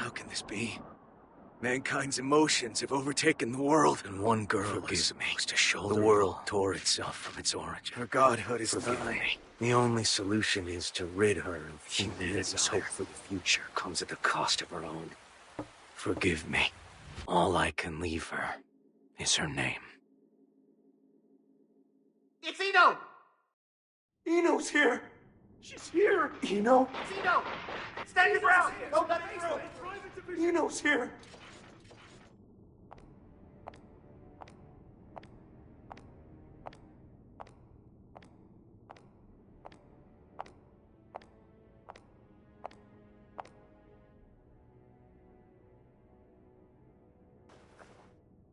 How can this be? Mankind's emotions have overtaken the world, and one girl is supposed to shoulder the world tore itself from its origin. Her godhood is nigh. The only solution is to rid her of humanity's hope for the future comes at the cost of her own. Forgive me. All I can leave her is her name. It's Ino! Ino's here! She's here! Ino! It's Ino! Stand your ground! Don't let it through! Ino's here!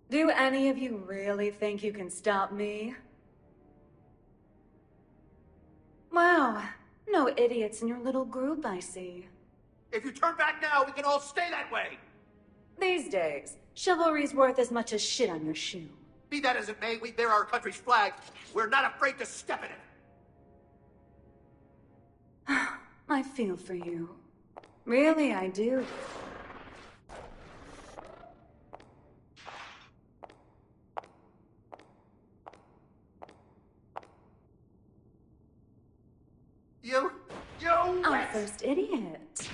Do any of you really think you can stop me? Wow, no idiots in your little group, I see. If you turn back now, we can all stay that way! These days, chivalry's worth as much as shit on your shoe. Be that as it may, we bear our country's flag. We're not afraid to step in it. I feel for you. Really, I do. Our first idiot.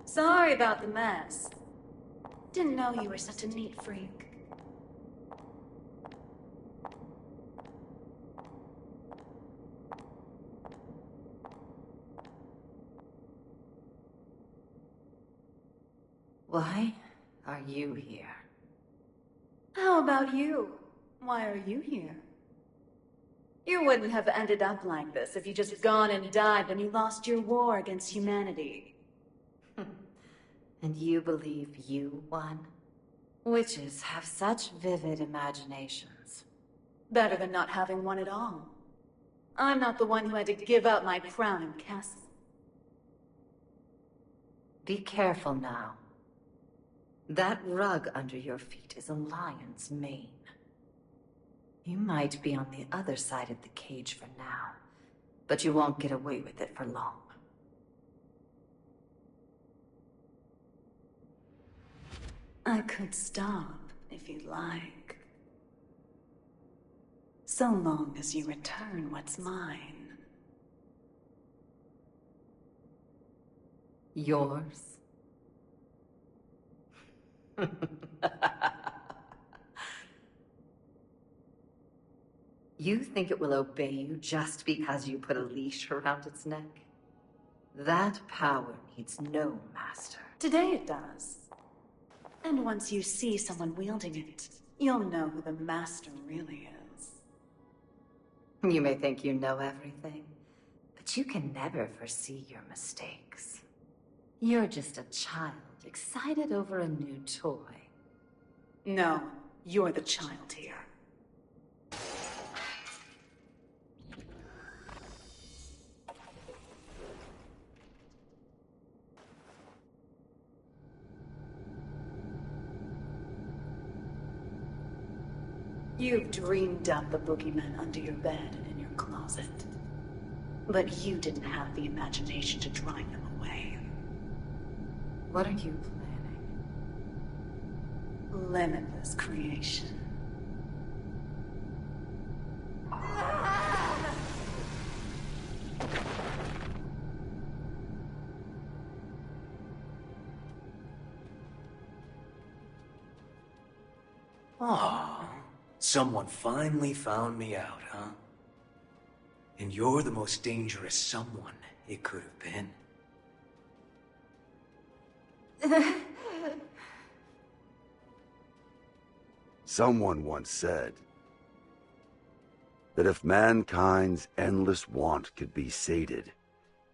Sorry about the mess. Didn't know you were such a neat freak. Why are you here? How about you? Why are you here? You wouldn't have ended up like this if you just gone and died when you lost your war against humanity. And you believe you won? Witches have such vivid imaginations. Better than not having one at all. I'm not the one who had to give up my crown and castle. Be careful now. That rug under your feet is a lion's mane. You might be on the other side of the cage for now, but you won't get away with it for long. I could stop, if you'd like. So long as you return what's mine. Yours? You think it will obey you just because you put a leash around its neck? That power needs no master. Today it does. And once you see someone wielding it, you'll know who the master really is. You may think you know everything, but you can never foresee your mistakes. You're just a child excited over a new toy. No, you're the child here. You've dreamed up the boogeyman under your bed and in your closet. But you didn't have the imagination to drive them away. What are you planning? Limitless creation. Oh, someone finally found me out, huh? And you're the most dangerous someone it could have been. Someone once said that if mankind's endless want could be sated,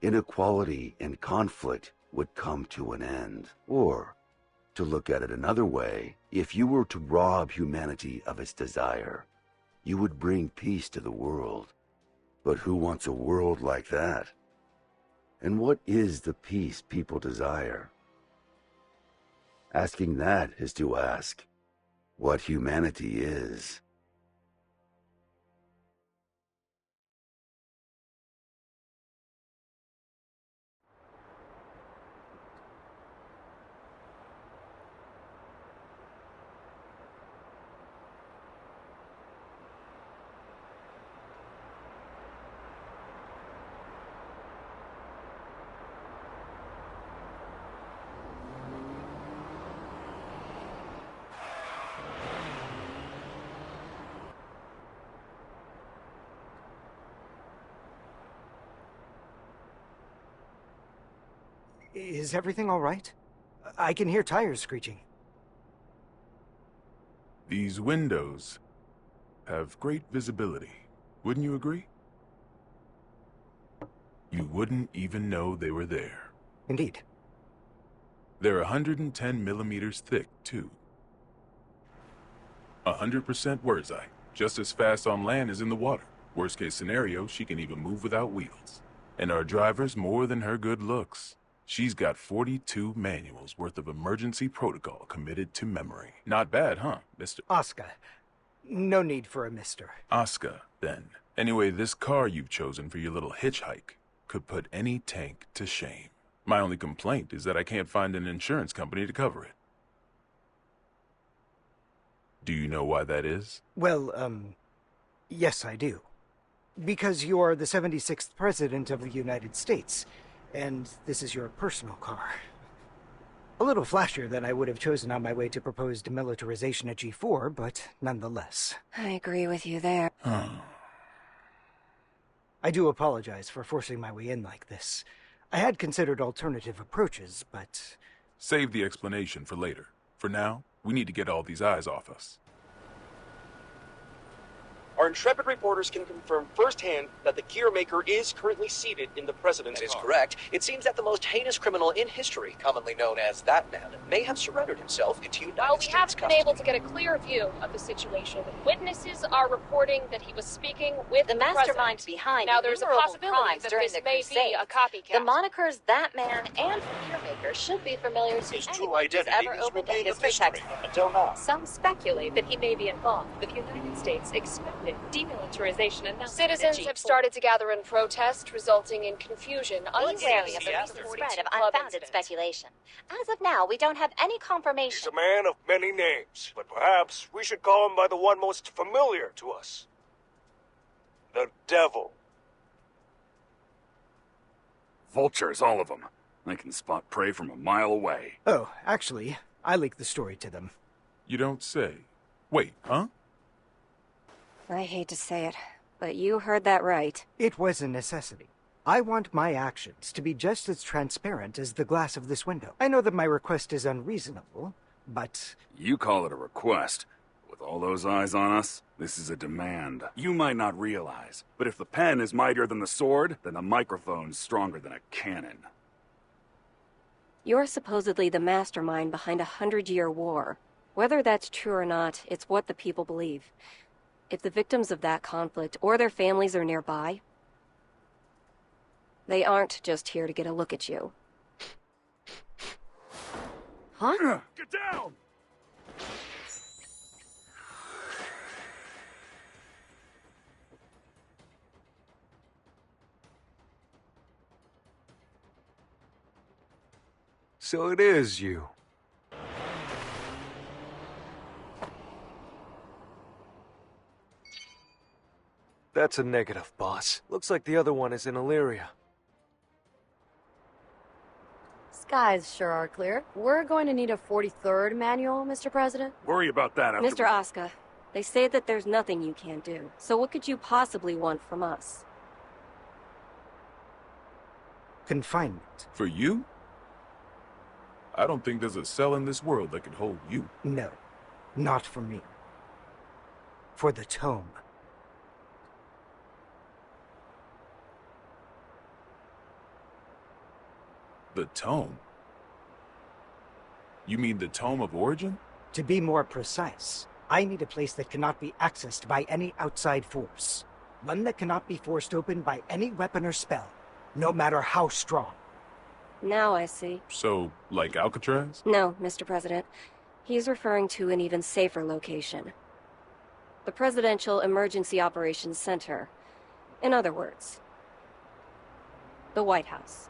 inequality and conflict would come to an end. Or, to look at it another way, if you were to rob humanity of its desire, you would bring peace to the world. But who wants a world like that? And what is the peace people desire? Asking that is to ask what humanity is. Is everything all right? I can hear tires screeching. These windows have great visibility. Wouldn't you agree? You wouldn't even know they were there. Indeed. They're 110 millimeters thick, too. 100% words eye. Just as fast on land as in the water. Worst case scenario, she can even move without wheels. And our driver's more than her good looks. She's got 42 manuals worth of emergency protocol committed to memory. Not bad, huh, Mr. Asuka. No need for a mister. Asuka, then. Anyway, this car you've chosen for your little hitchhike could put any tank to shame. My only complaint is that I can't find an insurance company to cover it. Do you know why that is? Well, yes I do. Because you are the 76th President of the United States, and this is your personal car. A little flashier than I would have chosen on my way to proposed demilitarization at G4, but nonetheless. I agree with you there. I do apologize for forcing my way in like this. I had considered alternative approaches, but... Save the explanation for later. For now, we need to get all these eyes off us. Our intrepid reporters can confirm firsthand that the gear maker is currently seated in the president's car. That is correct. It seems that the most heinous criminal in history, commonly known as that man, may have surrendered himself into United While we States haven't been custody. able to get a clear view of the situation, witnesses are reporting that he was speaking with The the mastermind president. behind Now, there's a innumerable possibility crimes that during this the may be a Crusades. copycat. The monikers That Man and Gearmaker should be familiar to His true anyone who's identity ever has opened a remained a history mystery textbook. until now. Some speculate that he may be involved with United States expected demilitarization announcement. Citizens have started to gather in protest, resulting in confusion. Be Unwary wary of of the the recent recent spread of Club unfounded incident. speculation. As of now, we don't have any He's confirmation. a man of many names, but perhaps we should call him by the one most familiar to us. The Devil. Vultures, all of them. I can spot prey from a mile away. Oh, actually, I leaked the story to them. You don't say. Wait, huh? I hate to say it, but you heard that right. It was a necessity. I want my actions to be just as transparent as the glass of this window. I know that my request is unreasonable, but... You call it a request. With all those eyes on us, this is a demand. You might not realize, but if the pen is mightier than the sword, then the microphone's stronger than a cannon. You're supposedly the mastermind behind a 100-year war. Whether that's true or not, it's what the people believe. If the victims of that conflict or their families are nearby, they aren't just here to get a look at you. Huh? Get down! So it is you. That's a negative, boss. Looks like the other one is in Illyria. Skies sure are clear. We're going to need a 43rd manual, Mr. President. Worry about that after Mr. Asuka, they say that there's nothing you can't do. So what could you possibly want from us? Confinement. For you? I don't think there's a cell in this world that could hold you. No, not for me. For the tome. The Tome? You mean the Tome of Origin? To be more precise, I need a place that cannot be accessed by any outside force. One that cannot be forced open by any weapon or spell, no matter how strong. Now I see. So, like Alcatraz? No, Mr. President. He's referring to an even safer location. The Presidential Emergency Operations Center. In other words, the White House.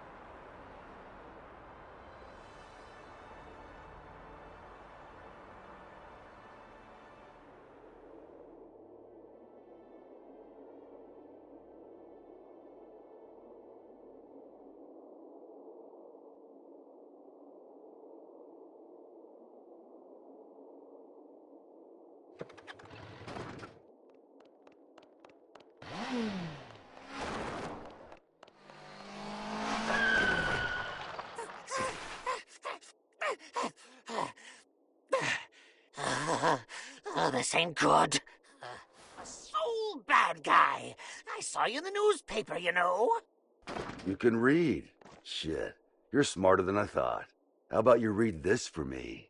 This ain't good. Sol Badguy. I saw you in the newspaper, you know. You can read. Shit, you're smarter than I thought. How about you read this for me?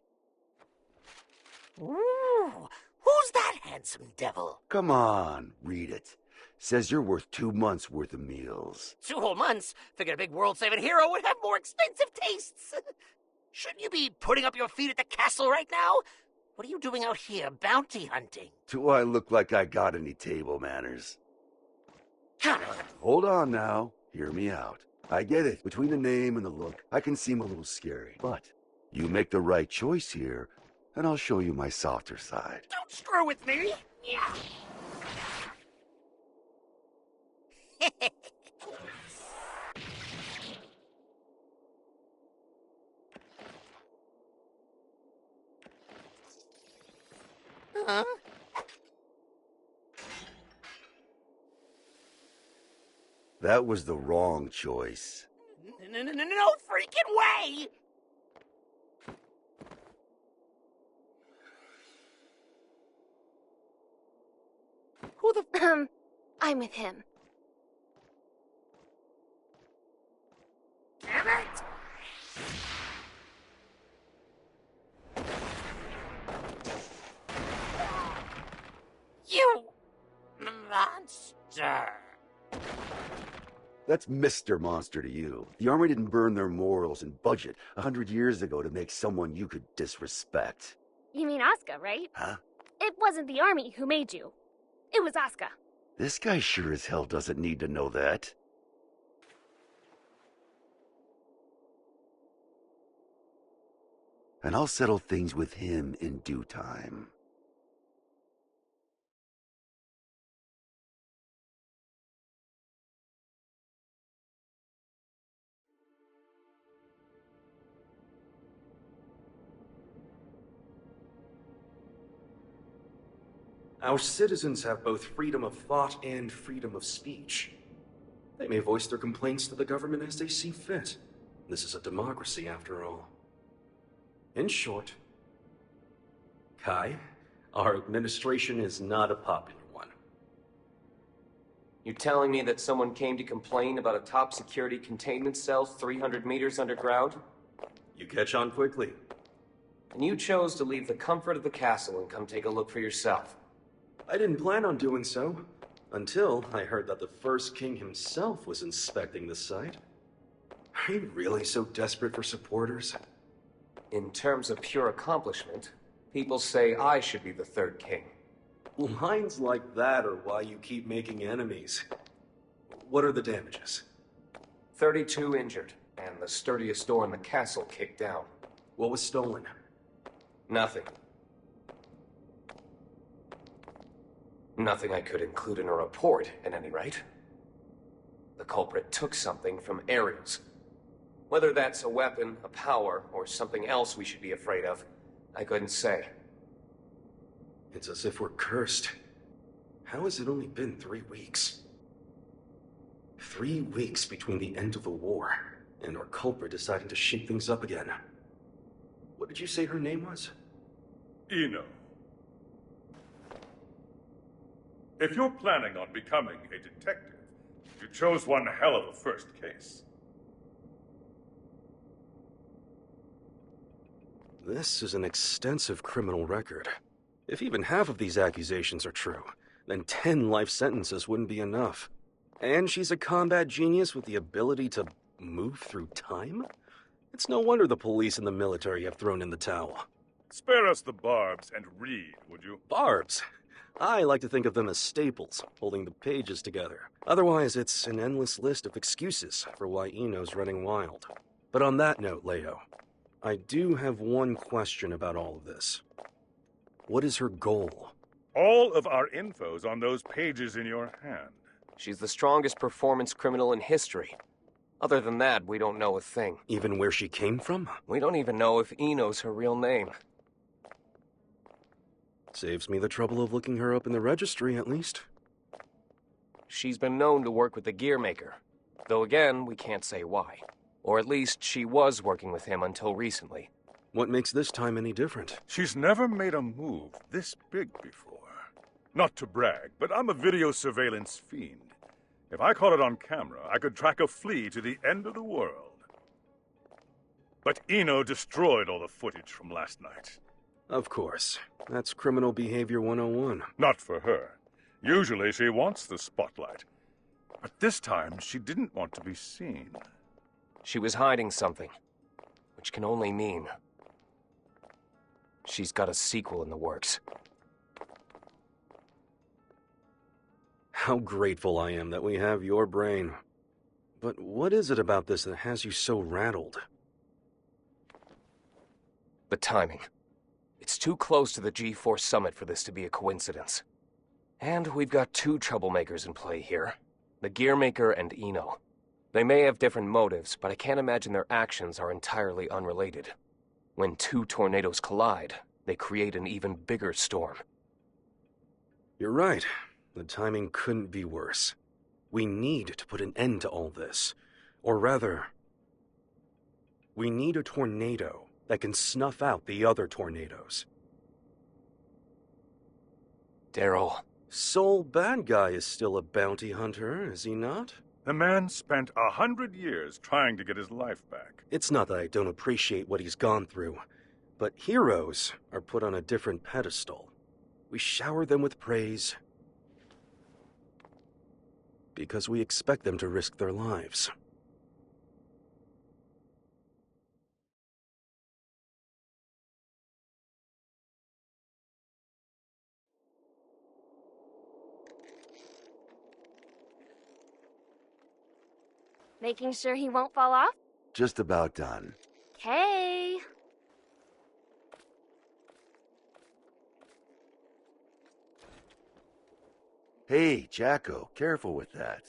Ooh, who's that handsome devil? Come on, read it. Says you're worth 2 months' worth of meals. 2 whole months? Figured a big world-saving hero would have more expensive tastes. Shouldn't you be putting up your feet at the castle right now? What are you doing out here, bounty hunting? Do I look like I got any table manners? Hold on now. Hear me out. I get it. Between the name and the look, I can seem a little scary. But you make the right choice here, and I'll show you my softer side. Don't screw with me! Yeah. Huh? That was the wrong choice. No freaking way! Who the I'm with him. Damn it! You monster! That's Mr. Monster to you. The Army didn't burn their morals and budget 100 years ago to make someone you could disrespect. You mean Asuka, right? Huh? It wasn't the army who made you. It was Asuka. This guy sure as hell doesn't need to know that. And I'll settle things with him in due time. Our citizens have both freedom of thought and freedom of speech. They may voice their complaints to the government as they see fit. This is a democracy, after all. In short, Kai, our administration is not a popular one. You telling me that someone came to complain about a top security containment cell 300 meters underground? You catch on quickly. And you chose to leave the comfort of the castle and come take a look for yourself. I didn't plan on doing so, until I heard that the first king himself was inspecting the site. Are you really so desperate for supporters? In terms of pure accomplishment, people say I should be the third king. Lines like that are why you keep making enemies. What are the damages? 32 injured, and the sturdiest door in the castle kicked down. What was stolen? Nothing. Nothing I could include in a report, at any rate. The culprit took something from Ariels. Whether that's a weapon, a power, or something else we should be afraid of, I couldn't say. It's as if we're cursed. How has it only been 3 weeks? 3 weeks between the end of the war and our culprit deciding to shake things up again. What did you say her name was? Eno. If you're planning on becoming a detective, you chose one hell of a first case. This is an extensive criminal record. If even half of these accusations are true, then 10 life sentences wouldn't be enough. And she's a combat genius with the ability to move through time? It's no wonder the police and the military have thrown in the towel. Spare us the barbs and read, would you? Barbs? I like to think of them as staples, holding the pages together. Otherwise, it's an endless list of excuses for why Eno's running wild. But on that note, Leo, I do have one question about all of this. What is her goal? All of our info's on those pages in your hand. She's the strongest performance criminal in history. Other than that, we don't know a thing. Even where she came from? We don't even know if Eno's her real name. Saves me the trouble of looking her up in the registry, at least. She's been known to work with the gear maker. Though again, we can't say why. Or at least she was working with him until recently. What makes this time any different? She's never made a move this big before. Not to brag, but I'm a video surveillance fiend. If I caught it on camera, I could track a flea to the end of the world. But Eno destroyed all the footage from last night. Of course. That's criminal behavior 101. Not for her. Usually she wants the spotlight. But this time, she didn't want to be seen. She was hiding something. Which can only mean she's got a sequel in the works. How grateful I am that we have your brain. But what is it about this that has you so rattled? The timing. It's too close to the G4 summit for this to be a coincidence. And we've got two troublemakers in play here. The Gearmaker and Eno. They may have different motives, but I can't imagine their actions are entirely unrelated. When two tornadoes collide, they create an even bigger storm. You're right. The timing couldn't be worse. We need to put an end to all this. Or rather, we need a tornado that can snuff out the other tornadoes. Daryl. Sol Badguy is still a bounty hunter, is he not? The man spent 100 years trying to get his life back. It's not that I don't appreciate what he's gone through, but heroes are put on a different pedestal. We shower them with praise because we expect them to risk their lives. Making sure he won't fall off? Just about done. Okay. Hey, Jacko, careful with that.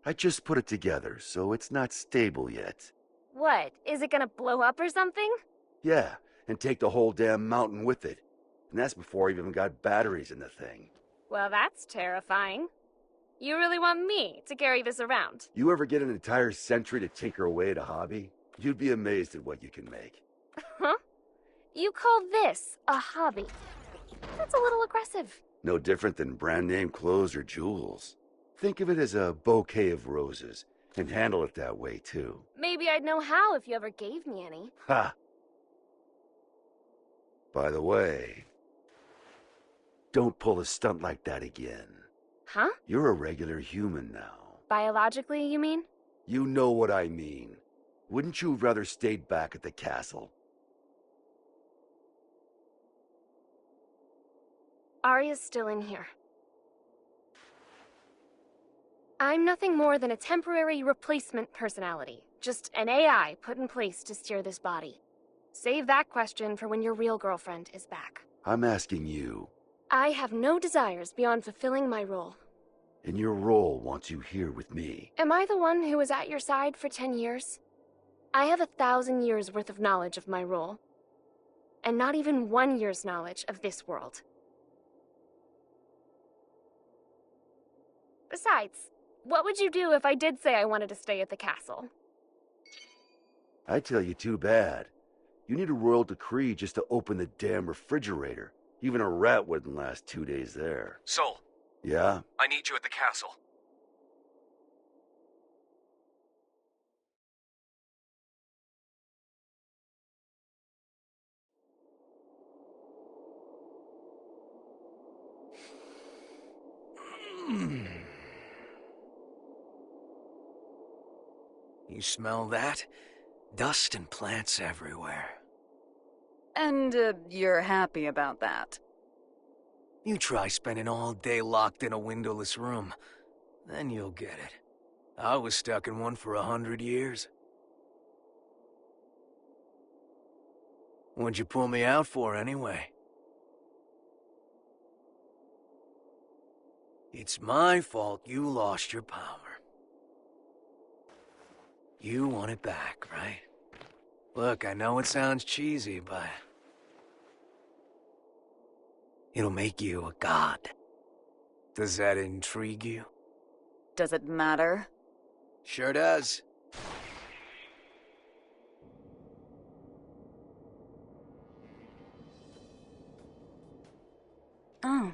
I just put it together, so it's not stable yet. What? Is it gonna blow up or something? Yeah, and take the whole damn mountain with it. And that's before I've even got batteries in the thing. Well, that's terrifying. You really want me to carry this around? You ever get an entire century to tinker away at a hobby? You'd be amazed at what you can make. Huh? You call this a hobby? That's a little aggressive. No different than brand name clothes or jewels. Think of it as a bouquet of roses, and handle it that way too. Maybe I'd know how if you ever gave me any. Ha! By the way, don't pull a stunt like that again. Huh? You're a regular human now. Biologically, you mean? You know what I mean. Wouldn't you have rather stayed back at the castle? Arya's still in here. I'm nothing more than a temporary replacement personality. Just an AI put in place to steer this body. Save that question for when your real girlfriend is back. I'm asking you. I have no desires beyond fulfilling my role. And your role wants you here with me. Am I the one who was at your side for 10 years? I have 1,000 years worth of knowledge of my role. And not even 1 year's knowledge of this world. Besides, what would you do if I did say I wanted to stay at the castle? I tell you, too bad. You need a royal decree just to open the damn refrigerator. Even a rat wouldn't last 2 days there. Sol. Yeah? I need you at the castle. You smell that? Dust and plants everywhere. And, you're happy about that? You try spending all day locked in a windowless room. Then you'll get it. I was stuck in one for 100 years. What'd you pull me out for, anyway? It's my fault you lost your power. You want it back, right? Look, I know it sounds cheesy, but... it'll make you a god. Does that intrigue you? Does it matter? Sure does. Oh.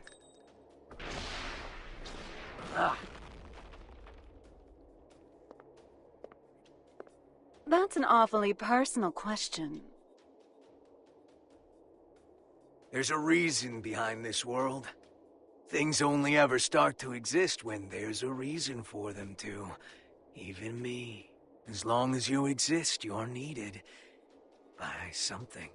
That's an awfully personal question. There's a reason behind this world. Things only ever start to exist when there's a reason for them to. Even me. As long as you exist, you're needed by something.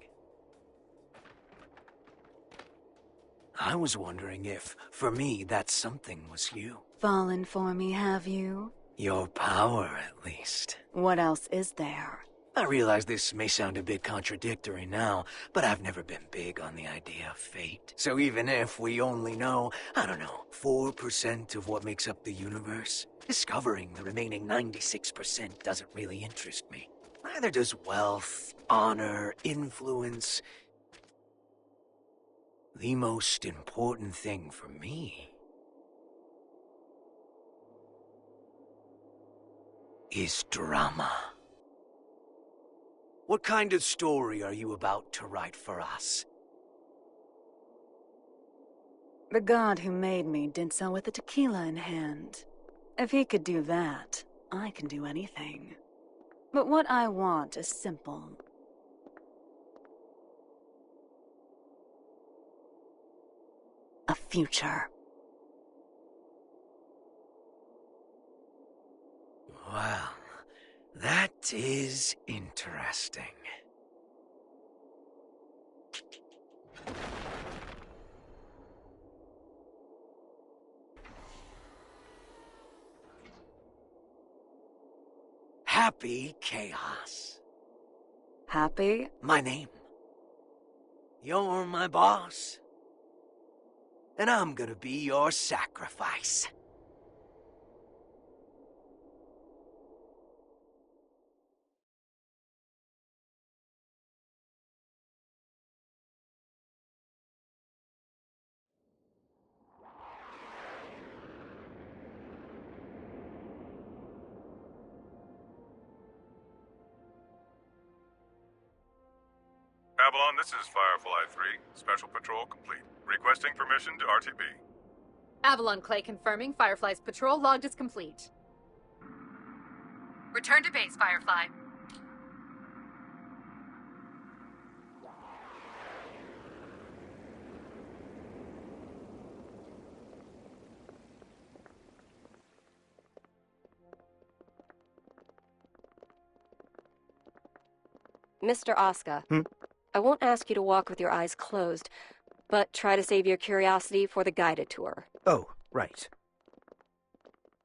I was wondering if, for me, that something was you. Fallen for me, have you? Your power, at least. What else is there? I realize this may sound a bit contradictory now, but I've never been big on the idea of fate. So even if we only know, I don't know, 4% of what makes up the universe, discovering the remaining 96% doesn't really interest me. Neither does wealth, honor, influence. The most important thing for me is drama. What kind of story are you about to write for us? The god who made me did so with a tequila in hand. If he could do that, I can do anything. But what I want is simple. A future. Well, that is interesting. Happy Chaos. Happy? My name. You're my boss. And I'm gonna be your sacrifice. Avalon, this is Firefly 3. Special patrol complete. Requesting permission to RTB. Avalon Clay confirming Firefly's patrol logged as complete. Return to base, Firefly. Mr. Asuka, I won't ask you to walk with your eyes closed, but try to save your curiosity for the guided tour. Oh, right.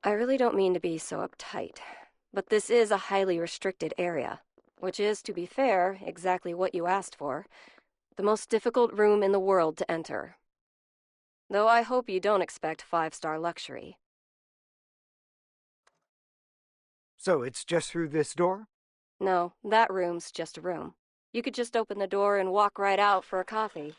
I really don't mean to be so uptight, but this is a highly restricted area, which is, to be fair, exactly what you asked for. The most difficult room in the world to enter. Though I hope you don't expect 5-star luxury. So it's just through this door? No, that room's just a room. You could just open the door and walk right out for a coffee.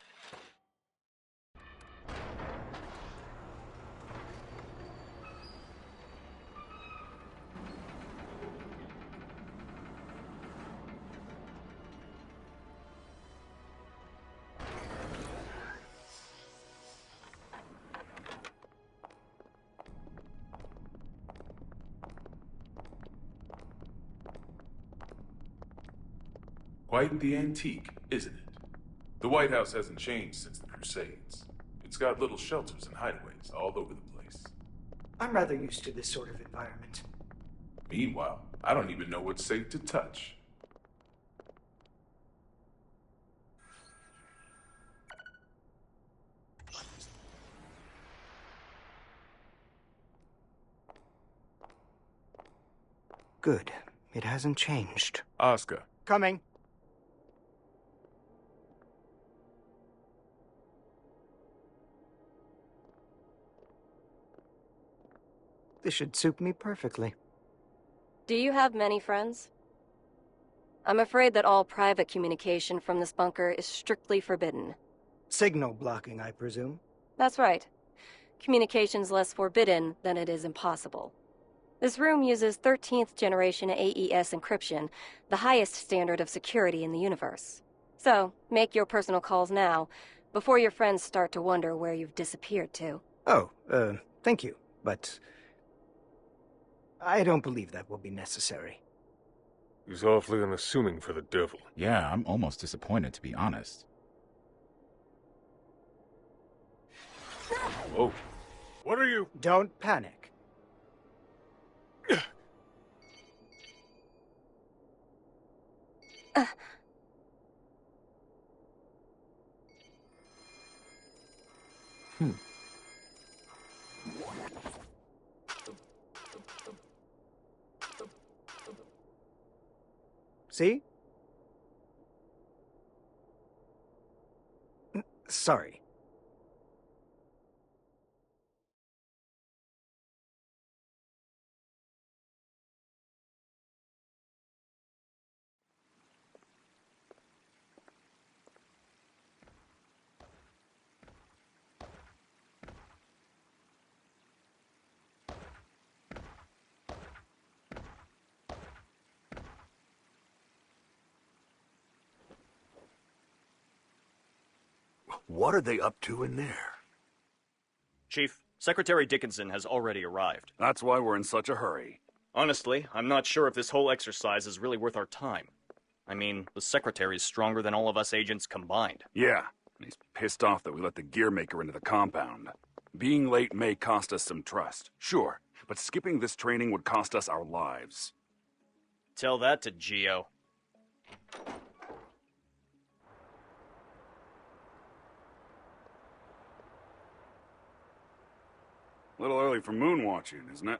Quite the antique, isn't it? The White House hasn't changed since the Crusades. It's got little shelters and hideaways all over the place. I'm rather used to this sort of environment. Meanwhile, I don't even know what's safe to touch. Good. It hasn't changed. Asuka. Coming. This should suit me perfectly. Do you have many friends? I'm afraid that all private communication from this bunker is strictly forbidden. Signal blocking, I presume? That's right. Communication's less forbidden than it is impossible. This room uses 13th generation AES encryption, the highest standard of security in the universe. So, make your personal calls now, before your friends start to wonder where you've disappeared to. Oh, thank you, but I don't believe that will be necessary. He's awfully unassuming for the devil. Yeah, I'm almost disappointed, to be honest. Oh, what are you? Don't panic. See? Sorry. What are they up to in there? Chief, Secretary Dickinson has already arrived. That's why we're in such a hurry. Honestly, I'm not sure if this whole exercise is really worth our time. I mean, the Secretary's stronger than all of us agents combined. Yeah, and he's pissed off that we let the gear maker into the compound. Being late may cost us some trust, sure, but skipping this training would cost us our lives. Tell that to Geo. A little early for moon watching, isn't it?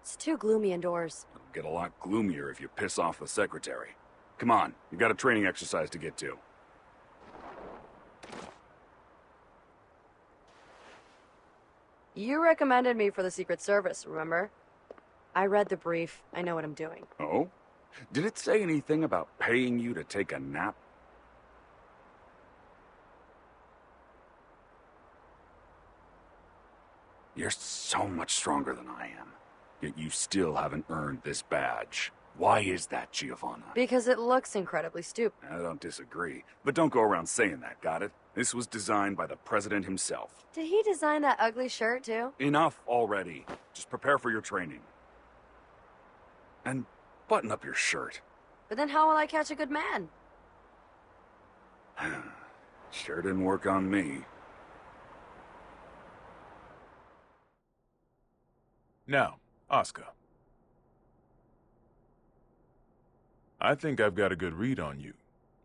It's too gloomy indoors. It'll get a lot gloomier if you piss off the Secretary. Come on, you got a training exercise to get to. You recommended me for the Secret Service, remember? I read the brief. I know what I'm doing. Oh? Did it say anything about paying you to take a nap? You're so much stronger than I am, yet you still haven't earned this badge. Why is that, Giovanna? Because it looks incredibly stupid. I don't disagree, but don't go around saying that, got it? This was designed by the President himself. Did he design that ugly shirt, too? Enough already. Just prepare for your training. And button up your shirt. But then how will I catch a good man? Sure didn't work on me. Now, Asuka. I think I've got a good read on you.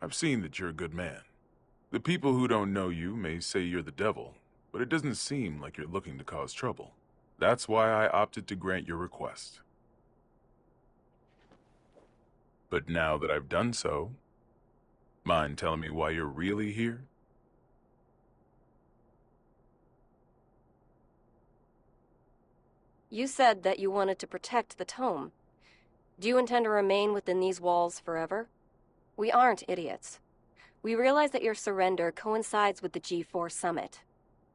I've seen that you're a good man. The people who don't know you may say you're the devil, but it doesn't seem like you're looking to cause trouble. That's why I opted to grant your request. But now that I've done so, mind telling me why you're really here? You said that you wanted to protect the tome. Do you intend to remain within these walls forever? We aren't idiots. We realize that your surrender coincides with the G4 summit,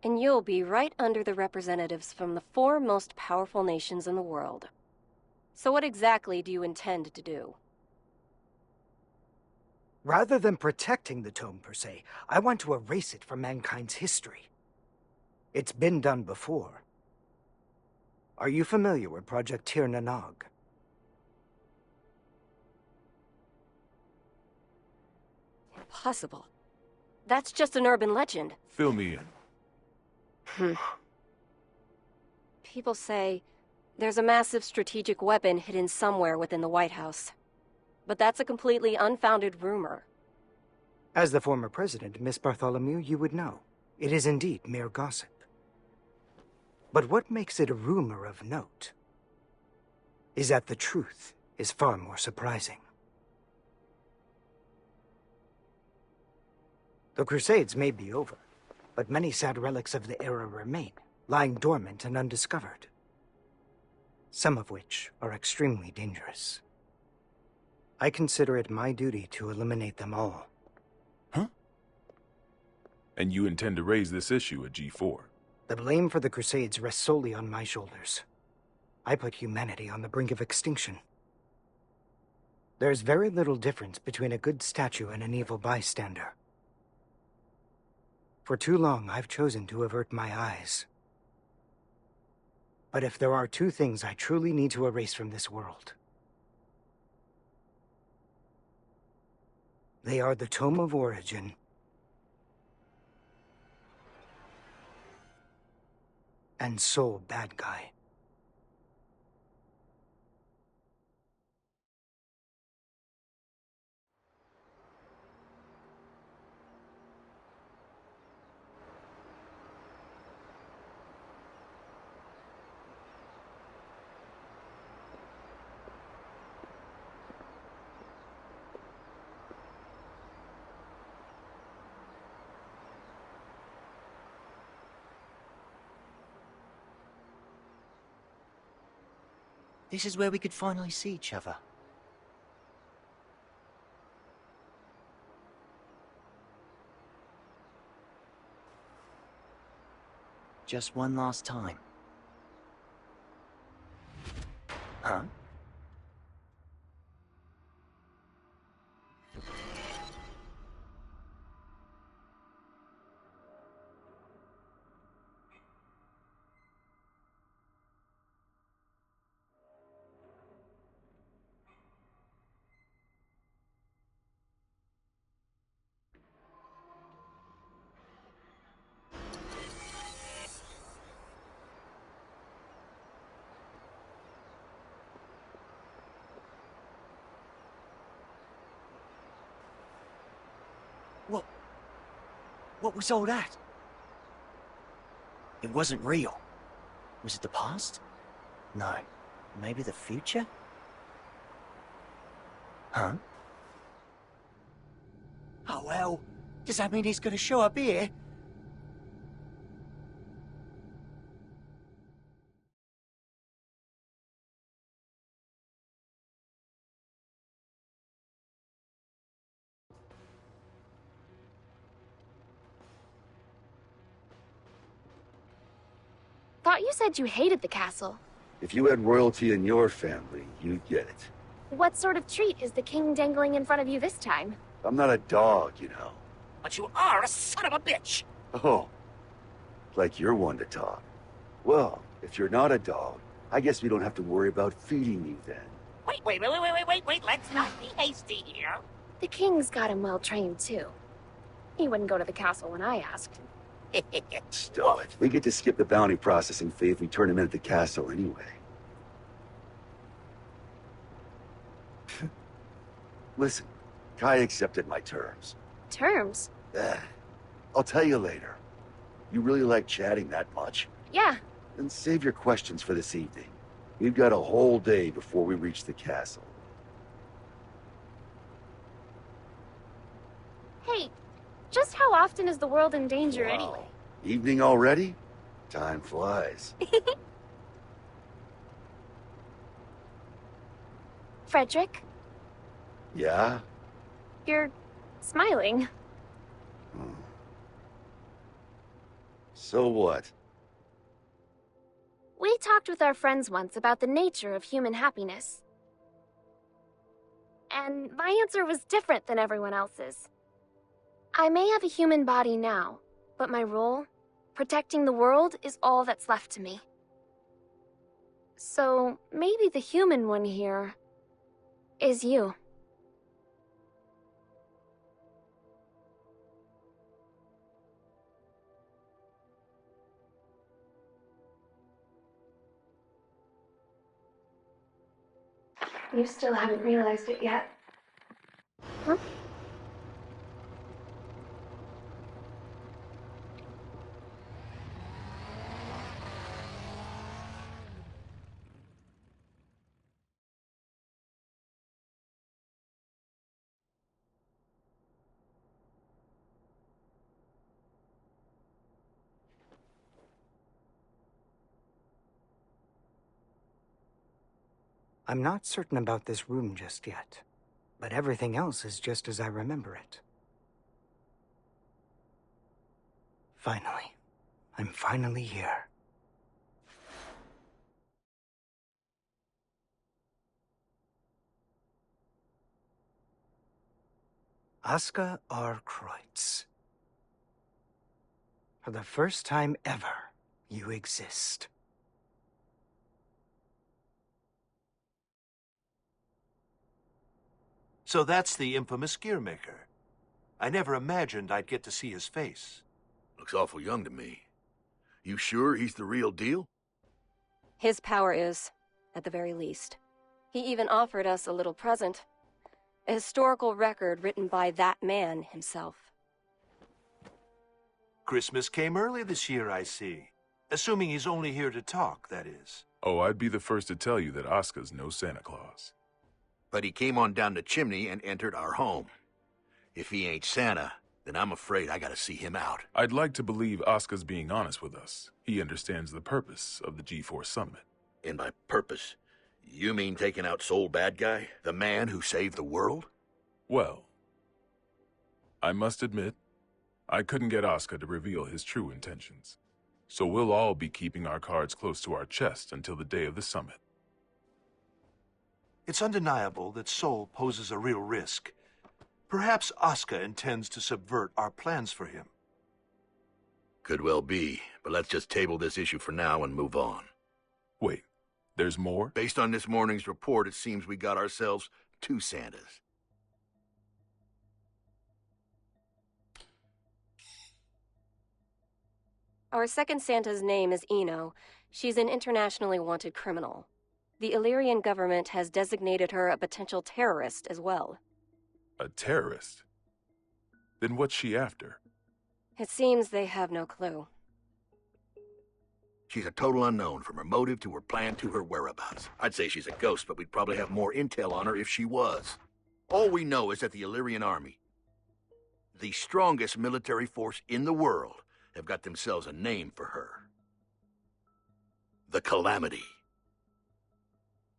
and you'll be right under the representatives from the 4 most powerful nations in the world. So what exactly do you intend to do? Rather than protecting the tome per se, I want to erase it from mankind's history. It's been done before. Are you familiar with Project Tir Nanog? Impossible. That's just an urban legend. Fill me in. People say there's a massive strategic weapon hidden somewhere within the White House. But that's a completely unfounded rumor. As the former president, Miss Bartholomew, you would know. It is indeed mere gossip. But what makes it a rumor of note is that the truth is far more surprising. The Crusades may be over, but many sad relics of the era remain, lying dormant and undiscovered. Some of which are extremely dangerous. I consider it my duty to eliminate them all. Huh? And you intend to raise this issue at G4? The blame for the Crusades rests solely on my shoulders. I put humanity on the brink of extinction. There's very little difference between a good statue and an evil bystander. For too long, I've chosen to avert my eyes. But if there are two things I truly need to erase from this world, they are the Tome of Origin and Sol Badguy. This is where we could finally see each other. Just one last time. Huh? What was all that? It wasn't real. Was it the past? No. Maybe the future? Huh? Oh well, does that mean he's gonna show up here? Thought you said you hated the castle. If you had royalty in your family, you'd get it. What sort of treat is the king dangling in front of you this time? I'm not a dog, you know. But you are a son of a bitch! Oh, like you're one to talk. Well, if you're not a dog, I guess we don't have to worry about feeding you then. Wait, let's not be hasty here. The king's got him well trained, too. He wouldn't go to the castle when I asked. Stop it. We get to skip the bounty processing fee if we turn him in at the castle anyway. Listen, Kai accepted my terms. Terms? I'll tell you later. You really like chatting that much? Yeah. Then save your questions for this evening. We've got a whole day before we reach the castle. Hey, just how often is the world in danger anyway? Evening already? Time flies. Frederick? Yeah? You're smiling. So what? We talked with our friends once about the nature of human happiness. And my answer was different than everyone else's. I may have a human body now, but my role, protecting the world, is all that's left to me. So maybe the human one here is you. You still haven't realized it yet. Huh? I'm not certain about this room just yet, but everything else is just as I remember it. Finally. I'm finally here. Asuka R. Kreutz. For the first time ever, you exist. So that's the infamous gear maker. I never imagined I'd get to see his face. Looks awful young to me. You sure he's the real deal? His power is, at the very least. He even offered us a little present. A historical record written by that man himself. Christmas came early this year, I see. Assuming he's only here to talk, that is. Oh, I'd be the first to tell you that Asuka's no Santa Claus. But he came on down the chimney and entered our home. If he ain't Santa, then I'm afraid I gotta see him out. I'd like to believe Asuka's being honest with us. He understands the purpose of the G4 summit. And by purpose, you mean taking out Sol Badguy, the man who saved the world? Well, I must admit, I couldn't get Asuka to reveal his true intentions. So we'll all be keeping our cards close to our chest until the day of the summit. It's undeniable that Sol poses a real risk. Perhaps Asuka intends to subvert our plans for him. Could well be, but let's just table this issue for now and move on. Wait, there's more? Based on this morning's report, it seems we got ourselves 2 Santas. Our second Santa's name is Eno. She's an internationally wanted criminal. The Illyrian government has designated her a potential terrorist as well. A terrorist? Then what's she after? It seems they have no clue. She's a total unknown, from her motive to her plan to her whereabouts. I'd say she's a ghost, but we'd probably have more intel on her if she was. All we know is that the Illyrian army, the strongest military force in the world, have got themselves a name for her. The Calamity.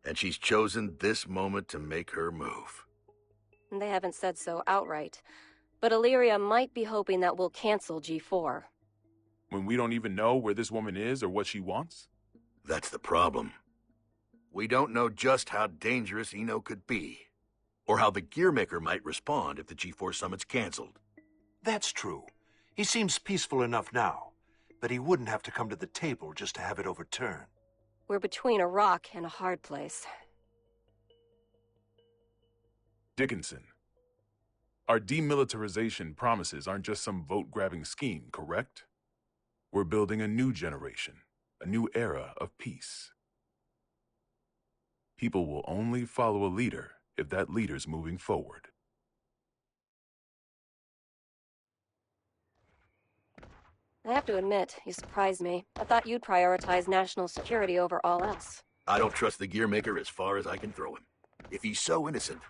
And she's chosen this moment to make her move. They haven't said so outright, but Illyria might be hoping that we'll cancel G4. When we don't even know where this woman is or what she wants? That's the problem. We don't know just how dangerous Eno could be, or how the Gearmaker might respond if the G4 summit's canceled. That's true. He seems peaceful enough now, but he wouldn't have to come to the table just to have it overturned. We're between a rock and a hard place. Dickinson, our demilitarization promises aren't just some vote-grabbing scheme, correct? We're building a new generation, a new era of peace. People will only follow a leader if that leader's moving forward. I have to admit, you surprised me. I thought you'd prioritize national security over all else. I don't trust the Gearmaker as far as I can throw him. If he's so innocent,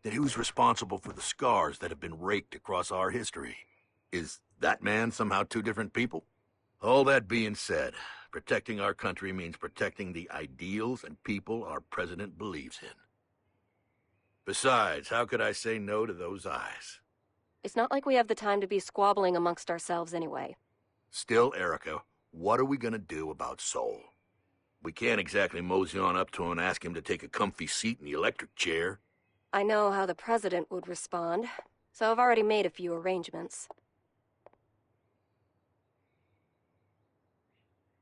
then who's responsible for the scars that have been raked across our history? Is that man somehow 2 different people? All that being said, protecting our country means protecting the ideals and people our president believes in. Besides, how could I say no to those eyes? It's not like we have the time to be squabbling amongst ourselves anyway. Still, Erica, what are we gonna do about Sol? We can't exactly mosey on up to him and ask him to take a comfy seat in the electric chair. I know how the president would respond, so I've already made a few arrangements.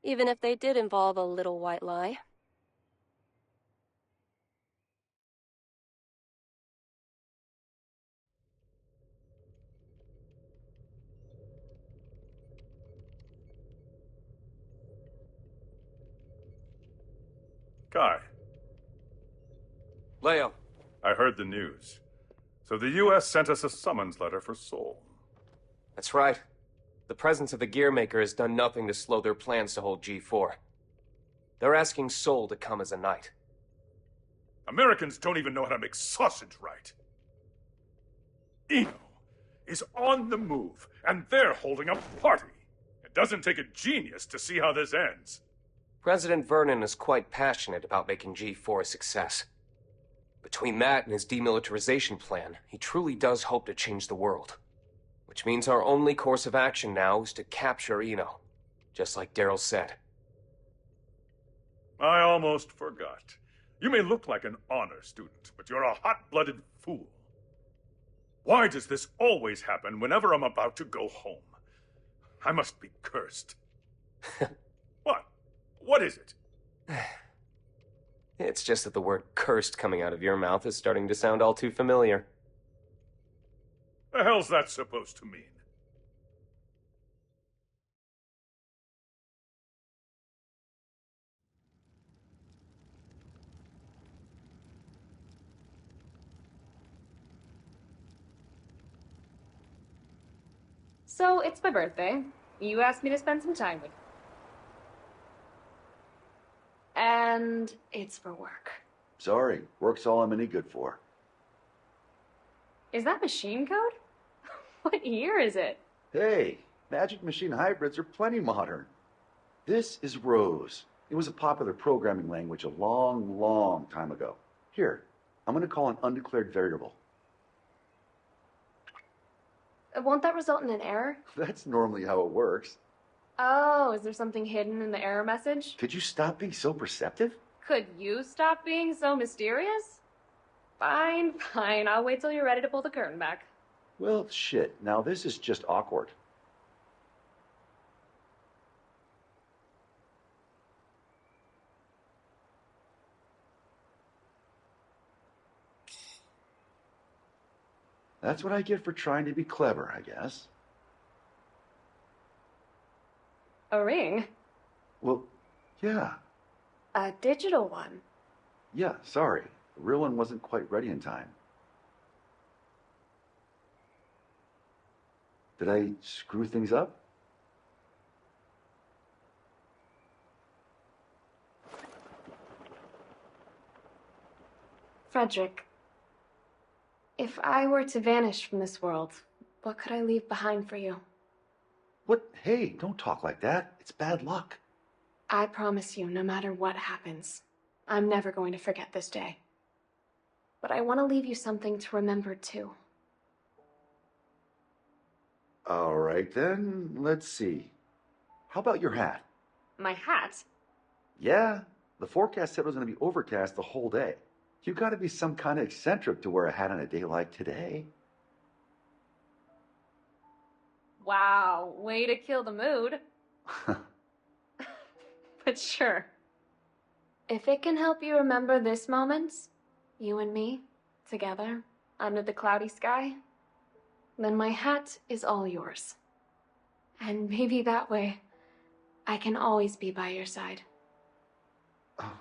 Even if they did involve a little white lie. Kai. Leo. I heard the news. So the U.S. sent us a summons letter for Sol. That's right. The presence of the Gearmaker has done nothing to slow their plans to hold G4. They're asking Sol to come as a knight. Americans don't even know how to make sausage right. Eno is on the move, and they're holding a party. It doesn't take a genius to see how this ends. President Vernon is quite passionate about making G4 a success. Between that and his demilitarization plan, he truly does hope to change the world. Which means our only course of action now is to capture Eno, just like Daryl said. I almost forgot. You may look like an honor student, but you're a hot-blooded fool. Why does this always happen whenever I'm about to go home? I must be cursed. What? What is it? It's just that the word cursed coming out of your mouth is starting to sound all too familiar. The hell's that supposed to mean? So, it's my birthday. You asked me to spend some time with you. And it's for work. Sorry, work's all I'm any good for. Is that machine code? What year is it? Hey, magic machine hybrids are plenty modern. This is Rose. It was a popular programming language a long, long time ago. Here, I'm going to call an undeclared variable. Won't that result in an error? That's normally how it works. Oh, is there something hidden in the error message? Could you stop being so perceptive? Could you stop being so mysterious? Fine, fine. I'll wait till you're ready to pull the curtain back. Well, shit. Now this is just awkward. That's what I get for trying to be clever, I guess. A ring? Well, yeah. A digital one? Yeah, sorry. The real one wasn't quite ready in time. Did I screw things up? Frederick, if I were to vanish from this world, what could I leave behind for you? What? Hey, don't talk like that. It's bad luck. I promise you, no matter what happens, I'm never going to forget this day. But I want to leave you something to remember, too. All right, then. Let's see. How about your hat? My hat? Yeah, the forecast said it was going to be overcast the whole day. You gotta be some kind of eccentric to wear a hat on a day like today. Wow, way to kill the mood. But sure. If it can help you remember this moment, you and me, together, under the cloudy sky, then my hat is all yours. And maybe that way, I can always be by your side. Oh.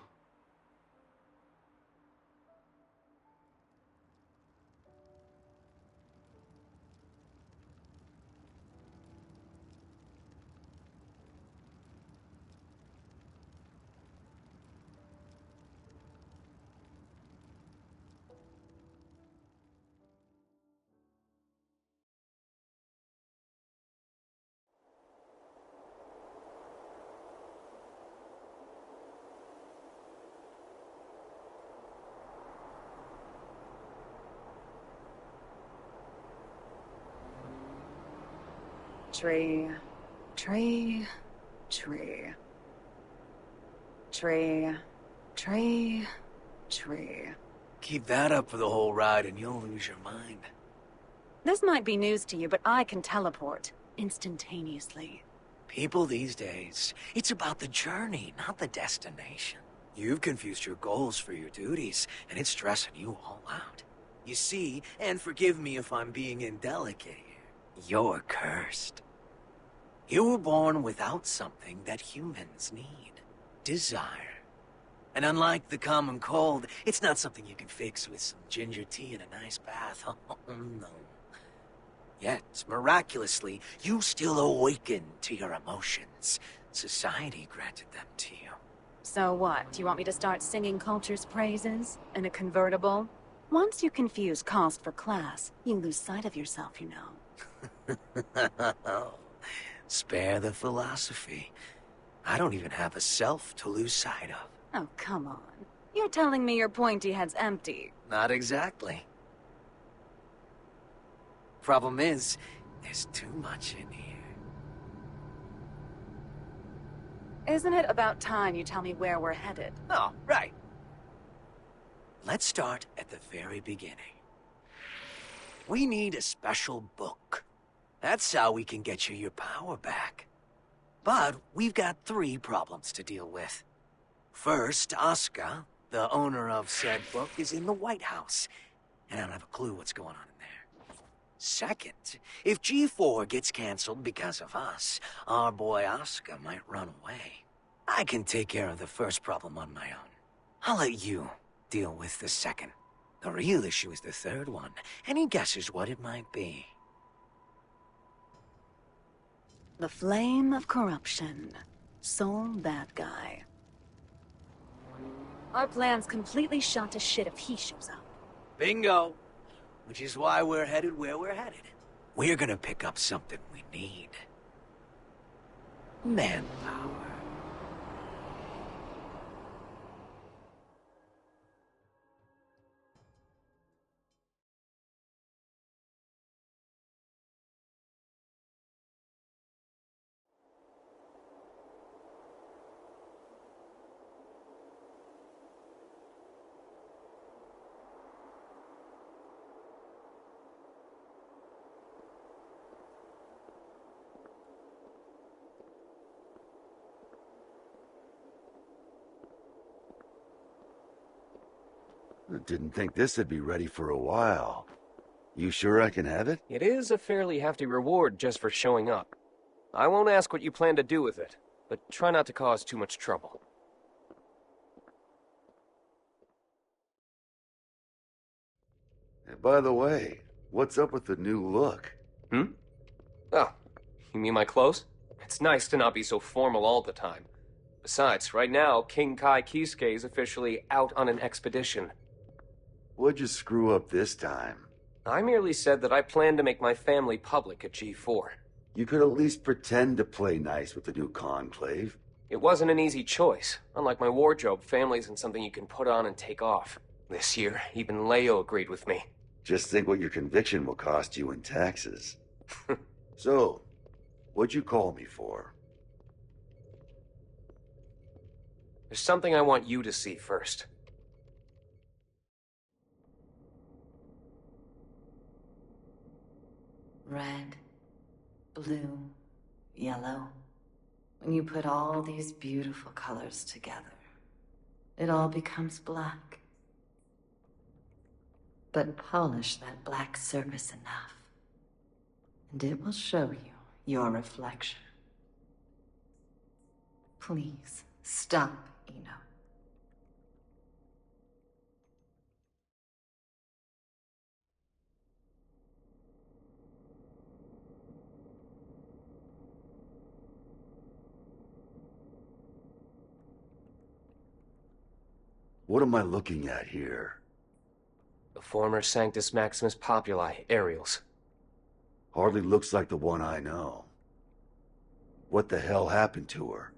Tree, tree, tree. Tree, tree, tree. Keep that up for the whole ride and you'll lose your mind. This might be news to you, but I can teleport instantaneously. People these days, it's about the journey, not the destination. You've confused your goals for your duties, and it's stressing you all out. You see, and forgive me if I'm being indelicate here, you're cursed. You were born without something that humans need. Desire. And unlike the common cold, it's not something you can fix with some ginger tea and a nice bath. Oh, no. Yet, miraculously, you still awaken to your emotions. Society granted them to you. So what? Do you want me to start singing culture's praises? In a convertible? Once you confuse cost for class, you lose sight of yourself, you know. Spare the philosophy. I don't even have a self to lose sight of. Oh, come on. You're telling me your pointy head's empty. Not exactly. Problem is, there's too much in here. Isn't it about time you tell me where we're headed? Oh, right. Let's start at the very beginning. We need a special book. That's how we can get you your power back. But we've got 3 problems to deal with. First, Asuka, the owner of said book, is in the White House, and I don't have a clue what's going on in there. Second, if G4 gets canceled because of us, our boy Asuka might run away. I can take care of the first problem on my own. I'll let you deal with the second. The real issue is the third one. Any guesses what it might be? The flame of corruption. Sol Badguy. Our plan's completely shot to shit if he shows up. Bingo! Which is why we're headed where we're headed. We're gonna pick up something we need. Manpower. Didn't think this would be ready for a while. You sure I can have it? It is a fairly hefty reward just for showing up. I won't ask what you plan to do with it, but try not to cause too much trouble. By the way, what's up with the new look? Oh, you mean my clothes? It's nice to not be so formal all the time. Besides, right now, King Kai Kisuke is officially out on an expedition. What'd you screw up this time? I merely said that I plan to make my family public at G4. You could at least pretend to play nice with the new conclave. It wasn't an easy choice. Unlike my wardrobe, family isn't something you can put on and take off. This year, even Leo agreed with me. Just think what your conviction will cost you in taxes. So, what'd you call me for? There's something I want you to see first. Red, blue, yellow. When you put all these beautiful colors together, it all becomes black. But polish that black surface enough, and it will show you your reflection. Please, stop, Eno. What am I looking at here? The former Sanctus Maximus Populi, Ariels. Hardly looks like the one I know. What the hell happened to her?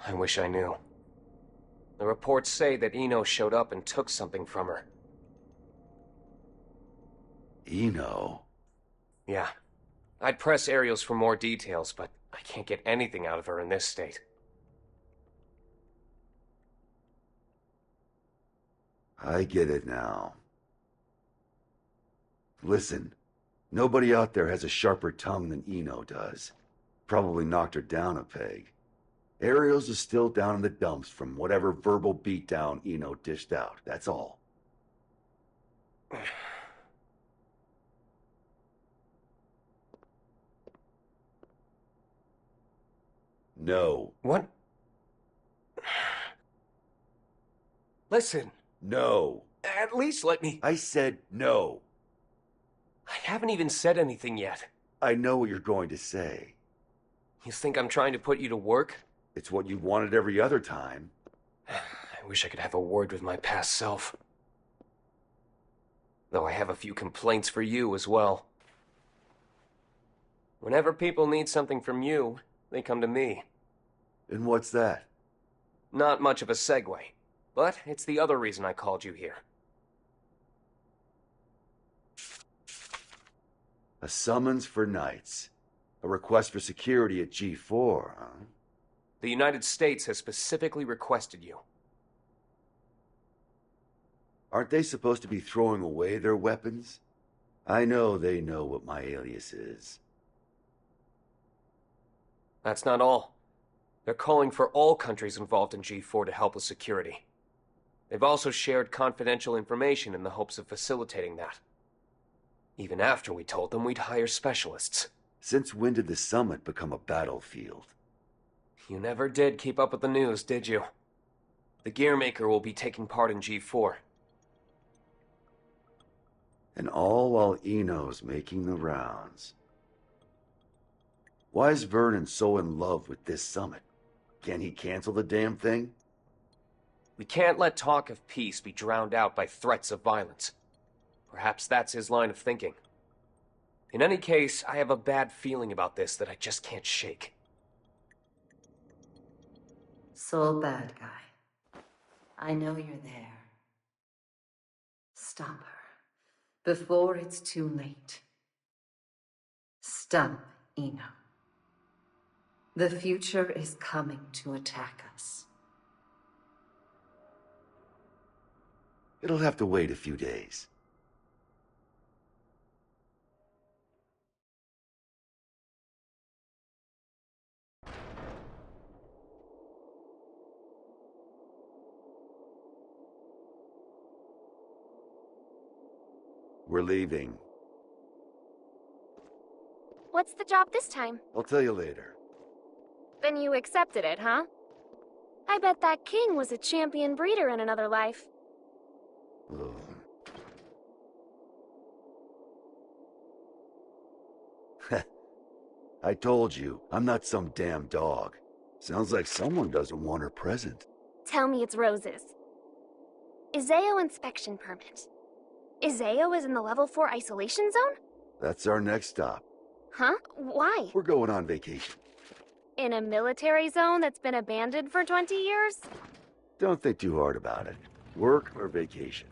I wish I knew. The reports say that Eno showed up and took something from her. Eno? Yeah. I'd press Ariels for more details, but I can't get anything out of her in this state. I get it now. Listen, nobody out there has a sharper tongue than Eno does. Probably knocked her down a peg. Ariels is still down in the dumps from whatever verbal beatdown Eno dished out, that's all. No. What? Listen. No. At least let me... I said no. I haven't even said anything yet. I know what you're going to say. You think I'm trying to put you to work? It's what you wanted every other time. I wish I could have a word with my past self. Though I have a few complaints for you as well. Whenever people need something from you, they come to me. And what's that? Not much of a segue, but it's the other reason I called you here. A summons for knights. A request for security at G4, huh? The United States has specifically requested you. Aren't they supposed to be throwing away their weapons? I know they know what my alias is. That's not all. They're calling for all countries involved in G4 to help with security. They've also shared confidential information in the hopes of facilitating that. Even after we told them we'd hire specialists. Since when did the summit become a battlefield? You never did keep up with the news, did you? The Gearmaker will be taking part in G4. And all while Eno's making the rounds. Why is Vernon so in love with this summit? Can he cancel the damn thing? We can't let talk of peace be drowned out by threats of violence. Perhaps that's his line of thinking. In any case, I have a bad feeling about this that I just can't shake. Sol Badguy, I know you're there. Stop her, before it's too late. Stop Eno. The future is coming to attack us. It'll have to wait a few days. We're leaving. What's the job this time? I'll tell you later. Then you accepted it, huh? I bet that king was a champion breeder in another life. Ugh. I told you, I'm not some damn dog. Sounds like someone doesn't want her present. Tell me it's roses. Izeo inspection permit. Izeo is in the level 4 isolation zone? That's our next stop. Huh? Why? We're going on vacation. In a military zone that's been abandoned for 20 years? Don't think too hard about it. Work or vacation?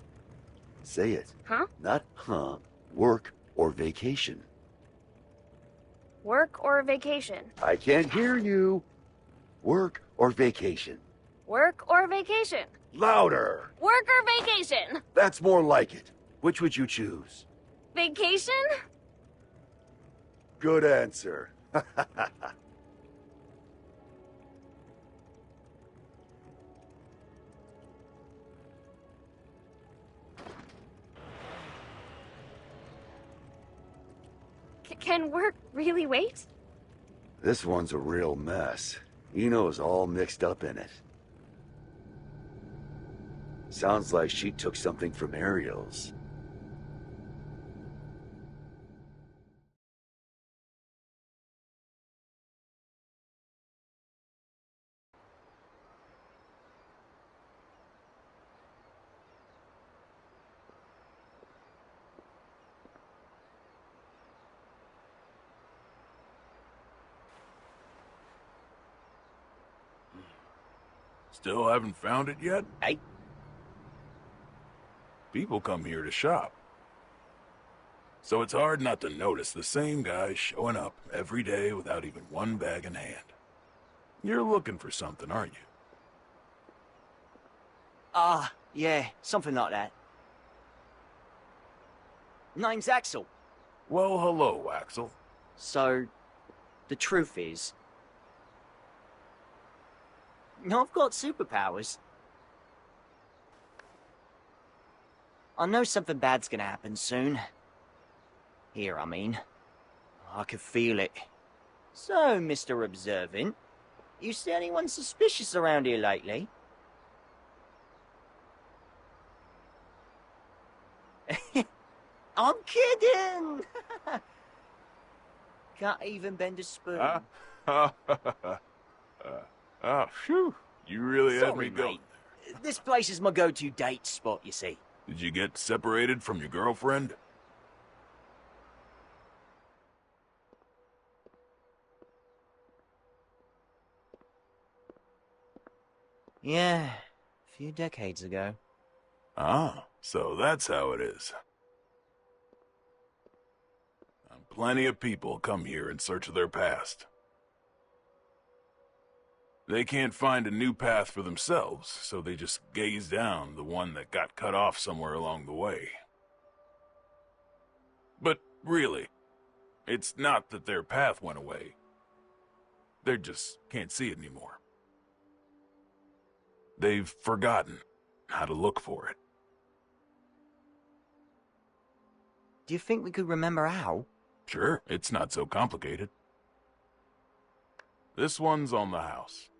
Say it. Huh? Not huh. Work or vacation. Work or vacation? I can't hear you. Work or vacation? Work or vacation? Louder! Work or vacation? That's more like it. Which would you choose? Vacation? Good answer. Can work really wait? This one's a real mess. Eno's all mixed up in it. Sounds like she took something from Ariels. Still haven't found it yet? Hey? People come here to shop. So it's hard not to notice the same guy showing up every day without even one bag in hand. You're looking for something, aren't you? Yeah, something like that. Name's Axel. Well, hello, Axel. So, the truth is, I've got superpowers. I know something bad's gonna happen soon. Here, I mean. I can feel it. So, Mr. Observant, you see anyone suspicious around here lately? I'm kidding! Can't even bend a spoon. Oh, phew. You really had me Sorry, going. mate. This place is my go-to date spot, you see. Did you get separated from your girlfriend? Yeah, a few decades ago. Ah, so that's how it is. Plenty of people come here in search of their past. They can't find a new path for themselves, so they just gaze down the one that got cut off somewhere along the way. But really, it's not that their path went away. They just can't see it anymore. They've forgotten how to look for it. Do you think we could remember how? Sure, it's not so complicated. This one's on the house.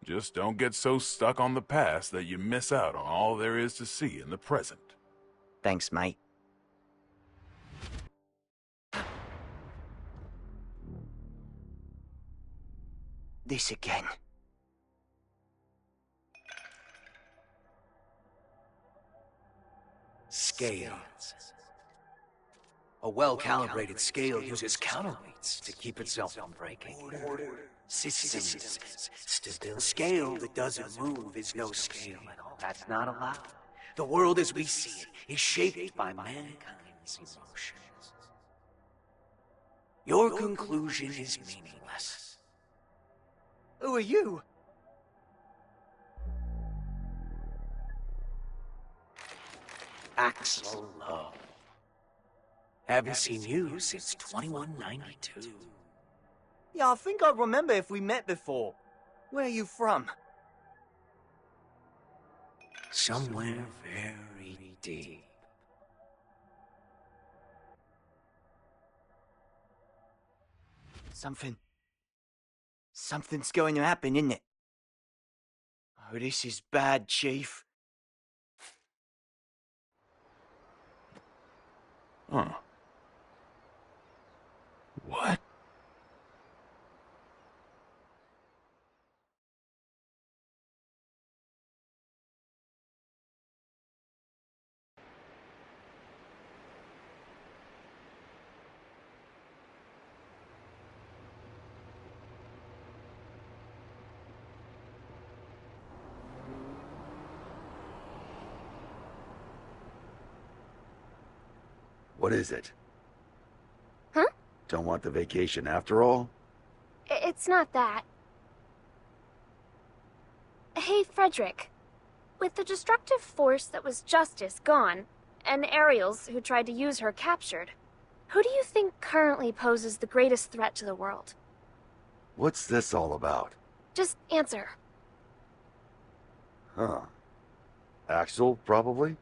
Just don't get so stuck on the past that you miss out on all there is to see in the present. Thanks, mate. This again. Scales. A well-calibrated scale uses counterweights to keep itself from breaking. Systems. Still, a scale that doesn't move is no scale at all. That's not allowed. The world as we see it is shaped by mankind's emotions. Your conclusion is meaningless. Who are you? Axel Love. Haven't seen you since 2192. Yeah, I think I remember if we met before. Where are you from? Somewhere very deep. Something's going to happen, isn't it? Oh, this is bad, Chief. Huh. What? What is it? Huh? Don't want the vacation after all? It's not that. Hey, Frederick. With the destructive force that was Justice gone, and Ariels, who tried to use her, captured, who do you think currently poses the greatest threat to the world? What's this all about? Just answer. Huh. Axel, probably?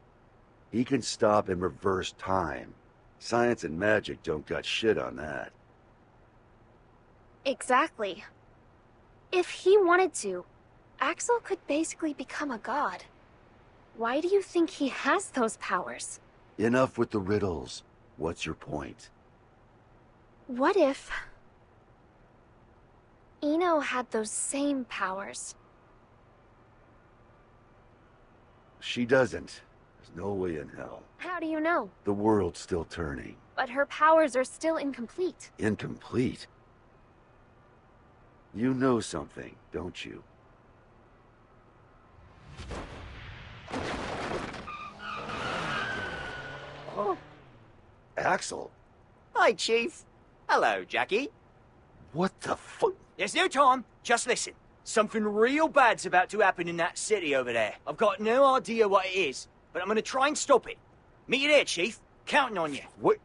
He can stop and reverse time. Science and magic don't got shit on that. Exactly. If he wanted to, Axel could basically become a god. Why do you think he has those powers? Enough with the riddles. What's your point? What if Ino had those same powers? She doesn't. There's no way in hell. How do you know? The world's still turning. But her powers are still incomplete. Incomplete? You know something, don't you? Oh. Axel? Hi, Chief. Hello, Jackie. What the fuck? There's no time. Just listen. Something real bad's about to happen in that city over there. I've got no idea what it is, but I'm gonna try and stop it. Meet you there, Chief. Counting on you. What?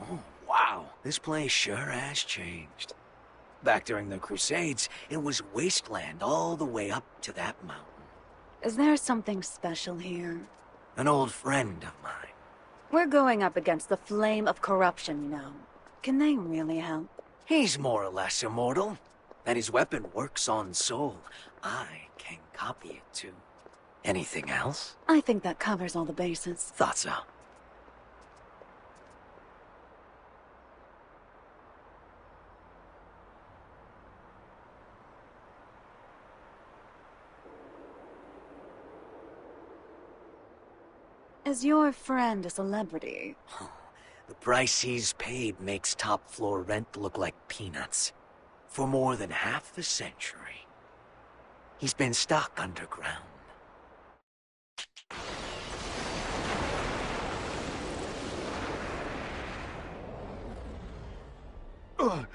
Oh, wow. This place sure has changed. Back during the Crusades, it was wasteland all the way up to that mountain. Is there something special here? An old friend of mine. We're going up against the flame of corruption, you know. Can they really help? He's more or less immortal, and his weapon works on Sol. I can copy it too. Anything else? I think that covers all the bases. Thought so. Is your friend a celebrity? The price he's paid makes top floor rent look like peanuts. For more than half the century, he's been stuck underground. Someone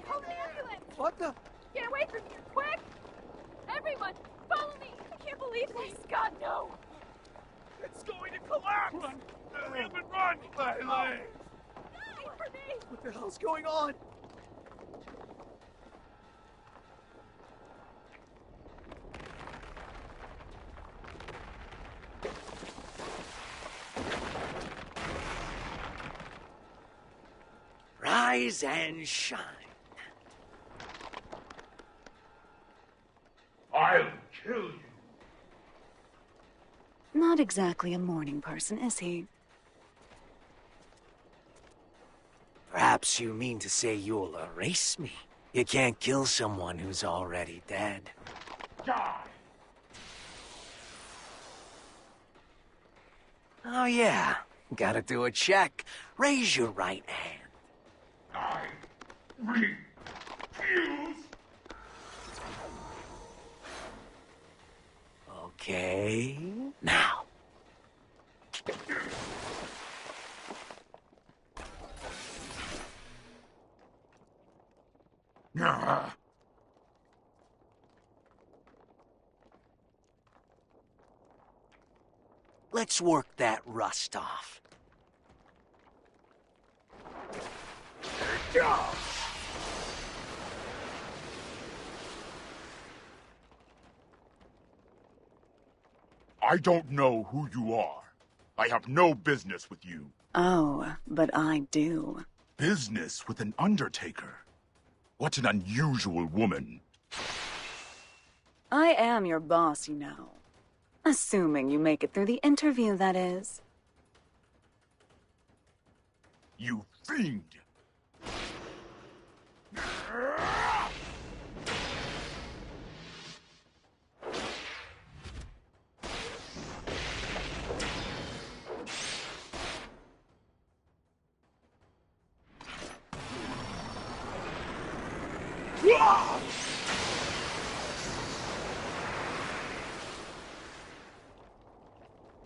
call an ambulance! What the? Get away from here, quick! Everyone, follow me! I can't believe this! God, no! It's going to collapse! Hurry up and run! My legs! Wait for me! What the hell's going on? Rise and shine. I'll kill you. Not exactly a morning person, is he? Perhaps you mean to say you'll erase me. You can't kill someone who's already dead. Die! Oh yeah, gotta do a check. Raise your right hand. I refuse. Okay, now. Let's work that rust off. I don't know who you are. I have no business with you. Oh, but I do. Business with an undertaker? What an unusual woman. I am your boss, you know. Assuming you make it through the interview, that is. You fiend!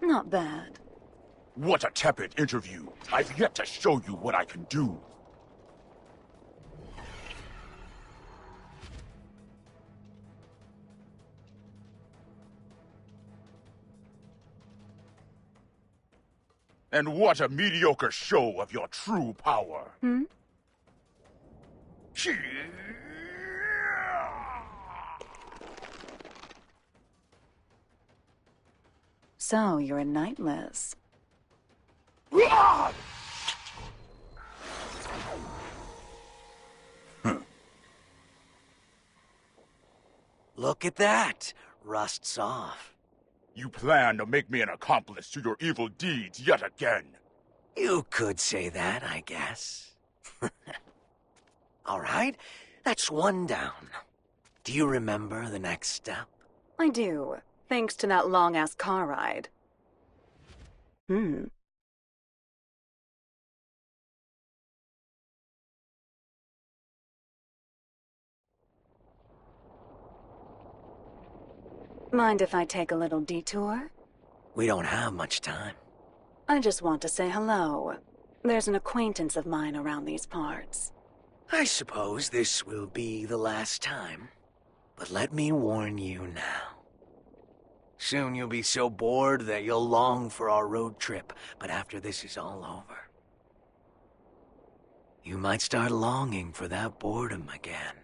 Not bad. What a tepid interview. I've yet to show you what I can do. And what a mediocre show of your true power. Hmm? So, you're a knightless. Look at that. Rust's off. You plan to make me an accomplice to your evil deeds yet again. You could say that, I guess. All right, that's one down. Do you remember the next step? I do, thanks to that long-ass car ride. Mind if I take a little detour? We don't have much time. I just want to say hello. There's an acquaintance of mine around these parts. I suppose this will be the last time. But let me warn you now. Soon you'll be so bored that you'll long for our road trip, but after this is all over, you might start longing for that boredom again.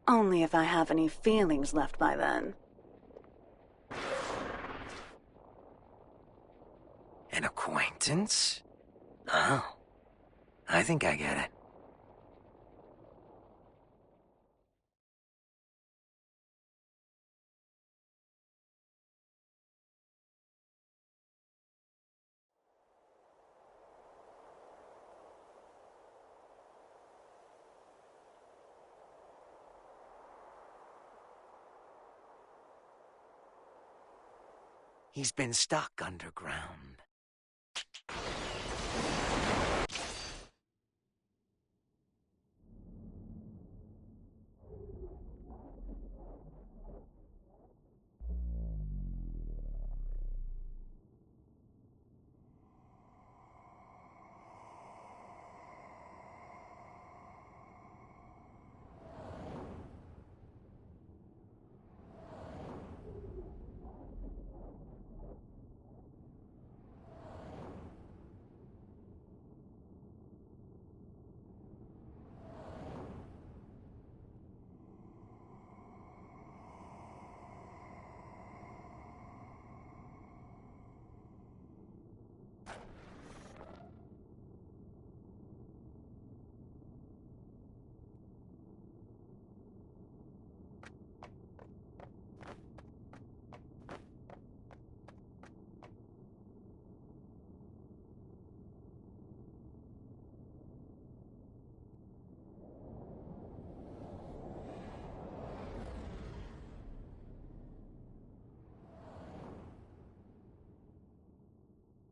Only if I have any feelings left by then. An acquaintance? Oh, I think I get it. He's been stuck underground.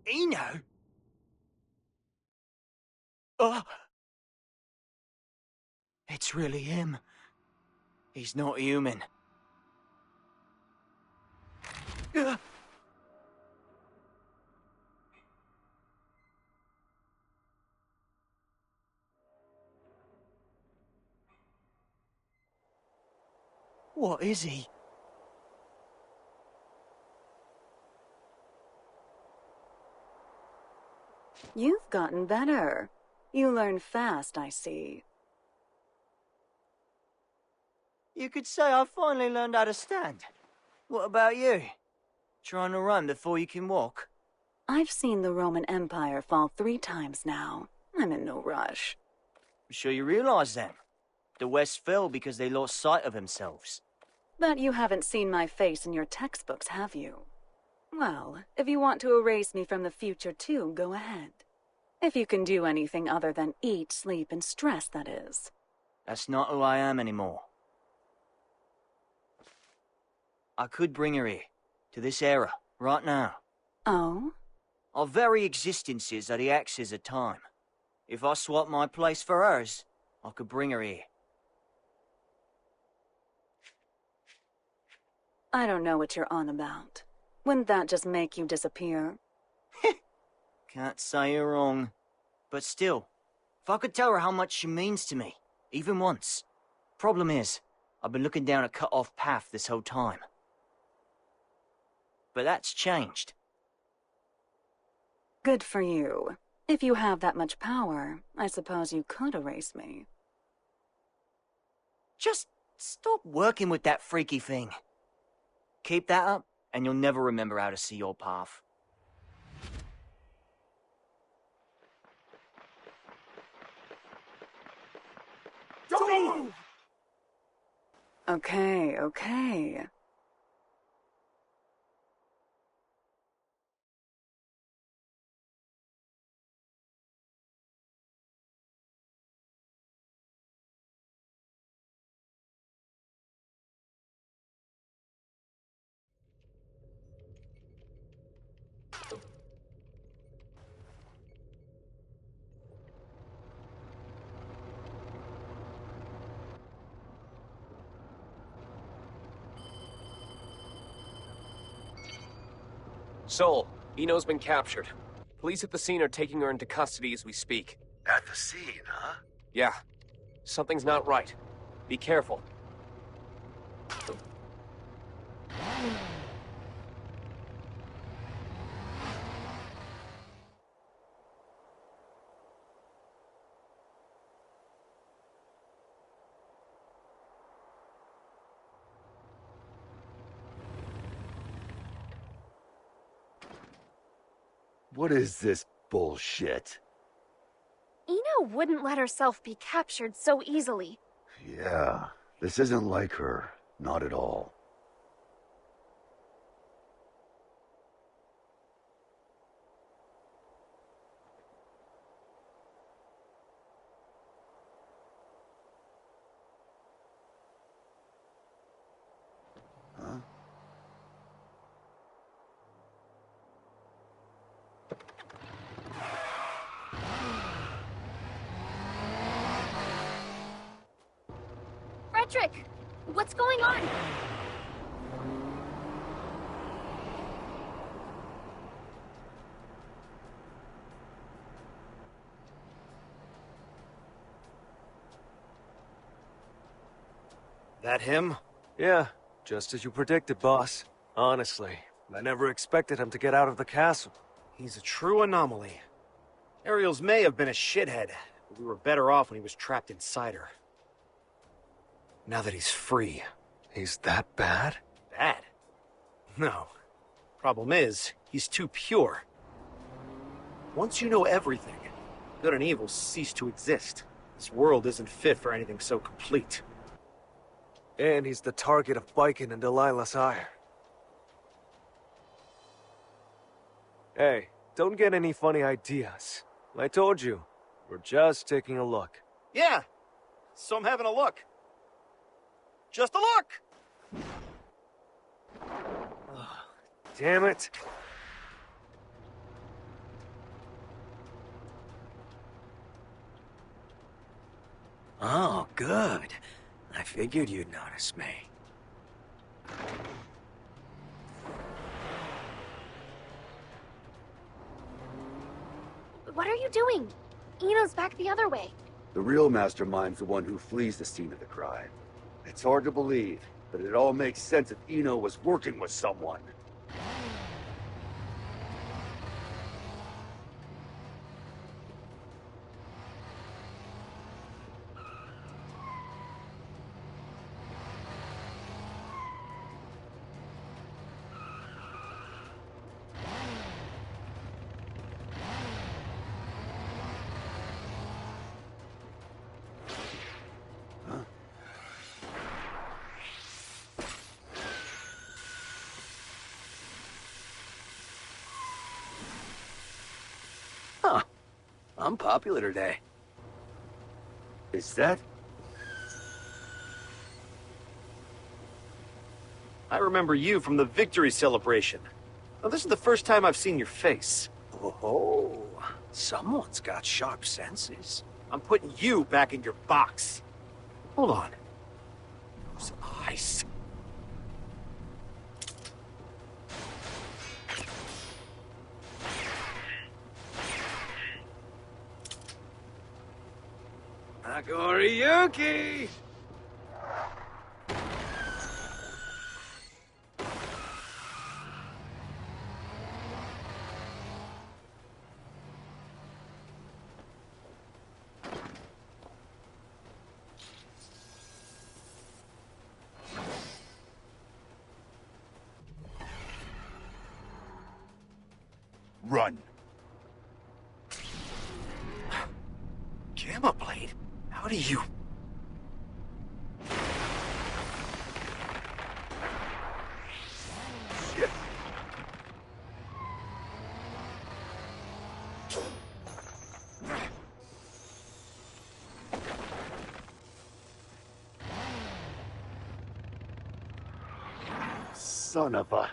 Eno? Oh! It's really him. He's not human. What is he? You've gotten better. You learn fast, I see. You could say I finally learned how to stand. What about you? Trying to run before you can walk? I've seen the Roman Empire fall 3 times now. I'm in no rush. I'm sure you realize then. The West fell because they lost sight of themselves. But you haven't seen my face in your textbooks, have you? Well, if you want to erase me from the future too, go ahead. If you can do anything other than eat, sleep, and stress, that is. That's not who I am anymore. I could bring her here, to this era, right now. Oh? Our very existences are the axis of time. If I swap my place for hers, I could bring her here. I don't know what you're on about. Wouldn't that just make you disappear? Can't say you're wrong. But still, if I could tell her how much she means to me, even once. Problem is, I've been looking down a cut-off path this whole time. But that's changed. Good for you. If you have that much power, I suppose you could erase me. Just stop working with that freaky thing. Keep that up, and you'll never remember how to see your path. Don't! Okay. Sol, Eno's been captured. Police at the scene are taking her into custody as we speak. At the scene, huh? Yeah. Something's not right. Be careful. What is this bullshit? Ino wouldn't let herself be captured so easily. Yeah, this isn't like her. Not at all. Huh? Frederick! What's going on? That him? Yeah, just as you predicted, boss. Honestly, I never expected him to get out of the castle. He's a true anomaly. Ariels may have been a shithead, but we were better off when he was trapped inside her. Now that he's free, he's that bad? Bad? No. Problem is, he's too pure. Once you know everything, good and evil cease to exist. This world isn't fit for anything so complete. And he's the target of Biken and Delilah's ire. Hey, don't get any funny ideas. I told you, we're just taking a look. Yeah, so I'm having a look. Just a look! Oh, damn it. Oh, good. I figured you'd notice me. What are you doing? Ino's back the other way. The real mastermind's the one who flees the scene of the crime. It's hard to believe, but it all makes sense if Ino was working with someone. Huh. I'm popular today. Is that? I remember you from the victory celebration. Now, this is the first time I've seen your face. Oh, someone's got sharp senses. I'm putting you back in your box. Hold on. Those eyes. Agoriyuki! Run. Gamma Blade? How do you... Shit. Son of a...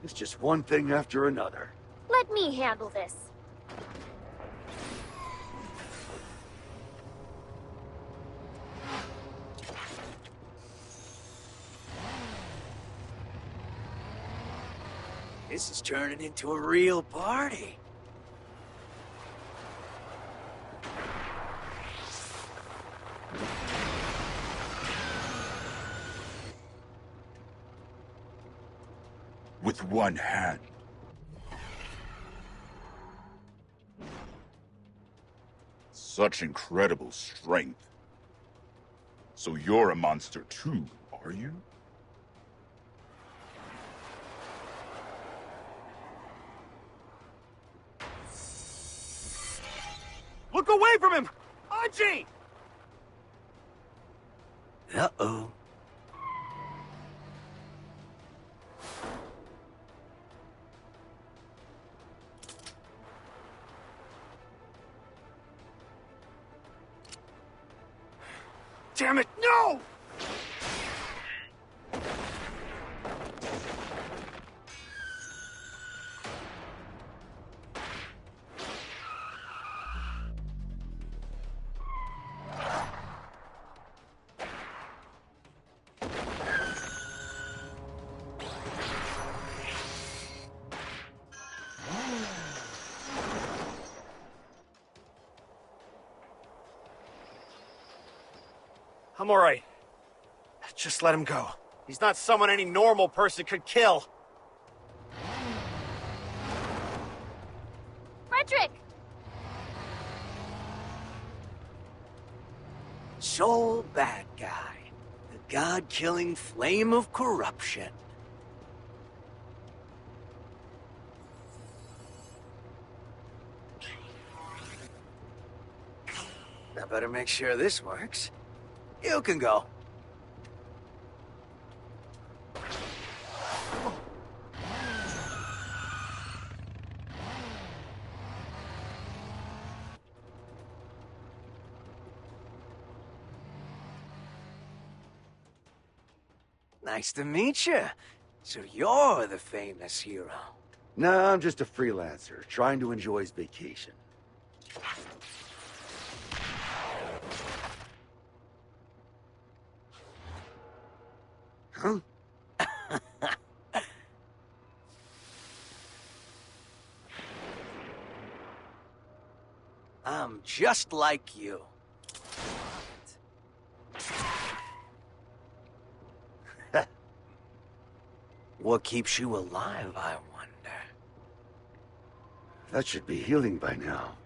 It's just one thing after another. Let me handle this. This is turning into a real party. With one hand. Such incredible strength. So you're a monster too, are you? from him! Anji! Uh-oh. Damn it, no! I'm alright. Just let him go. He's not someone any normal person could kill. Frederick! Sol Badguy, the god-killing flame of corruption. I better make sure this works. You can go. Nice to meet you. So you're the famous hero. No, I'm just a freelancer, trying to enjoy his vacation. Huh? I'm just like you. What keeps you alive, I wonder? That should be healing by now.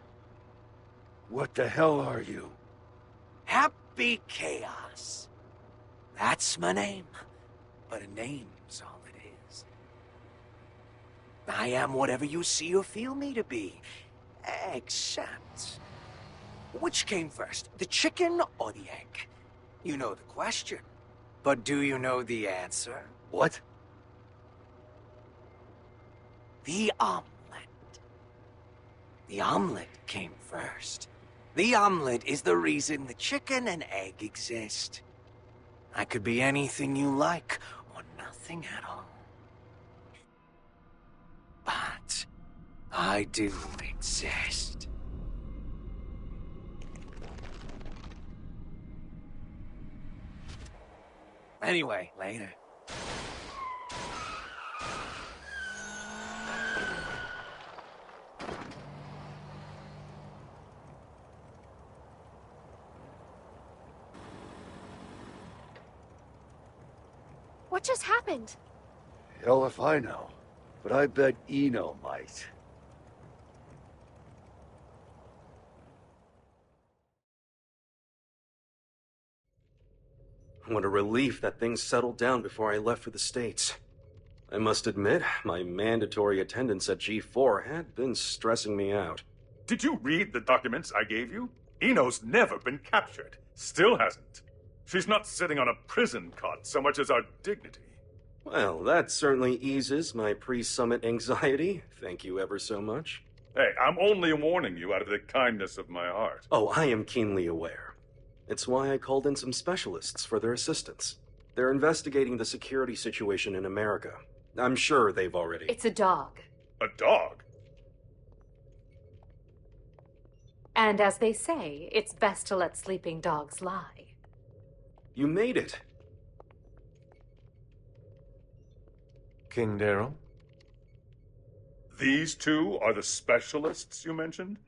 What the hell are you? Happy Chaos. That's my name. But a name's all it is. I am whatever you see or feel me to be. Except... which came first, the chicken or the egg? You know the question. But do you know the answer? What? The omelet. The omelet came first. The omelet is the reason the chicken and egg exist. I could be anything you like, or nothing at all. But I do exist. Anyway, later. What just happened? Hell if I know. But I bet Eno might. What a relief that things settled down before I left for the States. I must admit, my mandatory attendance at G4 had been stressing me out. Did you read the documents I gave you? Eno's never been captured. Still hasn't. She's not sitting on a prison cot so much as our dignity. Well, that certainly eases my pre-summit anxiety. Thank you ever so much. Hey, I'm only warning you out of the kindness of my heart. Oh, I am keenly aware. It's why I called in some specialists for their assistance. They're investigating the security situation in America. I'm sure they've already... It's a dog. A dog? And as they say, it's best to let sleeping dogs lie. You made it. King Daryl? These two are the specialists you mentioned?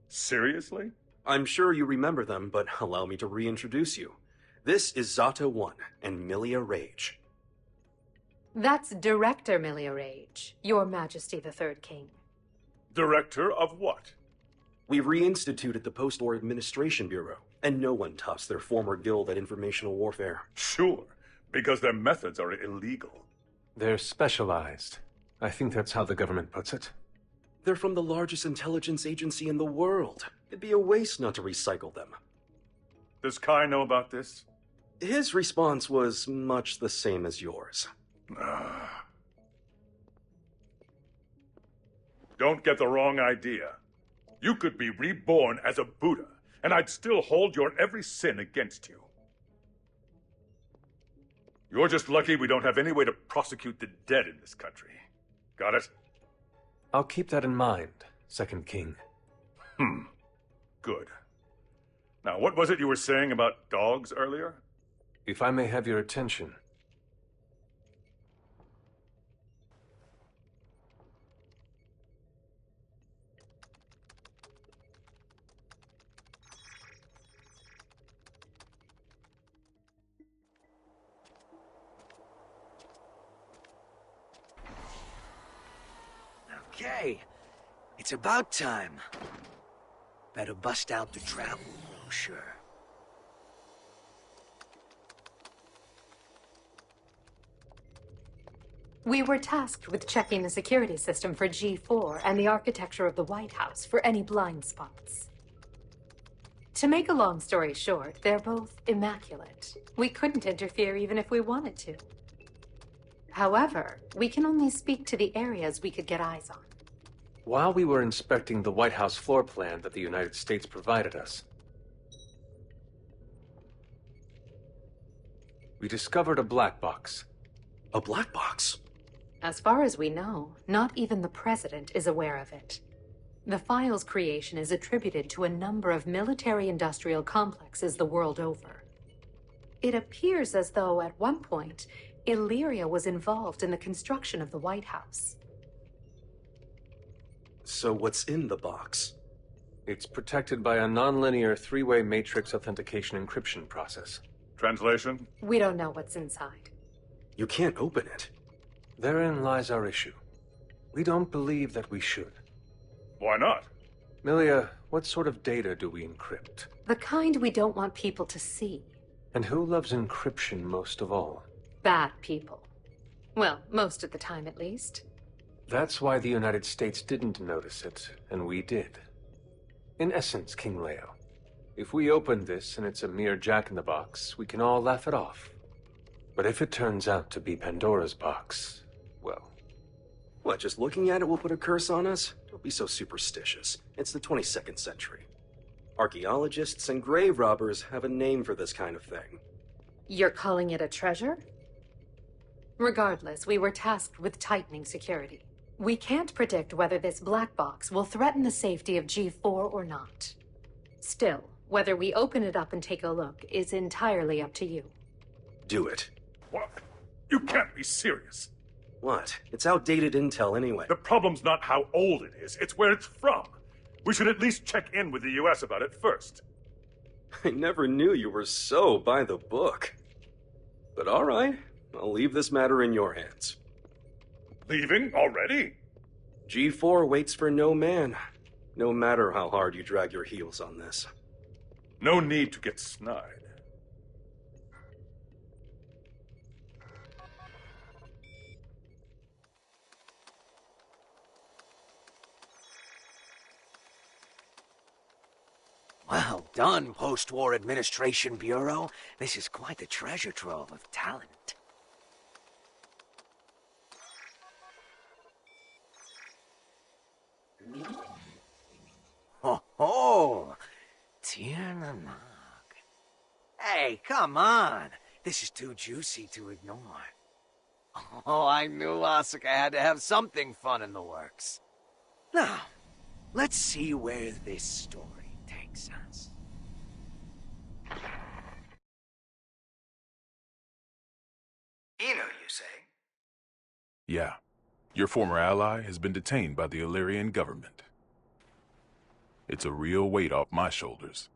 Seriously? I'm sure you remember them, but allow me to reintroduce you. This is Zata 1 and Milia Rage. That's Director Milia Rage, Your Majesty the Third King. Director of what? We reinstituted the Post-War Administration Bureau, and no one tops their former guild at informational warfare. Sure, because their methods are illegal. They're specialized. I think that's how the government puts it. They're from the largest intelligence agency in the world. It'd be a waste not to recycle them. Does Kai know about this? His response was much the same as yours. Don't get the wrong idea. You could be reborn as a Buddha, and I'd still hold your every sin against you. You're just lucky we don't have any way to prosecute the dead in this country. Got it? I'll keep that in mind, Second King. Good. Now, what was it you were saying about dogs earlier? If I may have your attention. Okay, it's about time. Better bust out the travel brochure. We were tasked with checking the security system for G4 and the architecture of the White House for any blind spots. To make a long story short, they're both immaculate. We couldn't interfere even if we wanted to. However, we can only speak to the areas we could get eyes on. While we were inspecting the White House floor plan that the United States provided us, we discovered a black box. A black box? As far as we know, not even the president is aware of it. The file's creation is attributed to a number of military-industrial complexes the world over. It appears as though, at one point, Illyria was involved in the construction of the White House. So what's in the box? It's protected by a nonlinear three-way matrix authentication encryption process. Translation? We don't know what's inside. You can't open it. Therein lies our issue. We don't believe that we should. Why not? Milia, what sort of data do we encrypt? The kind we don't want people to see. And who loves encryption most of all? Bad people. Well, most of the time at least. That's why the United States didn't notice it, and we did. In essence, King Leo, if we open this and it's a mere jack-in-the-box, we can all laugh it off. But if it turns out to be Pandora's box, well... What, just looking at it will put a curse on us? Don't be so superstitious. It's the 22nd century. Archaeologists and grave robbers have a name for this kind of thing. You're calling it a treasure? Regardless, we were tasked with tightening security. We can't predict whether this black box will threaten the safety of G4 or not. Still, whether we open it up and take a look is entirely up to you. Do it. What? You can't be serious. What? It's outdated intel anyway. The problem's not how old it is, it's where it's from. We should at least check in with the US about it first. I never knew you were so by the book. But all right, I'll leave this matter in your hands. Leaving already? G4 waits for no man, no matter how hard you drag your heels on this. No need to get snide. Well done, Post-War Administration Bureau. This is quite the treasure trove of talent. Ho ho! Tiernamak. Hey, come on! This is too juicy to ignore. Oh, I knew Asuka had to have something fun in the works. Now, let's see where this story takes us. Eno, you say? Yeah. Your former ally has been detained by the Illyrian government. It's a real weight off my shoulders.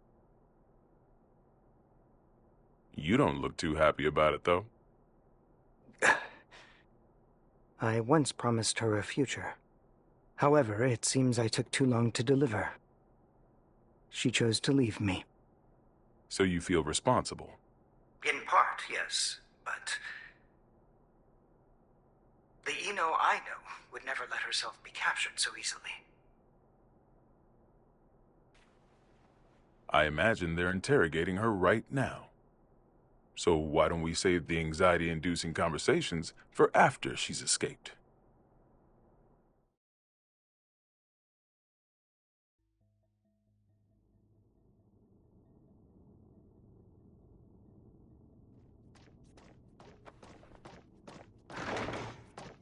You don't look too happy about it, though. I once promised her a future. However, it seems I took too long to deliver. She chose to leave me. So you feel responsible? In part, yes, but... the Eno I know would never let herself be captured so easily. I imagine they're interrogating her right now. So why don't we save the anxiety-inducing conversations for after she's escaped?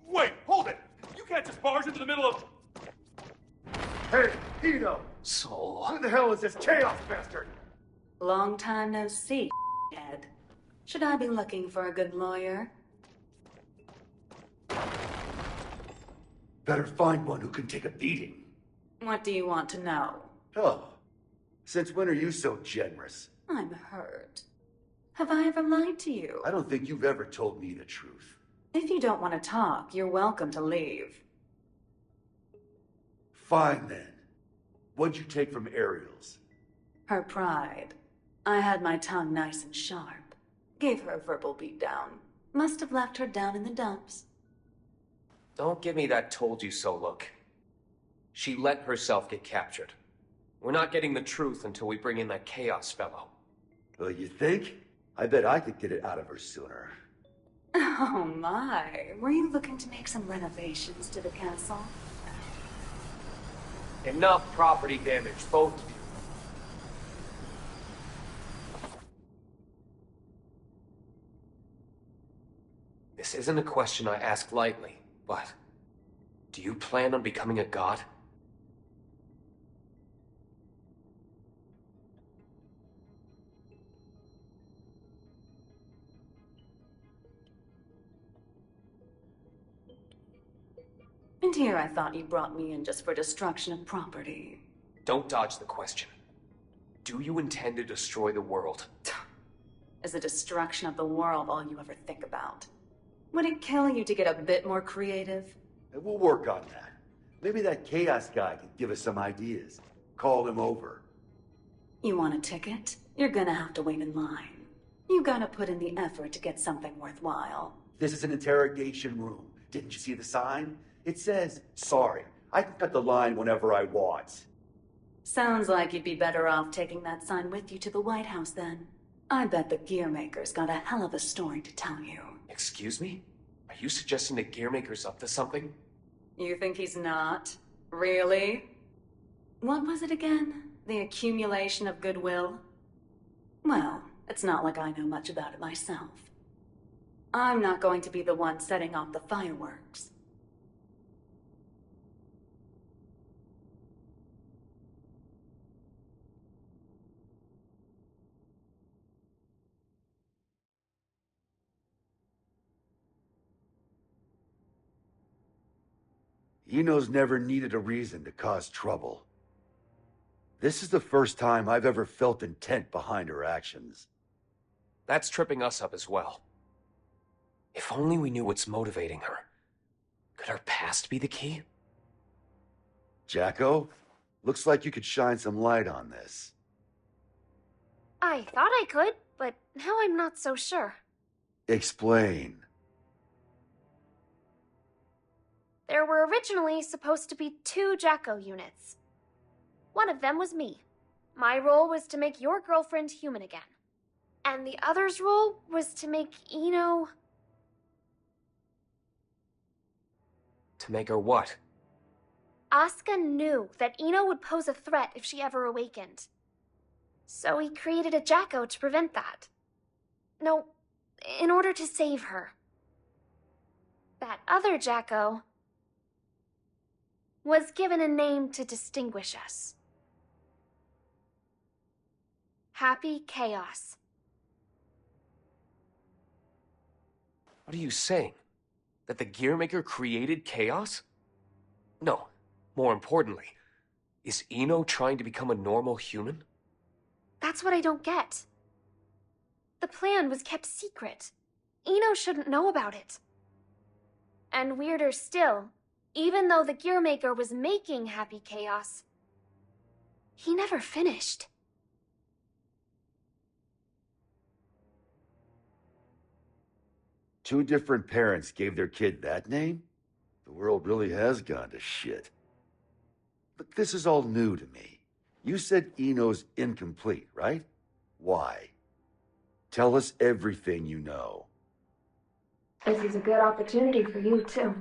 Wait, hold it! You can't just barge into the middle of... Hey, Ito! Sol. Who the hell is this chaos bastard? Long time no see, Ed. Should I be looking for a good lawyer? Better find one who can take a beating. What do you want to know? Oh, since when are you so generous? I'm hurt. Have I ever lied to you? I don't think you've ever told me the truth. If you don't want to talk, you're welcome to leave. Fine then. What'd you take from Ariels? Her pride. I had my tongue nice and sharp. Gave her a verbal beatdown. Must have left her down in the dumps. Don't give me that told you so look. She let herself get captured. We're not getting the truth until we bring in that Chaos fellow. Well, you think? I bet I could get it out of her sooner. Oh my, were you looking to make some renovations to the castle? Enough property damage, both of you. This isn't a question I ask lightly, but do you plan on becoming a god? And here I thought you brought me in just for destruction of property. Don't dodge the question. Do you intend to destroy the world? Is the destruction of the world all you ever think about? Would it kill you to get a bit more creative? We'll work on that. Maybe that Chaos guy can give us some ideas. Call him over. You want a ticket? You're gonna have to wait in line. You gotta put in the effort to get something worthwhile. This is an interrogation room. Didn't you see the sign? It says, sorry, I can cut the line whenever I want. Sounds like you'd be better off taking that sign with you to the White House then. I bet the Gearmaker's got a hell of a story to tell you. Excuse me? Are you suggesting the Gearmaker's up to something? You think he's not? Really? What was it again? The accumulation of goodwill? Well, it's not like I know much about it myself. I'm not going to be the one setting off the fireworks. Eno's never needed a reason to cause trouble. This is the first time I've ever felt intent behind her actions. That's tripping us up as well. If only we knew what's motivating her. Could her past be the key? Jacko, looks like you could shine some light on this. I thought I could, but now I'm not so sure. Explain. There were originally supposed to be 2 Jacko units. One of them was me. My role was to make your girlfriend human again. And the other's role was to make Eno... To make her what? Asuka knew that Eno would pose a threat if she ever awakened. So he created a Jacko to prevent that. No, in order to save her. That other Jacko was given a name to distinguish us. Happy Chaos. What are you saying? That the Gearmaker created chaos? No, more importantly, is Eno trying to become a normal human? That's what I don't get. The plan was kept secret. Eno shouldn't know about it. And weirder still, even though the Gearmaker was making Happy Chaos, he never finished. Two different parents gave their kid that name? The world really has gone to shit. But this is all new to me. You said Eno's incomplete, right? Why? Tell us everything you know. This is a good opportunity for you, too.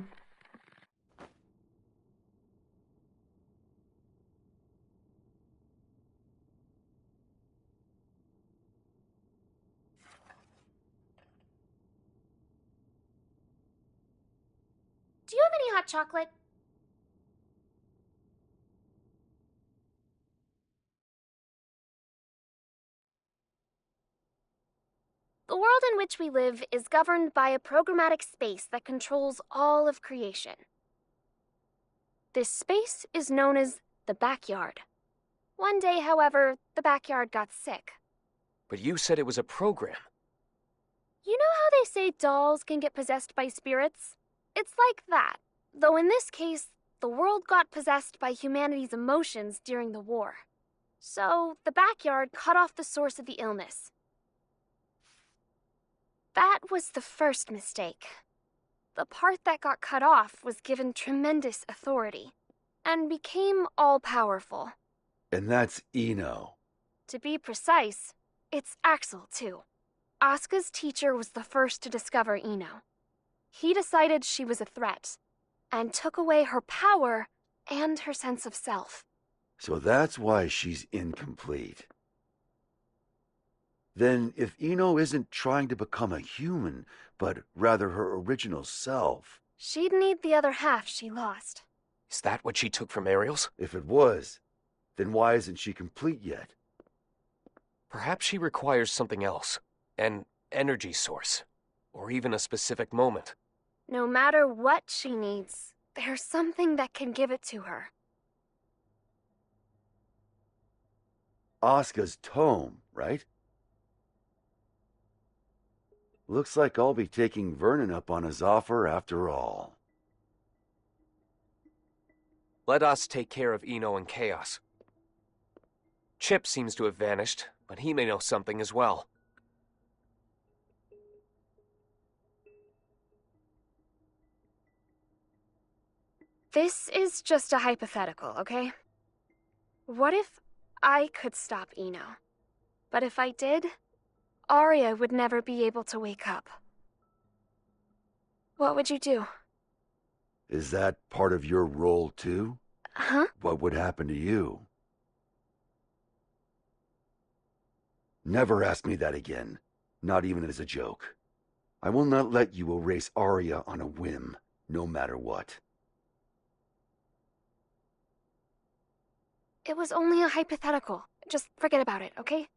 Do you have any hot chocolate? The world in which we live is governed by a programmatic space that controls all of creation. This space is known as the backyard. One day, however, the backyard got sick. But you said it was a program. You know how they say dolls can get possessed by spirits? It's like that, though in this case, the world got possessed by humanity's emotions during the war. So, the backyard cut off the source of the illness. That was the first mistake. The part that got cut off was given tremendous authority, and became all-powerful. And that's Eno. To be precise, it's Axel, too. Asuka's teacher was the first to discover Eno. He decided she was a threat, and took away her power and her sense of self. So that's why she's incomplete. Then if Eno isn't trying to become a human, but rather her original self... She'd need the other half she lost. Is that what she took from Ariels? If it was, then why isn't she complete yet? Perhaps she requires something else. An energy source. Or even a specific moment. No matter what she needs, there's something that can give it to her. Asuka's tome, right? Looks like I'll be taking Vernon up on his offer after all. Let us take care of Eno and Chaos. Chip seems to have vanished, but he may know something as well. This is just a hypothetical, okay? What if I could stop Eno? But if I did, Arya would never be able to wake up. What would you do? Is that part of your role too? Huh? What would happen to you? Never ask me that again. Not even as a joke. I will not let you erase Arya on a whim, no matter what. It was only a hypothetical. Just forget about it, okay?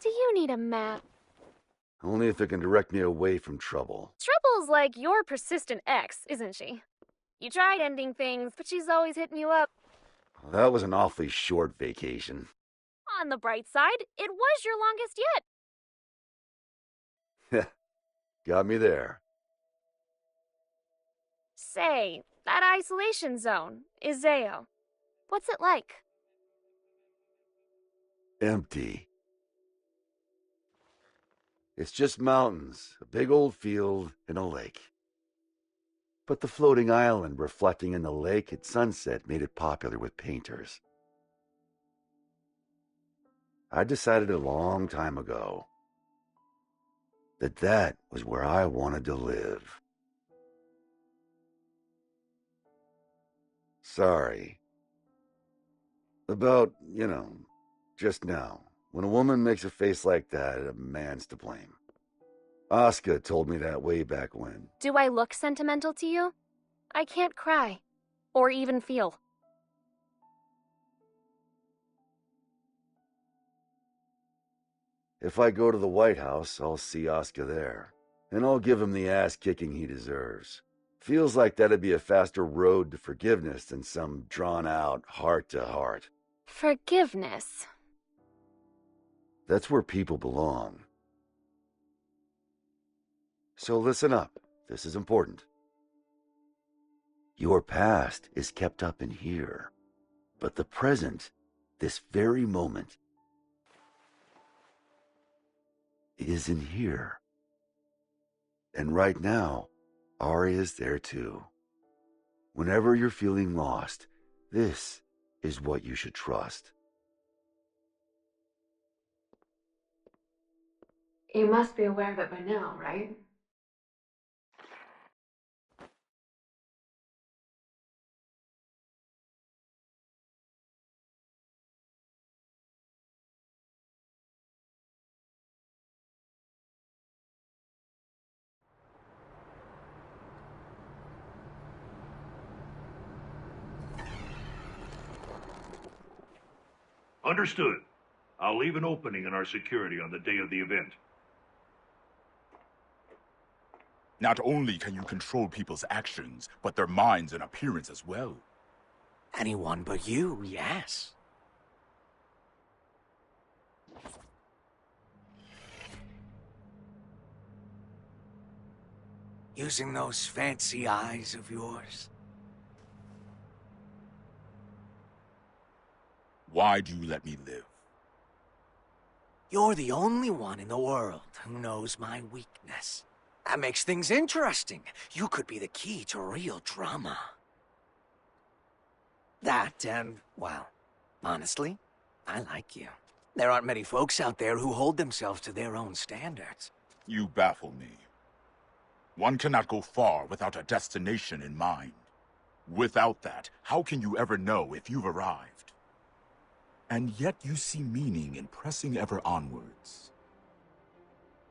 Do you need a map? Only if it can direct me away from trouble. Trouble's like your persistent ex, isn't she? You tried ending things, but she's always hitting you up. Well, that was an awfully short vacation. On the bright side, it was your longest yet. Got me there. Say, that isolation zone, Izeo. What's it like? Empty. It's just mountains, a big old field, and a lake. But the floating island reflecting in the lake at sunset made it popular with painters. I decided a long time ago that was where I wanted to live. Sorry. About, just now. When a woman makes a face like that, a man's to blame. Asuka told me that way back when. Do I look sentimental to you? I can't cry. Or even feel. If I go to the White House, I'll see Asuka there. And I'll give him the ass-kicking he deserves. Feels like that'd be a faster road to forgiveness than some drawn-out heart-to-heart. Forgiveness? That's where people belong. So listen up. This is important. Your past is kept up in here. But the present, this very moment, is in here. And right now, R is there too. Whenever you're feeling lost, this is what you should trust. You must be aware of it by now, right? Understood. I'll leave an opening in our security on the day of the event. Not only can you control people's actions, but their minds and appearance as well. Anyone but you, yes. Using those fancy eyes of yours. Why do you let me live? You're the only one in the world who knows my weakness. That makes things interesting. You could be the key to real drama. That and, well, honestly, I like you. There aren't many folks out there who hold themselves to their own standards. You baffle me. One cannot go far without a destination in mind. Without that, how can you ever know if you've arrived? And yet you see meaning in pressing ever onwards.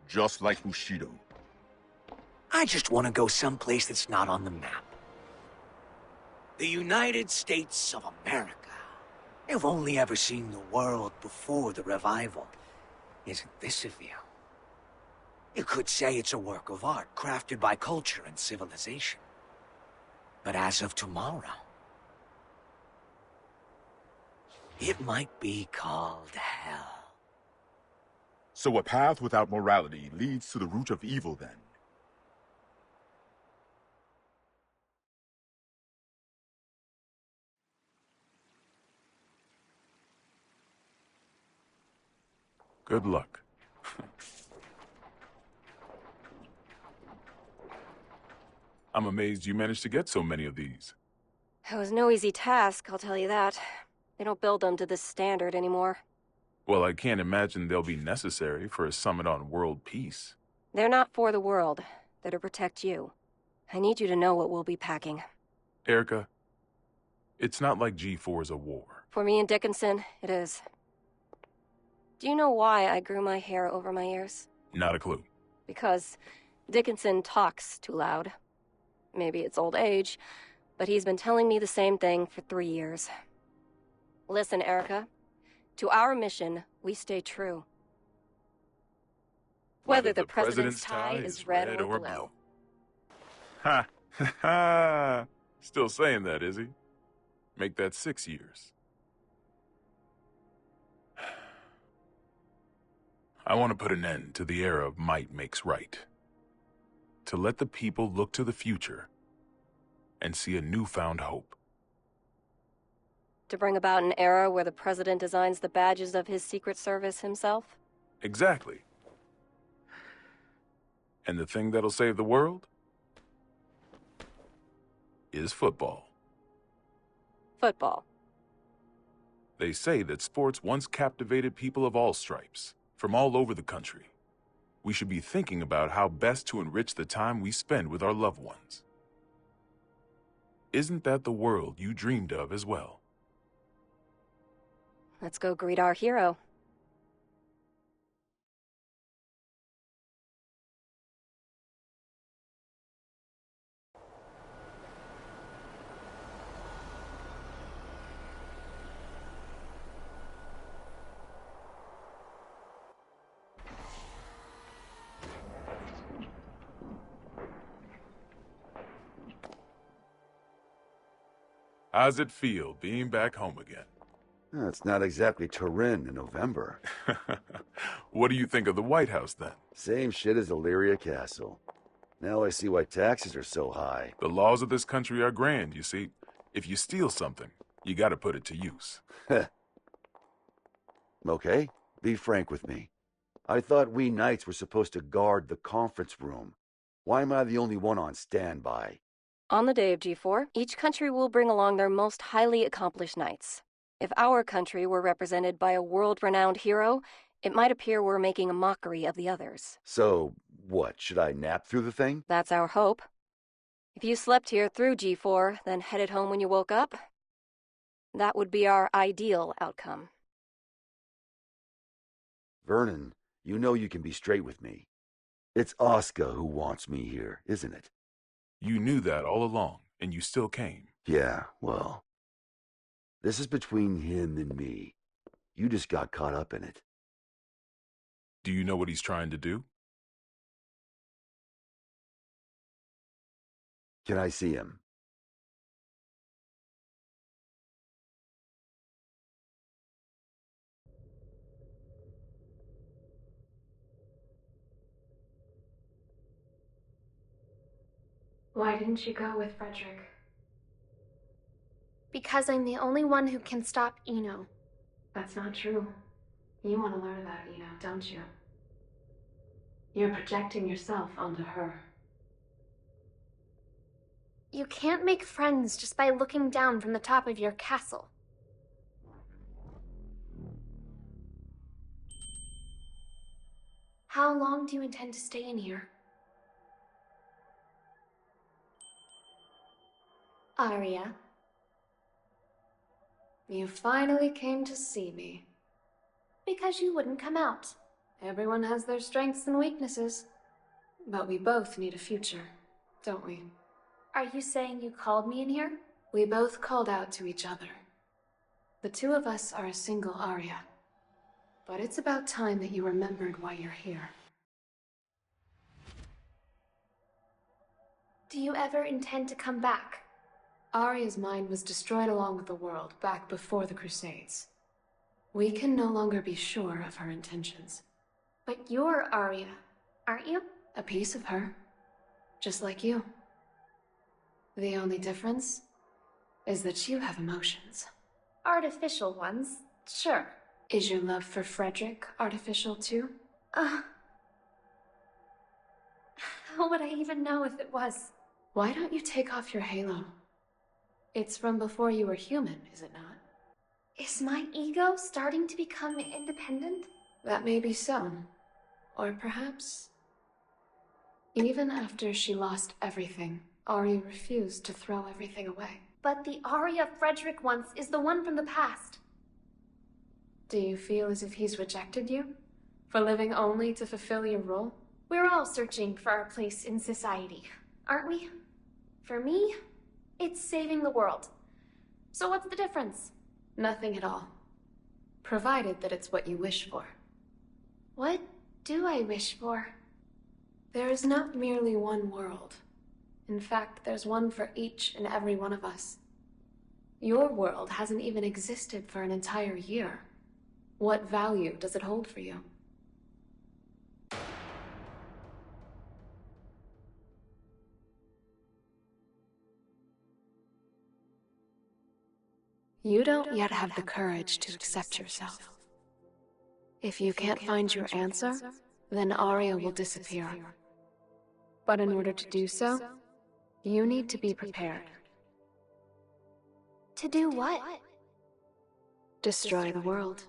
Just like Bushido. I just want to go someplace that's not on the map. The United States of America. You've only ever seen the world before the revival. Isn't this a view? You could say it's a work of art crafted by culture and civilization. But as of tomorrow, it might be called hell. So a path without morality leads to the root of evil then? Good luck. I'm amazed you managed to get so many of these. It was no easy task, I'll tell you that. They don't build them to this standard anymore. Well, I can't imagine they'll be necessary for a summit on world peace. They're not for the world. They're to protect you. I need you to know what we'll be packing. Erica, it's not like G4 is a war. For me and Dickinson, it is. Do you know why I grew my hair over my ears? Not a clue. Because Dickinson talks too loud. Maybe it's old age, but he's been telling me the same thing for 3 years. Listen, Erica. To our mission, we stay true. Whether the president's tie is red or blue. Ha! Ha! Still saying that, is he? Make that 6 years. I want to put an end to the era of might makes right. To let the people look to the future and see a newfound hope. To bring about an era where the president designs the badges of his Secret Service himself? Exactly. And the thing that'll save the world is football. Football. They say that sports once captivated people of all stripes, from all over the country. We should be thinking about how best to enrich the time we spend with our loved ones. Isn't that the world you dreamed of as well? Let's go greet our hero. How's it feel being back home again? It's not exactly Turin in November. What do you think of the White House, then? Same shit as Illyria Castle. Now I see why taxes are so high. The laws of this country are grand, you see. If you steal something, you gotta put it to use. Okay, be frank with me. I thought we knights were supposed to guard the conference room. Why am I the only one on standby? On the day of G4, each country will bring along their most highly accomplished knights. If our country were represented by a world-renowned hero, it might appear we're making a mockery of the others. So, what, should I nap through the thing? That's our hope. If you slept here through G4, then headed home when you woke up, that would be our ideal outcome. Vernon, you know you can be straight with me. It's Asuka who wants me here, isn't it? You knew that all along, and you still came. Yeah, well, this is between him and me. You just got caught up in it. Do you know what he's trying to do? Can I see him? Why didn't you go with Frederick? Because I'm the only one who can stop Eno. That's not true. You want to learn about Eno, don't you? You're projecting yourself onto her. You can't make friends just by looking down from the top of your castle. How long do you intend to stay in here? Arya. You finally came to see me. Because you wouldn't come out. Everyone has their strengths and weaknesses. But we both need a future, don't we? Are you saying you called me in here? We both called out to each other. The two of us are a single Arya. But it's about time that you remembered why you're here. Do you ever intend to come back? Arya's mind was destroyed along with the world back before the Crusades. We can no longer be sure of her intentions. But you're Arya, aren't you? A piece of her. Just like you. The only difference is that you have emotions. Artificial ones, sure. Is your love for Frederick artificial too? How would I even know if it was? Why don't you take off your halo? It's from before you were human, is it not? Is my ego starting to become independent? That may be so. Or perhaps... Even after she lost everything, Arya refused to throw everything away. But the Arya Frederick once is the one from the past. Do you feel as if he's rejected you? For living only to fulfill your role? We're all searching for our place in society, aren't we? For me, it's saving the world. So what's the difference? Nothing at all. Provided that it's what you wish for. What do I wish for? There is not merely one world. In fact, there's one for each and every one of us. Your world hasn't even existed for an entire year. What value does it hold for you? You don't yet have the courage to accept yourself. If you can't find your answer, then Arya will disappear. But in order to do so, you need to be prepared. To do what? Destroy the world.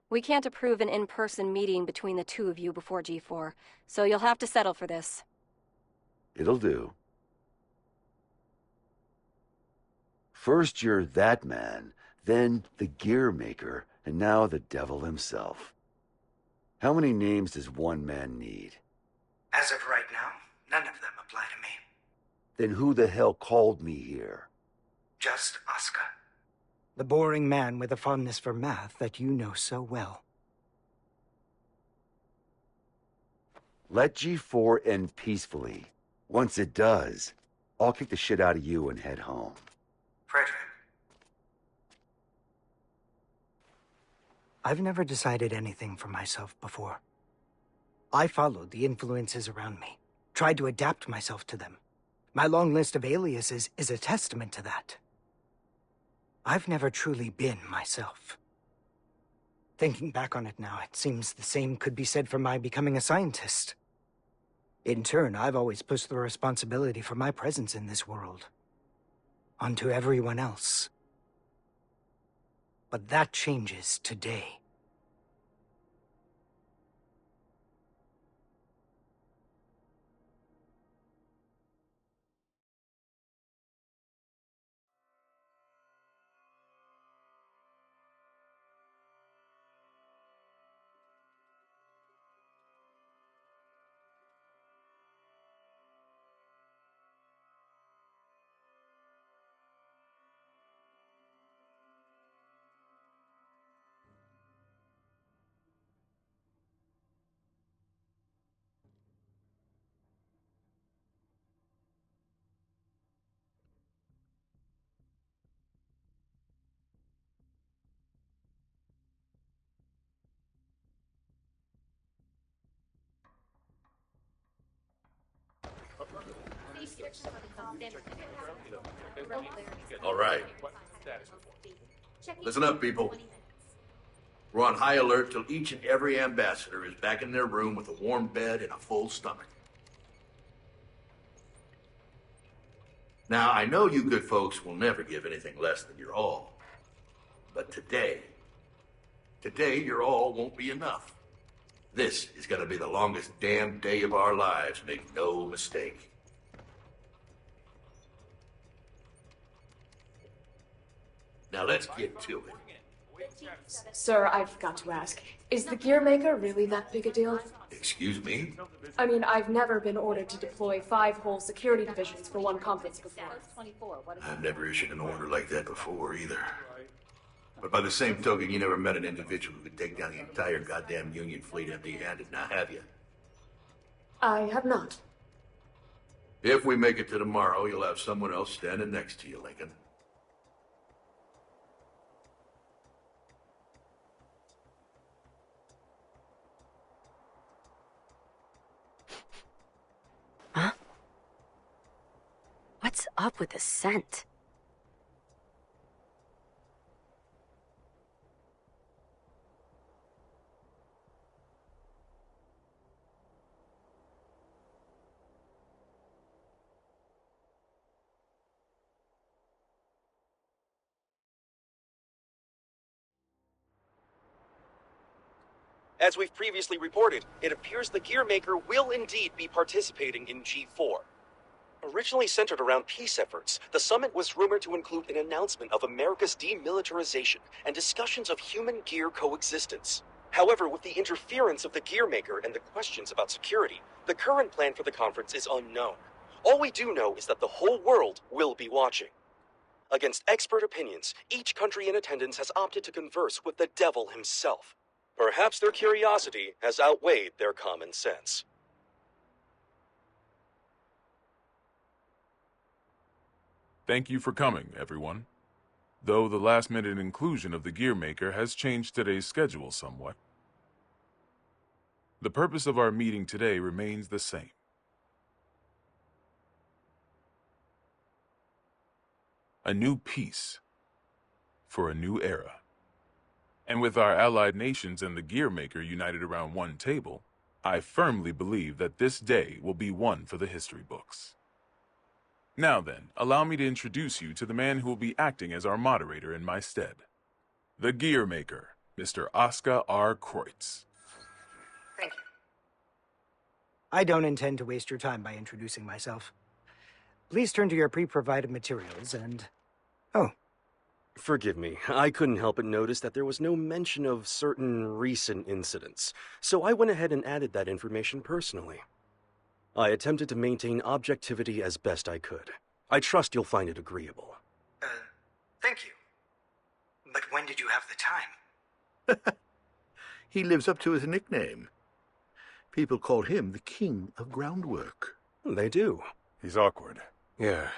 We can't approve an in-person meeting between the two of you before G4, so you'll have to settle for this. It'll do. First you're that man, then the gear maker, and now the devil himself. How many names does one man need? As of right now, none of them apply to me. Then who the hell called me here? Just Asuka. The boring man with a fondness for math that you know so well. Let G4 end peacefully. Once it does, I'll kick the shit out of you and head home. Frederick. I've never decided anything for myself before. I followed the influences around me, tried to adapt myself to them. My long list of aliases is a testament to that. I've never truly been myself. Thinking back on it now, it seems the same could be said for my becoming a scientist. In turn, I've always pushed the responsibility for my presence in this world onto everyone else. But that changes today. All right. Listen up, people. We're on high alert till each and every ambassador is back in their room with a warm bed and a full stomach. Now, I know you good folks will never give anything less than your all. But today, your all won't be enough. This is gonna be the longest damn day of our lives, make no mistake. Now let's get to it. Sir, I've got to ask, is the gear maker really that big a deal? Excuse me? I mean, I've never been ordered to deploy 5 whole security divisions for one conference before. I've never issued an order like that before, either. But by the same token, you never met an individual who could take down the entire goddamn Union fleet empty-handed, now have you? I have not. If we make it to tomorrow, you'll have someone else standing next to you, Lincoln. Huh? What's up with the scent? As we've previously reported, it appears the gear maker will indeed be participating in G4. Originally centered around peace efforts, the summit was rumored to include an announcement of America's demilitarization and discussions of human gear coexistence. However, with the interference of the gear maker and the questions about security, the current plan for the conference is unknown. All we do know is that the whole world will be watching. Against expert opinions, each country in attendance has opted to converse with the devil himself. Perhaps their curiosity has outweighed their common sense. Thank you for coming, everyone. Though the last-minute inclusion of the gear maker has changed today's schedule somewhat. The purpose of our meeting today remains the same. A new peace for a new era. And with our allied nations and the gear maker united around one table, I firmly believe that this day will be one for the history books. Now then, allow me to introduce you to the man who will be acting as our moderator in my stead. The gear maker, Mr. Asuka R. Kreutz. Thank you. I don't intend to waste your time by introducing myself. Please turn to your pre-provided materials and... Oh. Forgive me, I couldn't help but notice that there was no mention of certain recent incidents, so I went ahead and added that information personally. I attempted to maintain objectivity as best I could. I trust you'll find it agreeable. Thank you. But when did you have the time? He lives up to his nickname. People call him the King of Groundwork. They do. He's awkward. Yeah,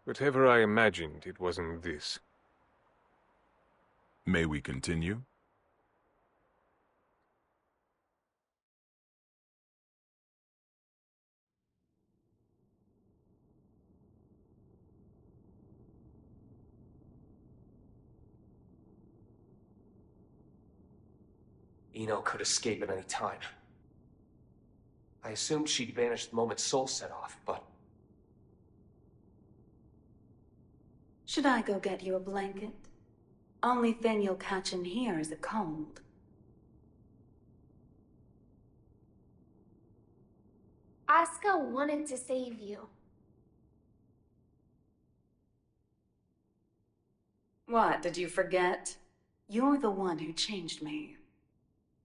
whatever I imagined, it wasn't this. May we continue? Ino could escape at any time. I assumed she'd vanish the moment Sol set off, but... Should I go get you a blanket? Only thing you'll catch in here is a cold. Asuka wanted to save you. What, did you forget? You're the one who changed me.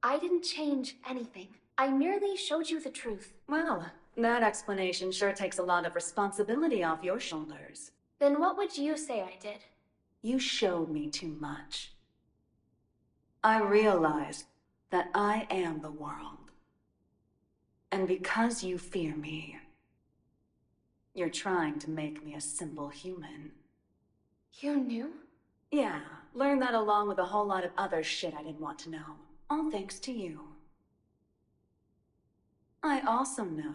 I didn't change anything. I merely showed you the truth. Well, that explanation sure takes a lot of responsibility off your shoulders. Then what would you say I did? You showed me too much. I realized that I am the world. And because you fear me, you're trying to make me a simple human. You knew? Yeah, learned that along with a whole lot of other shit I didn't want to know. All thanks to you. I also know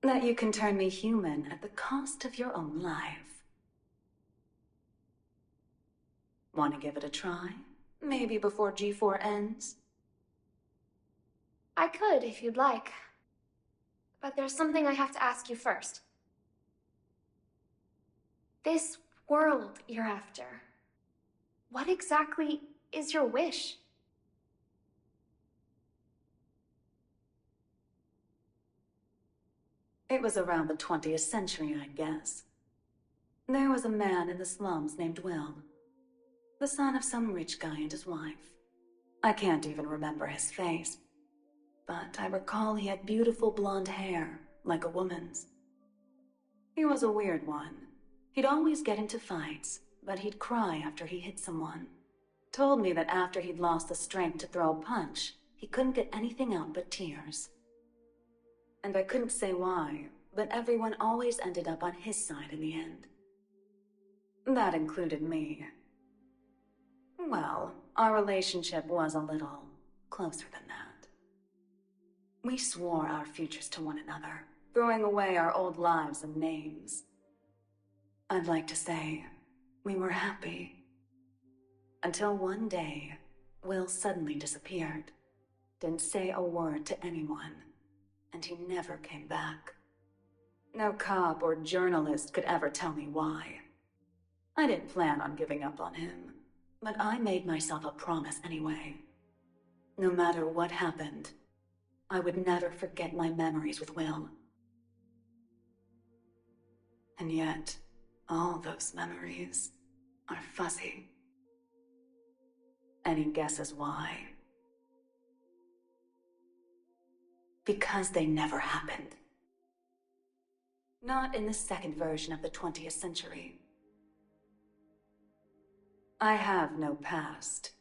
that you can turn me human at the cost of your own life. Want to give it a try? Maybe before G4 ends? I could, if you'd like. But there's something I have to ask you first. This world you're after, what exactly is your wish? It was around the 20th century, I guess. There was a man in the slums named Will, the son of some rich guy and his wife. I can't even remember his face, but I recall he had beautiful blonde hair, like a woman's. He was a weird one. He'd always get into fights, but he'd cry after he hit someone. Told me that after he'd lost the strength to throw a punch, he couldn't get anything out but tears. And I couldn't say why, but everyone always ended up on his side in the end. That included me. Well, our relationship was a little closer than that. We swore our futures to one another, throwing away our old lives and names. I'd like to say we were happy. Until one day, Will suddenly disappeared. Didn't say a word to anyone. And he never came back. No cop or journalist could ever tell me why. I didn't plan on giving up on him, but I made myself a promise anyway. No matter what happened, I would never forget my memories with Will. And yet, all those memories are fuzzy. Any guesses why? Because they never happened. Not in the second version of the 20th century. I have no past.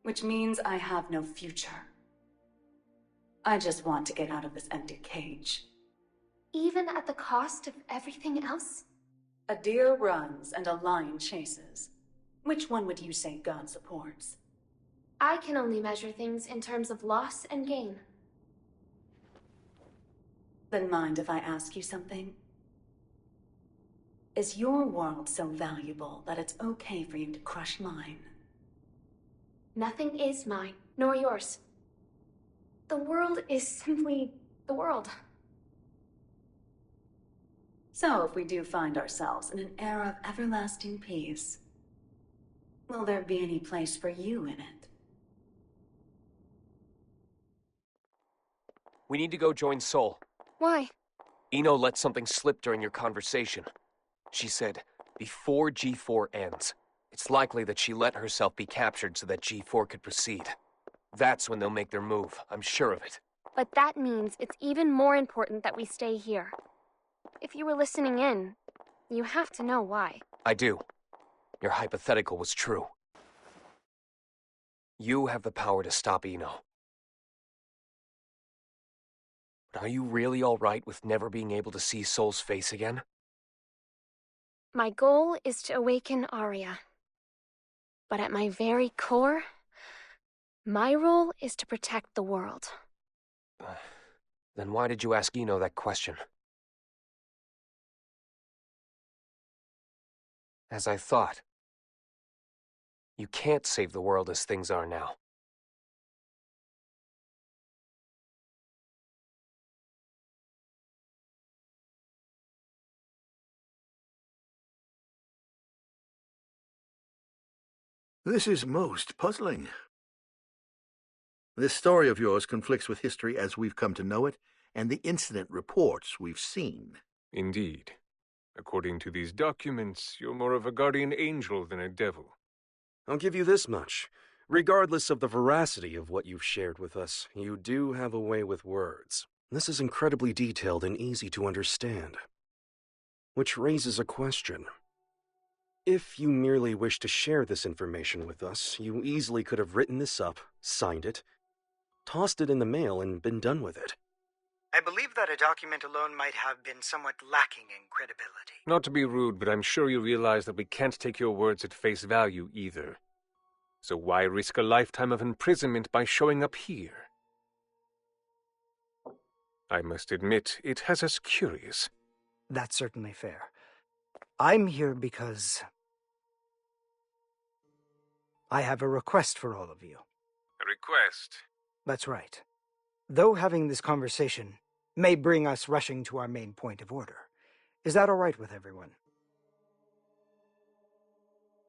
Which means I have no future. I just want to get out of this empty cage. Even at the cost of everything else? A deer runs and a lion chases. Which one would you say God supports? I can only measure things in terms of loss and gain. Then mind if I ask you something? Is your world so valuable that it's okay for you to crush mine? Nothing is mine, nor yours. The world is simply the world. So if we do find ourselves in an era of everlasting peace, will there be any place for you in it? We need to go join Sol. Why? Ino let something slip during your conversation. She said, before G4 ends. It's likely that she let herself be captured so that G4 could proceed. That's when they'll make their move, I'm sure of it. But that means it's even more important that we stay here. If you were listening in, you have to know why. I do. Your hypothetical was true. You have the power to stop Ino. But are you really all right with never being able to see Sol's face again? My goal is to awaken Arya. But at my very core, my role is to protect the world. Then why did you ask Ino that question? As I thought, you can't save the world as things are now. This is most puzzling. This story of yours conflicts with history as we've come to know it, and the incident reports we've seen. Indeed. According to these documents, you're more of a guardian angel than a devil. I'll give you this much. Regardless of the veracity of what you've shared with us, you do have a way with words. This is incredibly detailed and easy to understand. Which raises a question. If you merely wish to share this information with us, you easily could have written this up, signed it, tossed it in the mail, and been done with it. I believe that a document alone might have been somewhat lacking in credibility. Not to be rude, but I'm sure you realize that we can't take your words at face value either. So why risk a lifetime of imprisonment by showing up here? I must admit, it has us curious. That's certainly fair. I'm here because I have a request for all of you. A request? That's right. Though having this conversation may bring us rushing to our main point of order, is that all right with everyone?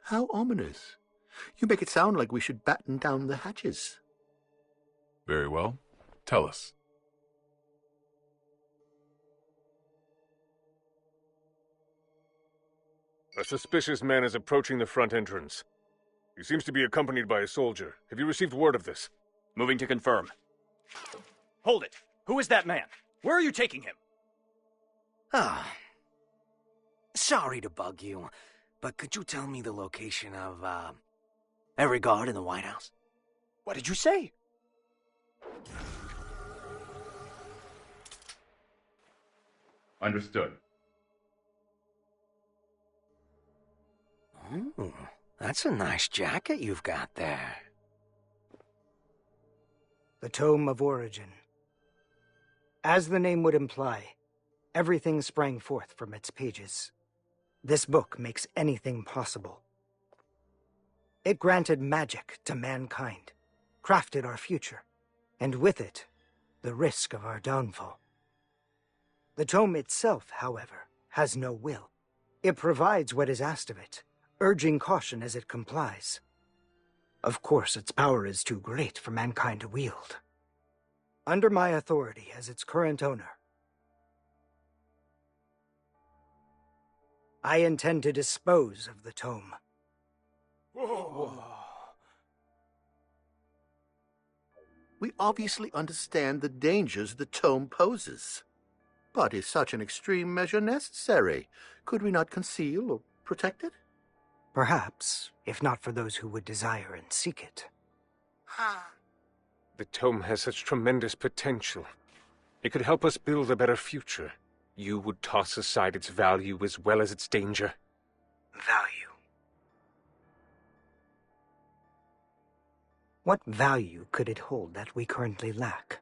How ominous. You make it sound like we should batten down the hatches. Very well. Tell us. A suspicious man is approaching the front entrance. He seems to be accompanied by a soldier. Have you received word of this? Moving to confirm. Hold it! Who is that man? Where are you taking him? Sorry to bug you, but could you tell me the location of, every guard in the White House? What did you say? Understood. Ooh, that's a nice jacket you've got there. The Tome of Origin. As the name would imply, everything sprang forth from its pages. This book makes anything possible. It granted magic to mankind, crafted our future, and with it, the risk of our downfall. The tome itself, however, has no will. It provides what is asked of it, urging caution as it complies. Of course, its power is too great for mankind to wield. Under my authority as its current owner, I intend to dispose of the tome. Whoa. We obviously understand the dangers the tome poses. But is such an extreme measure necessary? Could we not conceal or protect it? Perhaps, if not for those who would desire and seek it. The tome has such tremendous potential. It could help us build a better future. You would toss aside its value as well as its danger. Value. What value could it hold that we currently lack?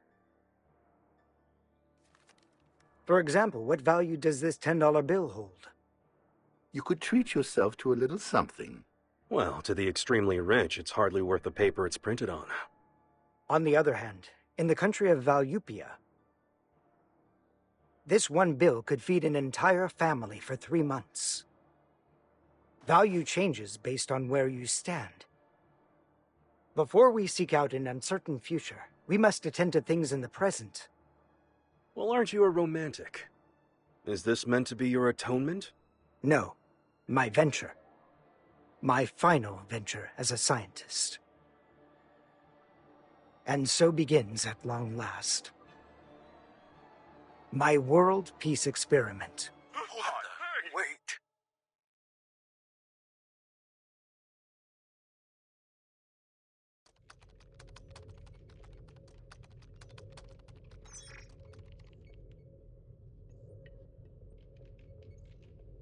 For example, what value does this $10 bill hold? You could treat yourself to a little something. Well, to the extremely rich, it's hardly worth the paper it's printed on. On the other hand, in the country of Valupia, this one bill could feed an entire family for 3 months. Value changes based on where you stand. Before we seek out an uncertain future, we must attend to things in the present. Well, aren't you a romantic? Is this meant to be your atonement? No, my venture. My final venture as a scientist. And so begins at long last my world peace experiment. Hold on, wait.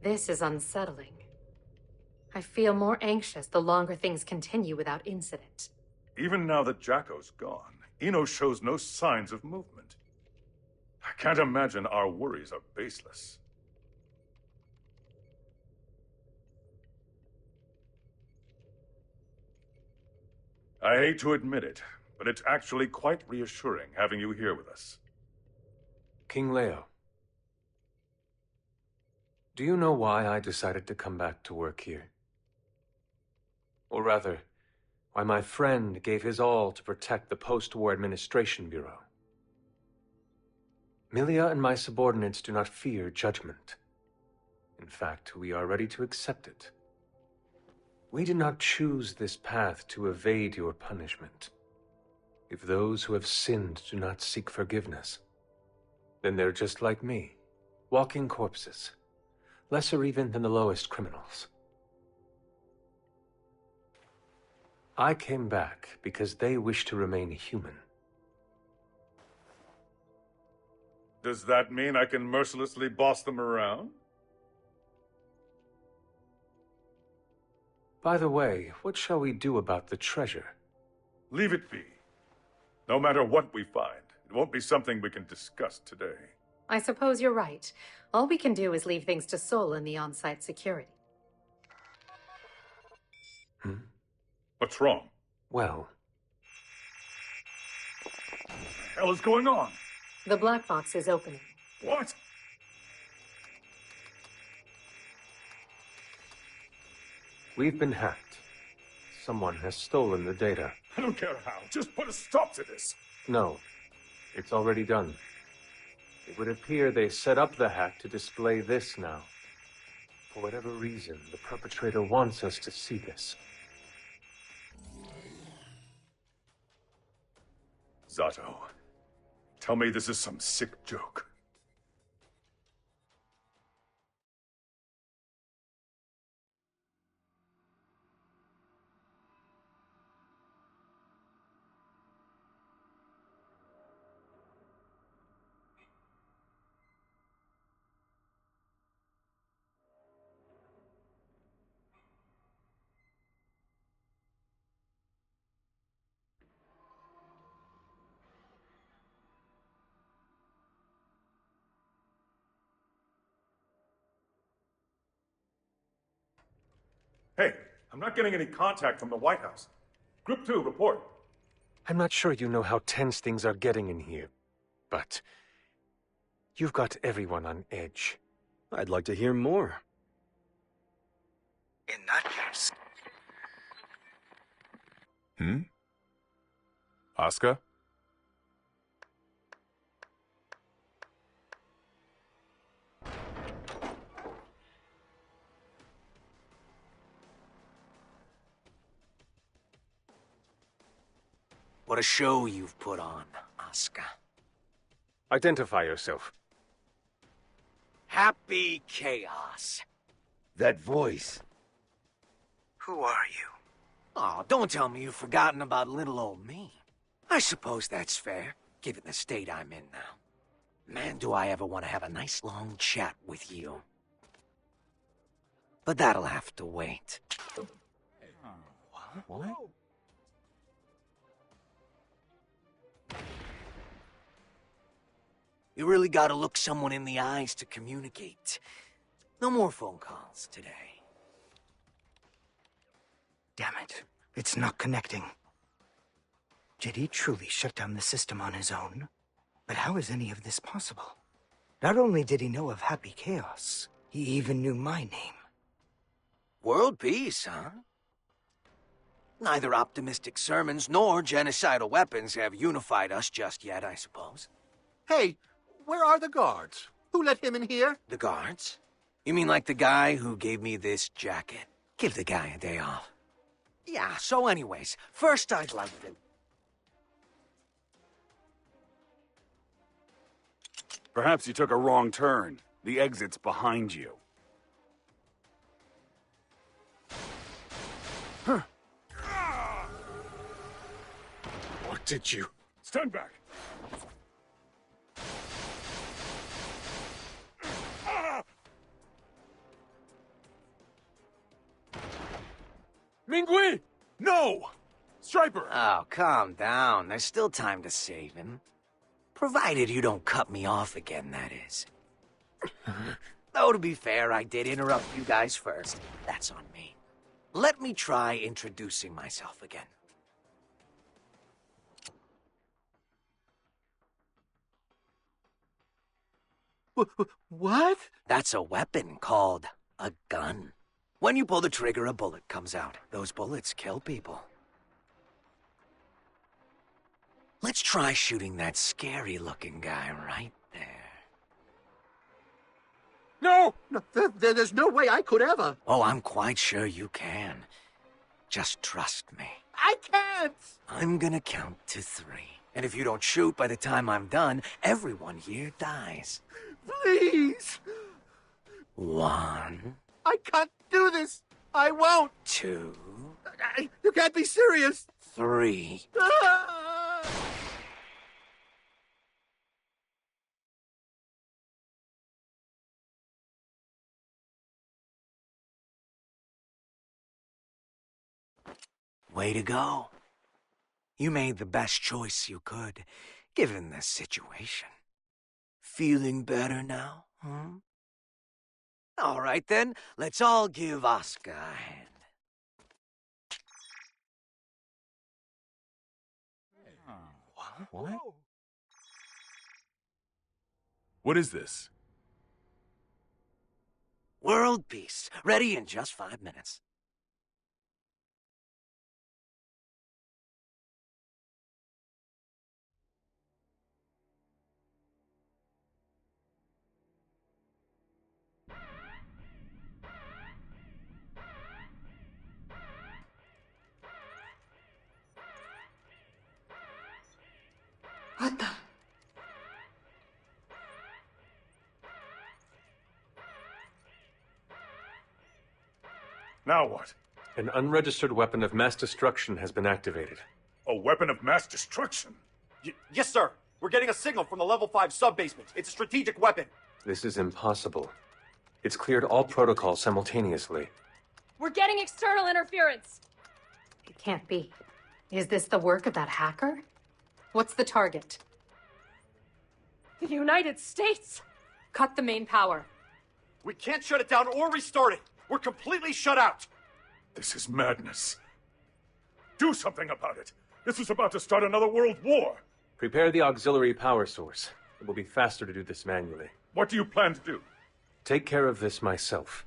This is unsettling. I feel more anxious the longer things continue without incident. Even now that Jacko's gone, Eno shows no signs of movement. I can't imagine our worries are baseless. I hate to admit it, but it's actually quite reassuring having you here with us. King Leo. Do you know why I decided to come back to work here? Or rather, Why my friend gave his all to protect the Post-War Administration Bureau. Milia and my subordinates do not fear judgment. In fact, we are ready to accept it. We did not choose this path to evade your punishment. If those who have sinned do not seek forgiveness, then they're just like me, walking corpses, lesser even than the lowest criminals. I came back because they wish to remain human. Does that mean I can mercilessly boss them around? By the way, what shall we do about the treasure? Leave it be. No matter what we find, it won't be something we can discuss today. I suppose you're right. All we can do is leave things to Sol and the on-site security. What's wrong? Well... What the hell is going on? The black box is opening. What? We've been hacked. Someone has stolen the data. I don't care how. Just put a stop to this. No. It's already done. It would appear they set up the hack to display this now. For whatever reason, the perpetrator wants us to see this. Zato, tell me this is some sick joke. Hey, I'm not getting any contact from the White House. Group 2, report. I'm not sure you know how tense things are getting in here, but you've got everyone on edge. I'd like to hear more. In that case... Asuka? What a show you've put on, Asuka. Identify yourself. Happy Chaos. That voice. Who are you? Oh, don't tell me you've forgotten about little old me. I suppose that's fair, given the state I'm in now. Man, do I ever want to have a nice long chat with you. But that'll have to wait. What? You really gotta look someone in the eyes to communicate. No more phone calls today. Damn it. It's not connecting. Did he truly shut down the system on his own? But how is any of this possible? Not only did he know of Happy Chaos, he even knew my name. World peace, huh? Neither optimistic sermons nor genocidal weapons have unified us just yet, I suppose. Hey, where are the guards? Who let him in here? The guards? You mean like the guy who gave me this jacket? Give the guy a day off. Yeah, so anyways, first I'd like to... Perhaps you took a wrong turn. The exit's behind you. Huh. What did you... Stand back. Mingui! No! Striper! Oh, calm down. There's still time to save him. Provided you don't cut me off again, that is. Though, to be fair, I did interrupt you guys first. That's on me. Let me try introducing myself again. What? That's a weapon called a gun. When you pull the trigger, a bullet comes out. Those bullets kill people. Let's try shooting that scary-looking guy right there. No! There's no way I could ever. Oh, I'm quite sure you can. Just trust me. I can't! I'm gonna count to 3. And if you don't shoot by the time I'm done, everyone here dies. Please! 1. I can't do this! I won't! 2. You can't be serious! 3. Ah! Way to go. You made the best choice you could, given the situation. Feeling better now, huh? All right then, let's all give Asuka a hand. What? What is this? World peace, ready in just 5 minutes. What the? Now what? An unregistered weapon of mass destruction has been activated. A weapon of mass destruction? Yes, sir. We're getting a signal from the level 5 sub-basement. It's a strategic weapon. This is impossible. It's cleared all protocols simultaneously. We're getting external interference. It can't be. Is this the work of that hacker? What's the target? The United States! Cut the main power. We can't shut it down or restart it. We're completely shut out. This is madness. Do something about it. This is about to start another world war. Prepare the auxiliary power source. It will be faster to do this manually. What do you plan to do? Take care of this myself.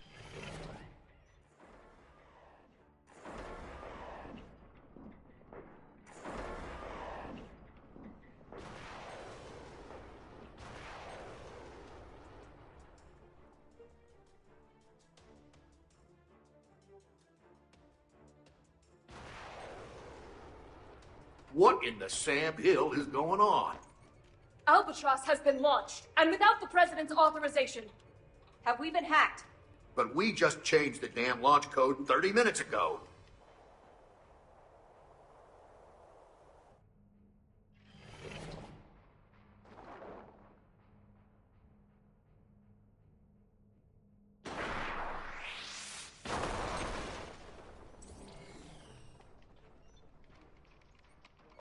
What in the Sam Hill is going on? Albatross has been launched, and without the President's authorization. Have we been hacked? But we just changed the damn launch code 30 minutes ago.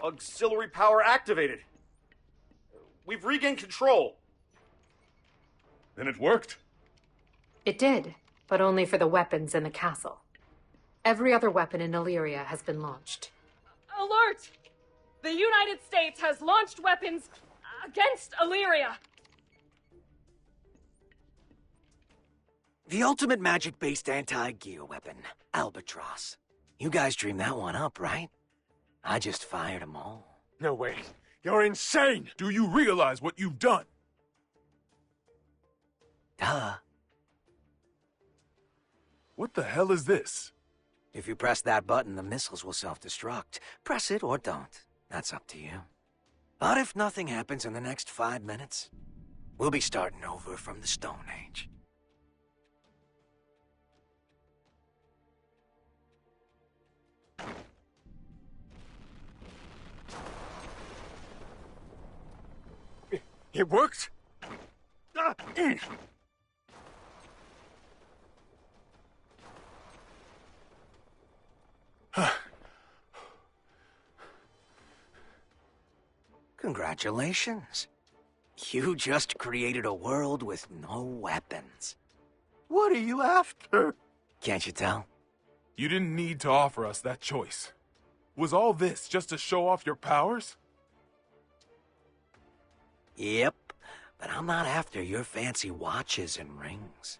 Auxiliary power activated. We've regained control. Then it worked? It did, but only for the weapons in the castle. Every other weapon in Illyria has been launched. Alert! The United States has launched weapons against Illyria! The ultimate magic-based anti-gear weapon, Albatross. You guys dreamed that one up, right? I just fired them all. No way. You're insane! Do you realize what you've done? Duh. What the hell is this? If you press that button, the missiles will self-destruct. Press it or don't. That's up to you. But if nothing happens in the next 5 minutes, we'll be starting over from the Stone Age. It worked? Congratulations. You just created a world with no weapons. What are you after? Can't you tell? You didn't need to offer us that choice. Was all this just to show off your powers? Yep, but I'm not after your fancy watches and rings.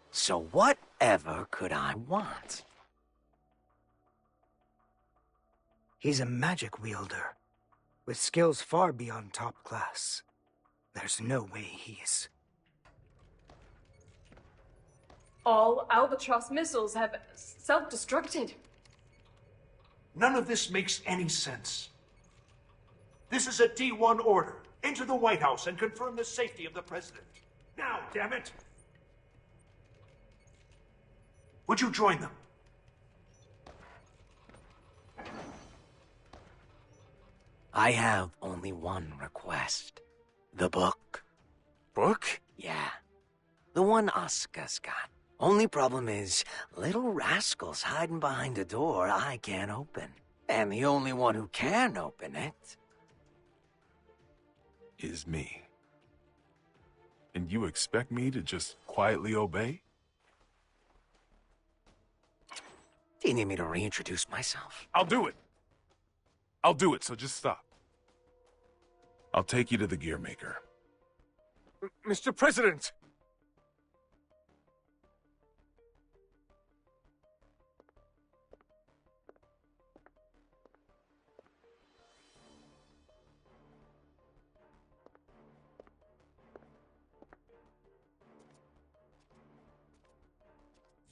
So whatever could I want? He's a magic wielder. With skills far beyond top class, there's no way he's... All Albatross missiles have self-destructed. None of this makes any sense. This is a D1 order. Enter the White House and confirm the safety of the president. Now, damn it! Would you join them? I have only one request. The book. Book? Yeah. The one Asuka's got. Only problem is, little rascal's hiding behind a door I can't open. And the only one who can open it... is me. And you expect me to just quietly obey? Do you need me to reintroduce myself? I'll do it. I'll do it, so just stop. I'll take you to the gear maker. Mr. President!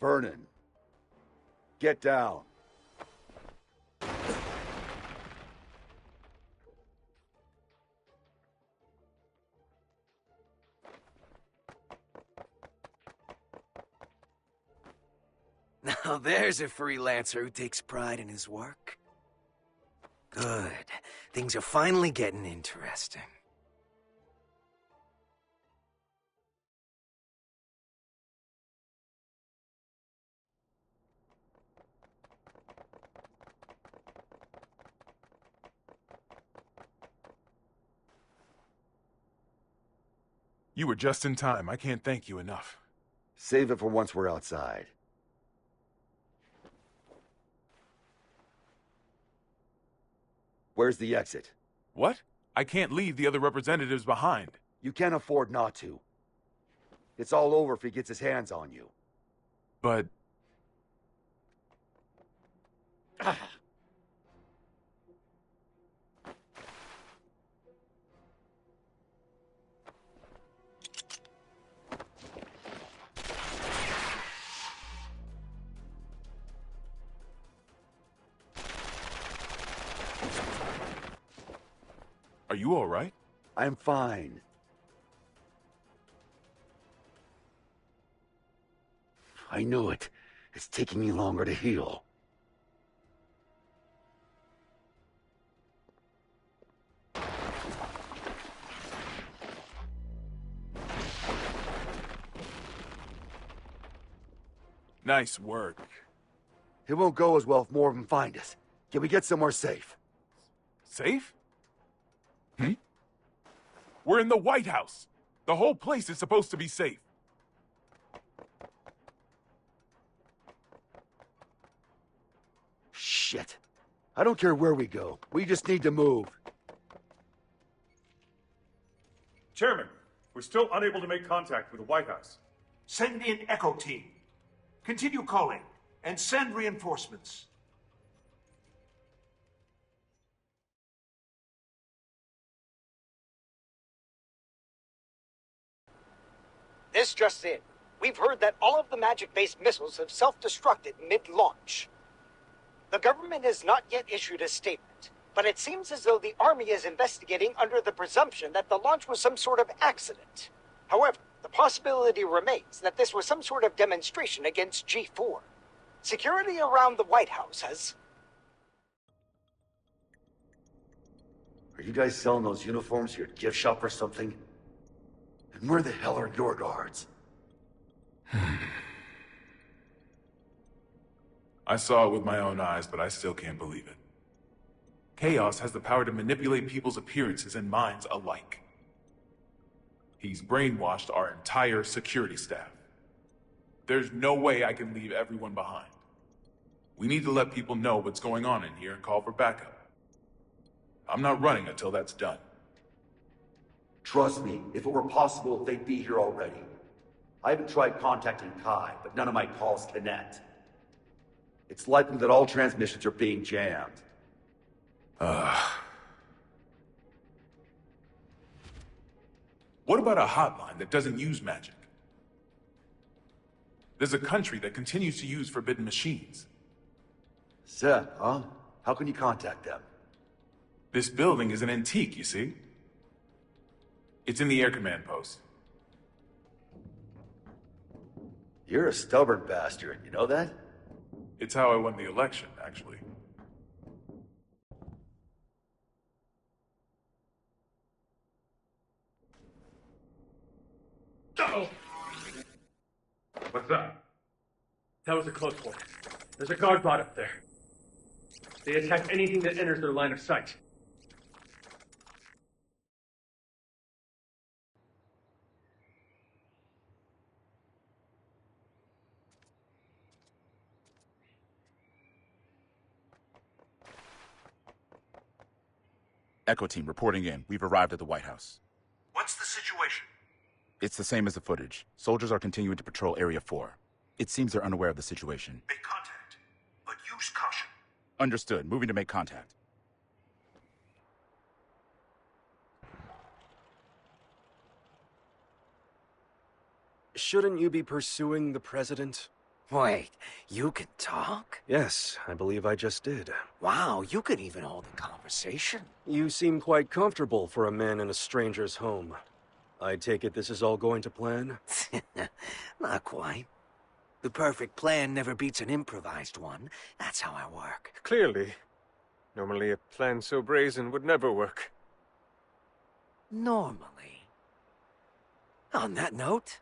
Vernon, get down. Now there's a freelancer who takes pride in his work. Good. Things are finally getting interesting. You were just in time. I can't thank you enough. Save it for once we're outside. Where's the exit? What? I can't leave the other representatives behind. You can't afford not to. It's all over if he gets his hands on you. But... Are you all right? I'm fine. I knew it. It's taking me longer to heal. Nice work. It won't go as well if more of them find us. Can we get somewhere safe? Safe? We're in the White House. The whole place is supposed to be safe. Shit. I don't care where we go. We just need to move. Chairman, we're still unable to make contact with the White House. Send in Echo Team. Continue calling, and send reinforcements. This just in. We've heard that all of the magic-based missiles have self-destructed mid-launch. The government has not yet issued a statement, but it seems as though the Army is investigating under the presumption that the launch was some sort of accident. However, the possibility remains that this was some sort of demonstration against G4. Security around the White House has... Are you guys selling those uniforms to your gift shop or something? And where the hell are your guards? I saw it with my own eyes, but I still can't believe it. Chaos has the power to manipulate people's appearances and minds alike. He's brainwashed our entire security staff. There's no way I can leave everyone behind. We need to let people know what's going on in here and call for backup. I'm not running until that's done. Trust me, if it were possible, they'd be here already. I haven't tried contacting Kai, but none of my calls connect. It's likely that all transmissions are being jammed. What about a hotline that doesn't use magic? There's a country that continues to use forbidden machines. Seth, huh? How can you contact them? This building is an antique, you see? It's in the air command post. You're a stubborn bastard, you know that? It's how I won the election, actually. Uh-oh. What's that? That was a close one. There's a guard bot up there. They attack anything that enters their line of sight. Echo team reporting in. We've arrived at the White House. What's the situation? It's the same as the footage. Soldiers are continuing to patrol Area 4. It seems they're unaware of the situation. Make contact, but use caution. Understood. Moving to make contact. Shouldn't you be pursuing the president? Wait, you can talk? Yes, I believe I just did. Wow, you can even hold a conversation. You seem quite comfortable for a man in a stranger's home. I take it this is all going to plan? Not quite. The perfect plan never beats an improvised one. That's how I work. Clearly. Normally a plan so brazen would never work. Normally. On that note,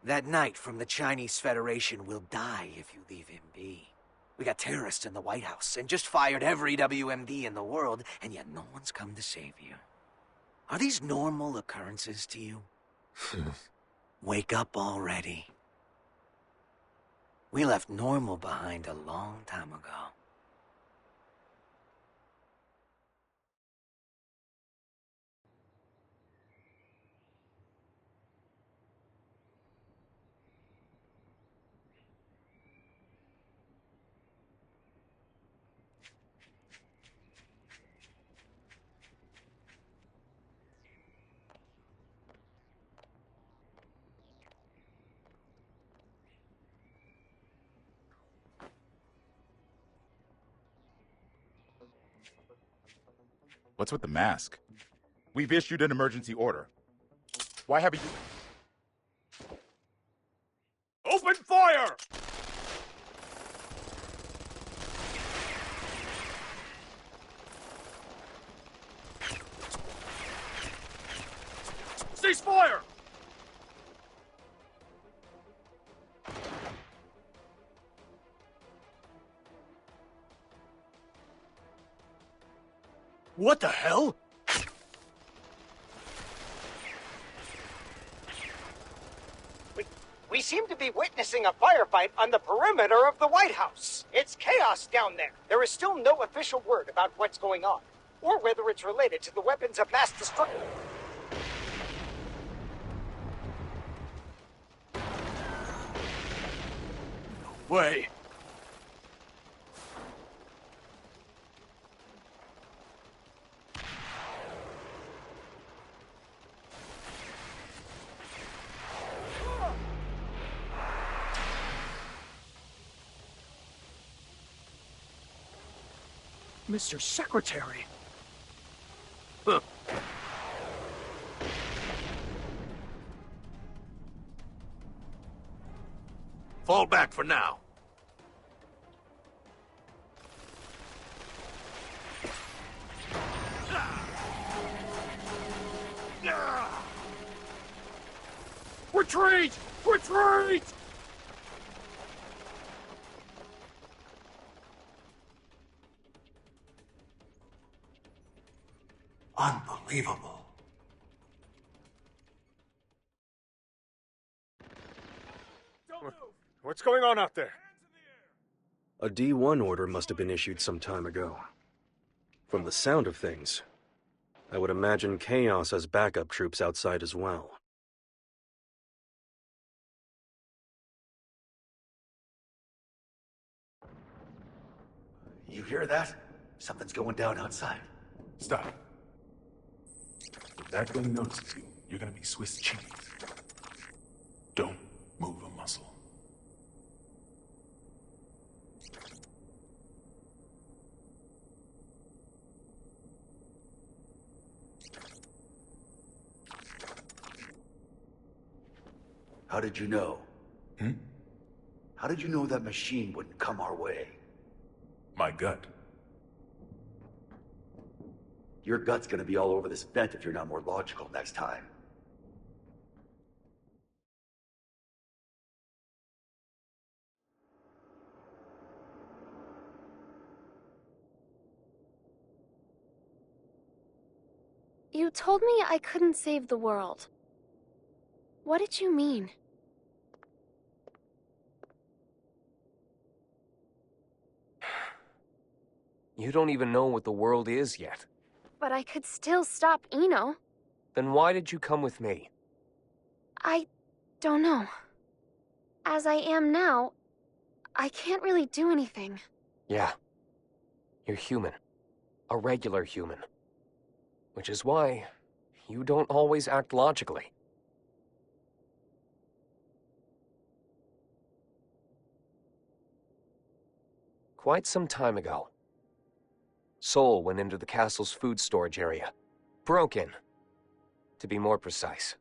that knight from the Chinese Federation will die if you leave him be. We got terrorists in the White House and just fired every WMD in the world, and yet no one's come to save you. Are these normal occurrences to you? Wake up already. We left normal behind a long time ago. What's with the mask? We've issued an emergency order. Why haven't you... Open fire! Cease fire! What the hell? We seem to be witnessing a firefight on the perimeter of the White House. It's chaos down there. There is still no official word about what's going on, or whether it's related to the weapons of mass destruction. Wait. Mr. Secretary. Huh. Fall back for now. Retreat! Retreat! Unbelievable. What's going on out there? A D1 order must have been issued some time ago. From the sound of things, I would imagine Chaos has backup troops outside as well. You hear that? Something's going down outside. Stop. If that thing notices you, you're gonna be Swiss cheese. Don't move a muscle. How did you know? Hmm? How did you know that machine wouldn't come our way? My gut. Your gut's gonna be all over this vent if you're not more logical next time. You told me I couldn't save the world. What did you mean? You don't even know what the world is yet. But I could still stop Eno. Then why did you come with me? I don't know. As I am now, I can't really do anything. Yeah. You're human. A regular human. Which is why you don't always act logically. Quite some time ago, Sol went into the castle's food storage area. Broke in, to be more precise.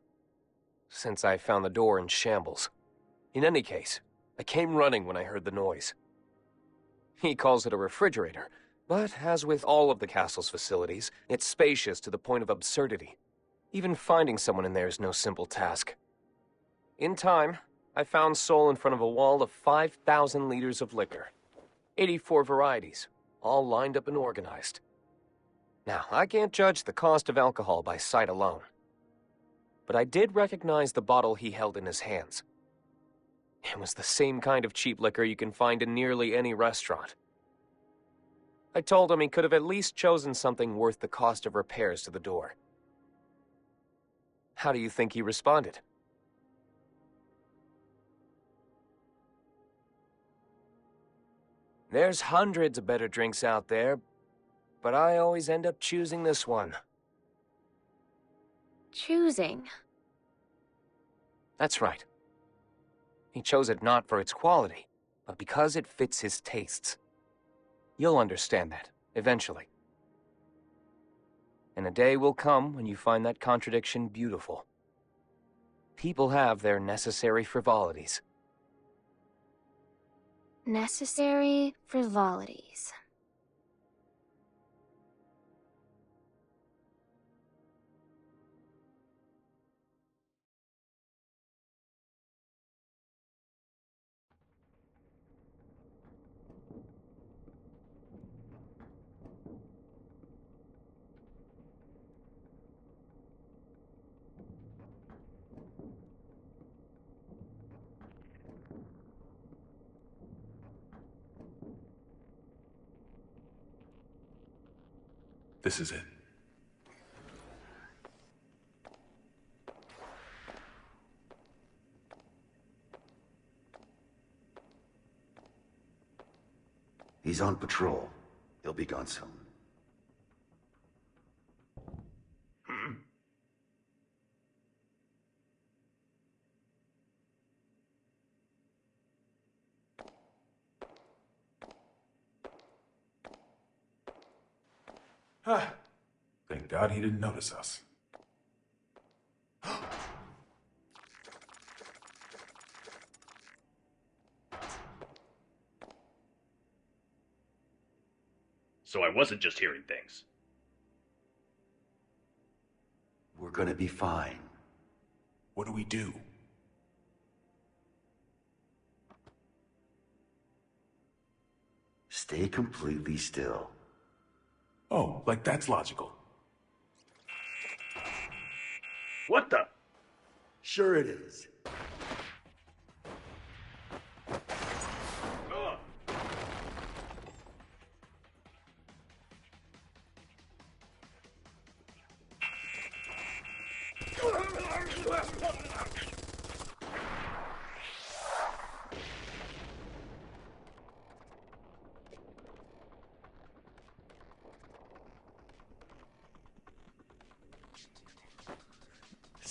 Since I found the door in shambles. In any case, I came running when I heard the noise. He calls it a refrigerator, but as with all of the castle's facilities, it's spacious to the point of absurdity. Even finding someone in there is no simple task. In time, I found Sol in front of a wall of 5,000 liters of liquor. 84 varieties, all lined up and organized. Now, I can't judge the cost of alcohol by sight alone. But I did recognize the bottle he held in his hands. It was the same kind of cheap liquor you can find in nearly any restaurant. I told him he could have at least chosen something worth the cost of repairs to the door. How do you think he responded? There's hundreds of better drinks out there, but I always end up choosing this one. Choosing? That's right. He chose it not for its quality, but because it fits his tastes. You'll understand that, eventually. And a day will come when you find that contradiction beautiful. People have their necessary frivolities. Necessary frivolities. This is it. He's on patrol. He'll be gone soon. Thank God he didn't notice us. So I wasn't just hearing things. We're gonna be fine. What do we do? Stay completely still. Oh, like that's logical. What the? Sure it is.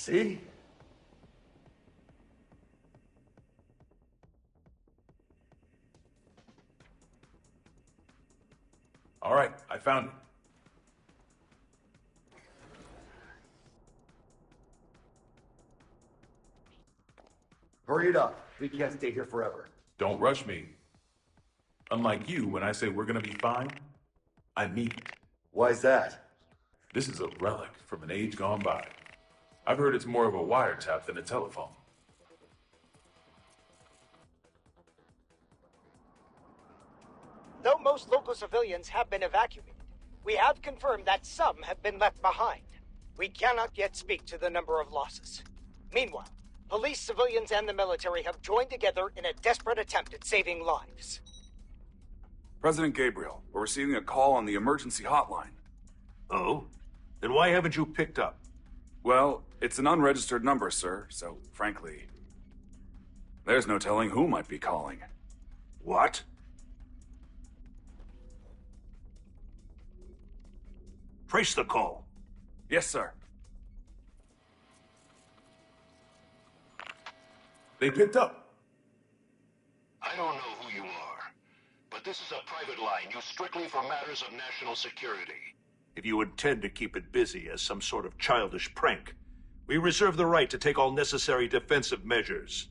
See? All right, I found it. Hurry it up. We can't stay here forever. Don't rush me. Unlike you, when I say we're gonna be fine, I mean it. Why's that? This is a relic from an age gone by. I've heard it's more of a wiretap than a telephone. Though most local civilians have been evacuated, we have confirmed that some have been left behind. We cannot yet speak to the number of losses. Meanwhile, police, civilians, and the military have joined together in a desperate attempt at saving lives. President Gabriel, we're receiving a call on the emergency hotline. Oh? Then why haven't you picked up? Well, it's an unregistered number, sir, so frankly, there's no telling who might be calling. What? Trace the call. Yes, sir. They picked up. I don't know who you are, but this is a private line used strictly for matters of national security. If you intend to keep it busy as some sort of childish prank, we reserve the right to take all necessary defensive measures.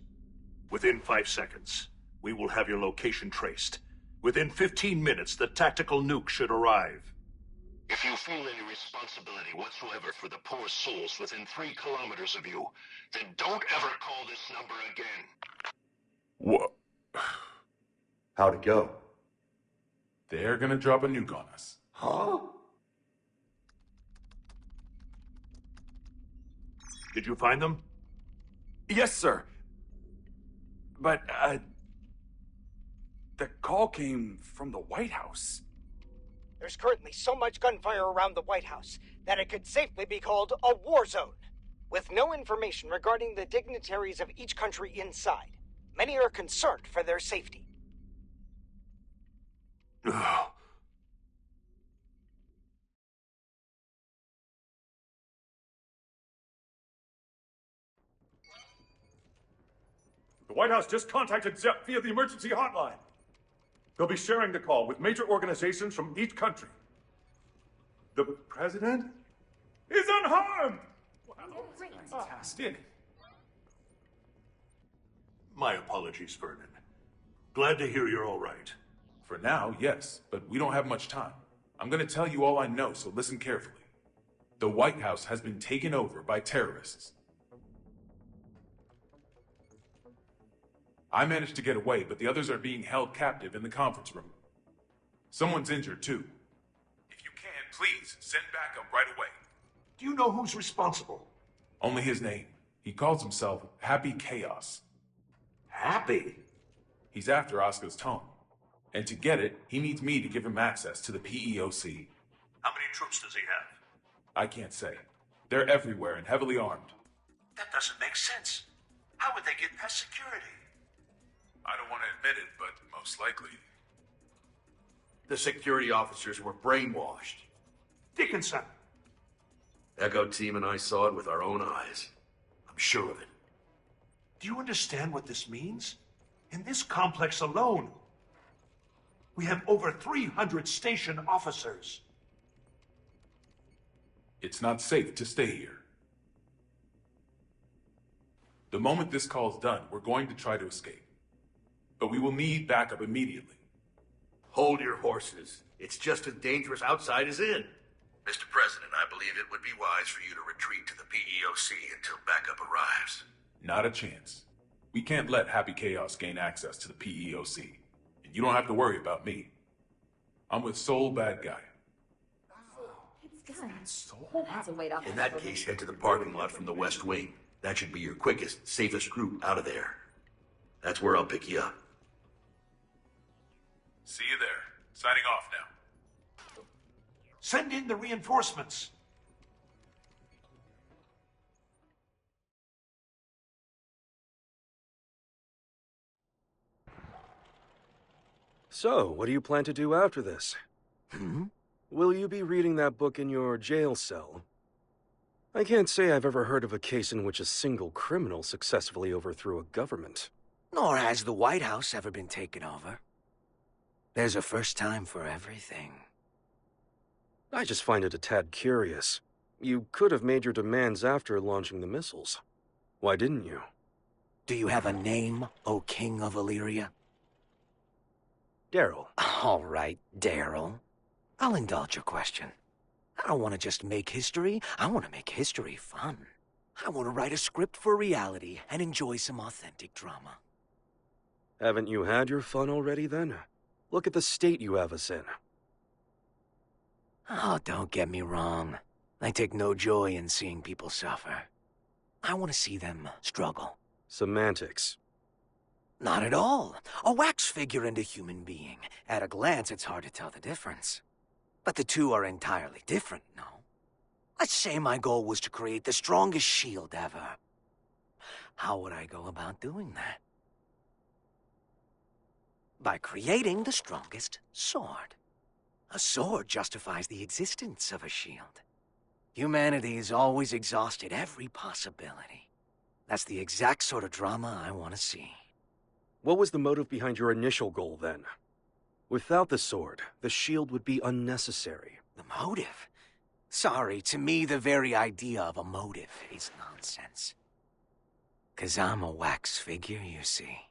Within 5 seconds, we will have your location traced. Within 15 minutes, the tactical nuke should arrive. If you feel any responsibility whatsoever for the poor souls within 3 kilometers of you, then don't ever call this number again. What? How'd it go? They're gonna drop a nuke on us. Huh? Did you find them? Yes, sir. But, the call came from the White House. There's currently so much gunfire around the White House that it could safely be called a war zone. With no information regarding the dignitaries of each country inside, many are concerned for their safety. The White House just contacted Zepp via the emergency hotline. They'll be sharing the call with major organizations from each country. The president is unharmed! Fantastic. My apologies, Vernon. Glad to hear you're all right. For now, yes, but we don't have much time. I'm gonna tell you all I know, so listen carefully. The White House has been taken over by terrorists. I managed to get away, but the others are being held captive in the conference room. Someone's injured, too. If you can, please, send backup right away. Do you know who's responsible? Only his name. He calls himself Happy Chaos. Happy? He's after Asuka's tome. And to get it, he needs me to give him access to the PEOC. How many troops does he have? I can't say. They're everywhere and heavily armed. That doesn't make sense. How would they get past security? I don't want to admit it, but most likely. The security officers were brainwashed. Dickinson! Echo Team and I saw it with our own eyes. I'm sure of it. Do you understand what this means? In this complex alone, we have over 300 station officers. It's not safe to stay here. The moment this call's done, we're going to try to escape. But we will need backup immediately. Hold your horses. It's just as dangerous outside as in. Mr. President, I believe it would be wise for you to retreat to the PEOC until backup arrives. Not a chance. We can't let Happy Chaos gain access to the PEOC. And you don't have to worry about me. I'm with Sol Badguy. It's good. Sol? That's a weight off. In that case, head to the parking lot from the West Wing. That should be your quickest, safest route out of there. That's where I'll pick you up. See you there. Signing off now. Send in the reinforcements. So, what do you plan to do after this? Will you be reading that book in your jail cell? I can't say I've ever heard of a case in which a single criminal successfully overthrew a government. Nor has the White House ever been taken over. There's a first time for everything. I just find it a tad curious. You could have made your demands after launching the missiles. Why didn't you? Do you have a name, O King of Illyria? Daryl. All right, Daryl. I'll indulge your question. I don't want to just make history. I want to make history fun. I want to write a script for reality and enjoy some authentic drama. Haven't you had your fun already, then? Look at the state you have us in. Oh, don't get me wrong. I take no joy in seeing people suffer. I want to see them struggle. Semantics. Not at all. A wax figure and a human being. At a glance, it's hard to tell the difference. But the two are entirely different, no? Let's say my goal was to create the strongest shield ever. How would I go about doing that? By creating the strongest sword. A sword justifies the existence of a shield. Humanity has always exhausted every possibility. That's the exact sort of drama I want to see. What was the motive behind your initial goal, then? Without the sword, the shield would be unnecessary. The motive? Sorry, to me the very idea of a motive is nonsense. 'Cause I'm a wax figure, you see.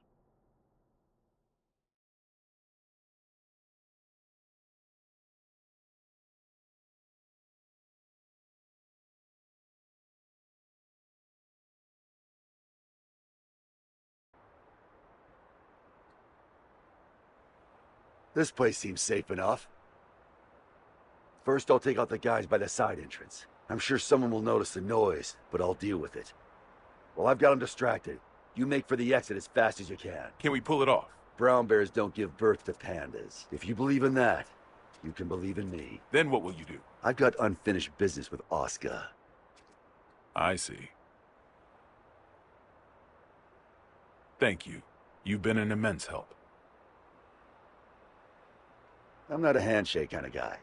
This place seems safe enough. First, I'll take out the guys by the side entrance. I'm sure someone will notice the noise, but I'll deal with it. While I've got them distracted, you make for the exit as fast as you can. Can we pull it off? Brown bears don't give birth to pandas. If you believe in that, you can believe in me. Then what will you do? I've got unfinished business with Asuka. I see. Thank you. You've been an immense help. I'm not a handshake kind of guy.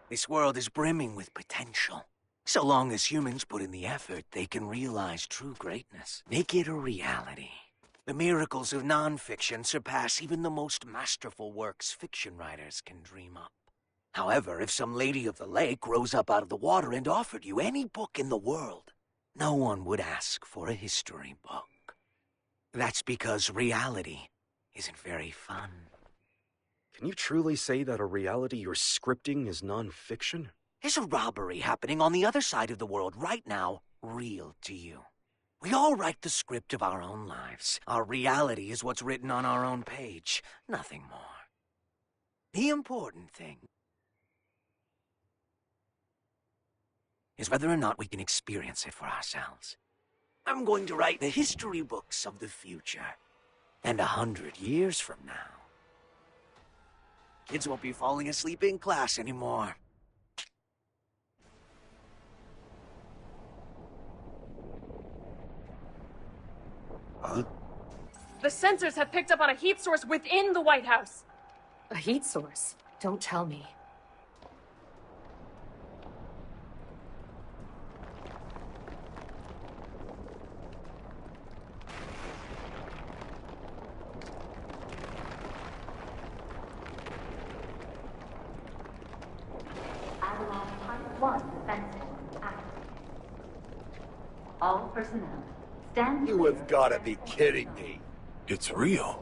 This world is brimming with potential. So long as humans put in the effort, they can realize true greatness. Make it a reality. The miracles of non-fiction surpass even the most masterful works fiction writers can dream up. However, if some lady of the lake rose up out of the water and offered you any book in the world, no one would ask for a history book. That's because reality isn't very fun. Can you truly say that a reality you're scripting is non-fiction? There's a robbery happening on the other side of the world right now, real to you. We all write the script of our own lives. Our reality is what's written on our own page, nothing more. The important thing is whether or not we can experience it for ourselves. I'm going to write the history books of the future. And 100 years from now, kids won't be falling asleep in class anymore. Huh? The sensors have picked up on a heat source within the White House. A heat source? Don't tell me. All personnel, stand You have got to be kidding me. It's real.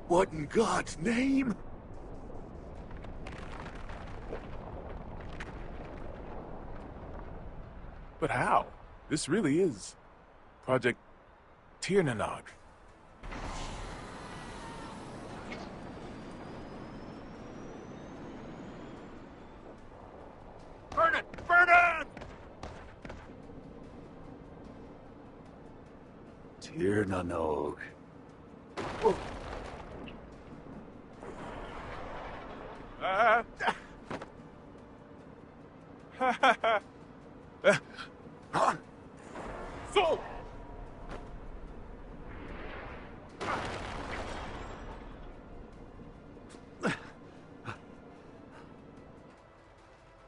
What in God's name? But how? This really is Project Tiernanog. Vernon! Vernon! Tiernanog. Sol!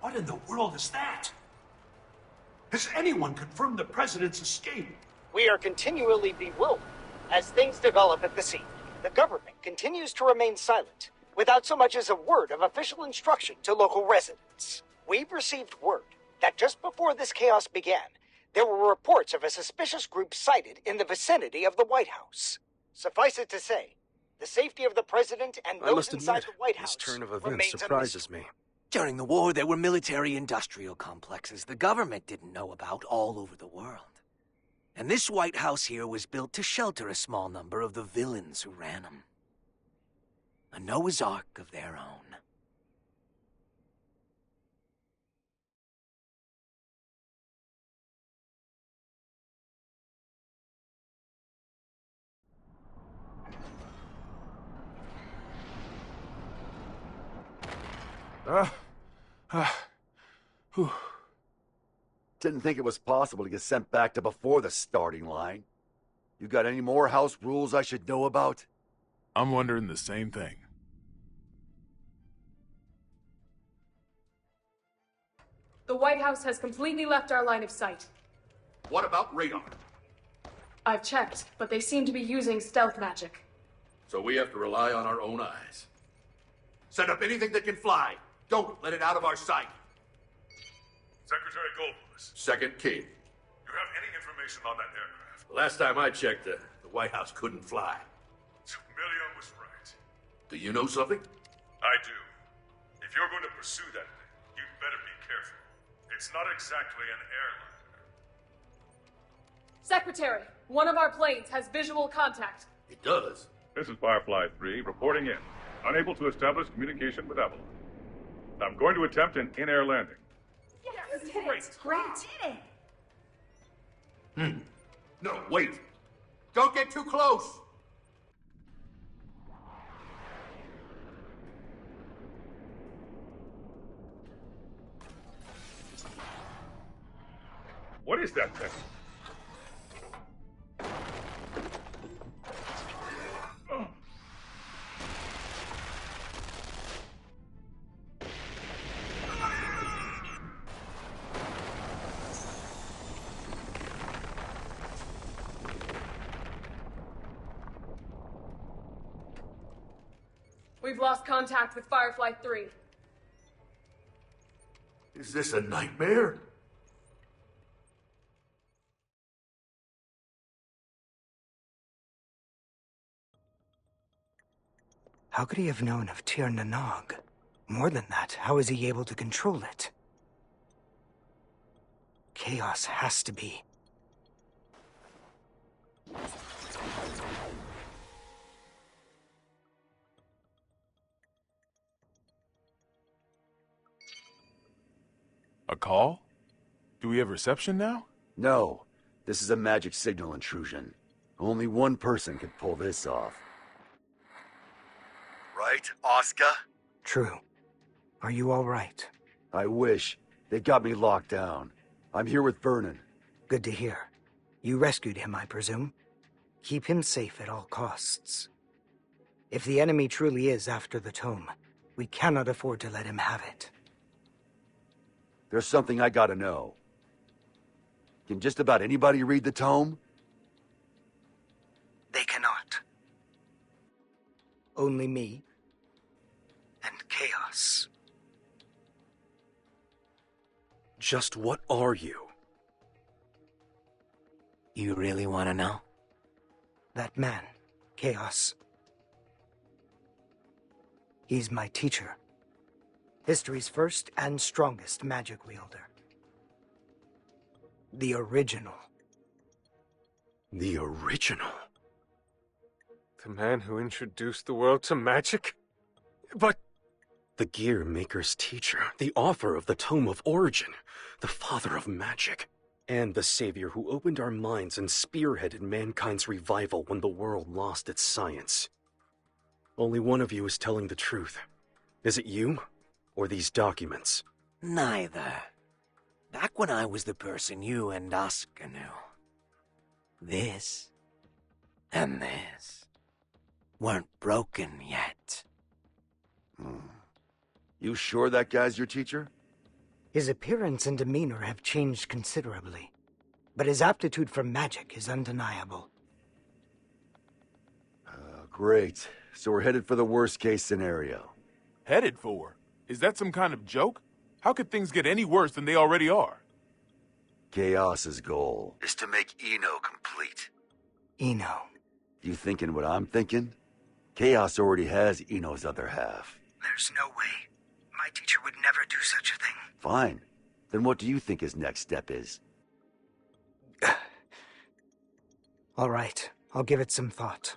What in the world is that? Has anyone confirmed the President's escape? We are continually bewildered as things develop at the scene. The government continues to remain silent, without so much as a word of official instruction to local residents. We've received word that just before this chaos began, there were reports of a suspicious group sighted in the vicinity of the White House. Suffice it to say, the safety of the President and those inside the White House this turn of events remains surprises me. During the war, there were military-industrial complexes the government didn't know about all over the world. And this White House here was built to shelter a small number of the villains who ran them. A Noah's Ark of their own. Didn't think it was possible to get sent back to before the starting line. You got any more house rules I should know about? I'm wondering the same thing. The White House has completely left our line of sight. What about radar? I've checked, but they seem to be using stealth magic. So we have to rely on our own eyes. Set up anything that can fly. Don't let it out of our sight. Secretary Goldfuss. Second King. You have any information on that aircraft? Last time I checked, the White House couldn't fly. Million was right. Do you know something? I do. If you're going to pursue that thing, you'd better be careful. It's not exactly an airliner. Secretary, one of our planes has visual contact. It does. This is Firefly 3, reporting in. Unable to establish communication with Avalon. I'm going to attempt an in-air landing. Yes, great. No, wait. Don't get too close. What is that thing? We've lost contact with Firefly 3. Is this a nightmare? How could he have known of Tir Nanog? More than that, how is he able to control it? Chaos has to be. A call? Do we have reception now? No. This is a magic signal intrusion. Only one person could pull this off. Right, Asuka? True. Are you all right? I wish. They got me locked down. I'm here with Vernon. Good to hear. You rescued him, I presume? Keep him safe at all costs. If the enemy truly is after the tome, we cannot afford to let him have it. There's something I gotta know. Can just about anybody read the tome? They cannot. Only me and Chaos. Just what are you? You really want to know? That man, Chaos. He's my teacher. History's first and strongest magic wielder. The original. The original? The man who introduced the world to magic? But... The Gear Maker's teacher, the author of the Tome of Origin, the father of magic, and the savior who opened our minds and spearheaded mankind's revival when the world lost its science. Only one of you is telling the truth. Is it you, or these documents? Neither. Back when I was the person you and Asuka knew, this and this weren't broken yet. You sure that guy's your teacher? His appearance and demeanor have changed considerably, but his aptitude for magic is undeniable. Great. So we're headed for the worst-case scenario. Headed for? Is that some kind of joke? How could things get any worse than they already are? Chaos's goal is to make Eno complete. Eno. You thinking what I'm thinking? Chaos already has Eno's other half. There's no way. My teacher would never do such a thing. Fine. Then what do you think his next step is? All right. I'll give it some thought.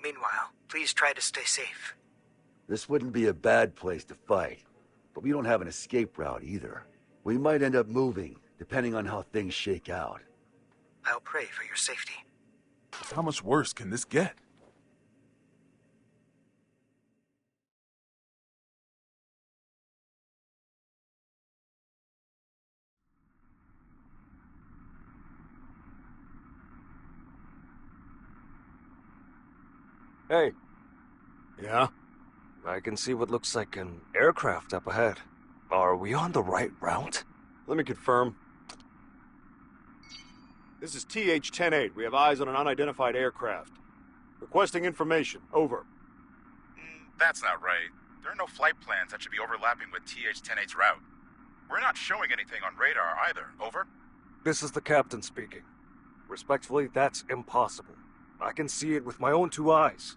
Meanwhile, please try to stay safe. This wouldn't be a bad place to fight, but we don't have an escape route either. We might end up moving, depending on how things shake out. I'll pray for your safety. How much worse can this get? Hey. Yeah? I can see what looks like an aircraft up ahead. Are we on the right route? Let me confirm. This is TH-108. We have eyes on an unidentified aircraft. Requesting information. Over. That's not right. There are no flight plans that should be overlapping with TH-108's route. We're not showing anything on radar either. Over. This is the captain speaking. Respectfully, that's impossible. I can see it with my own 2 eyes.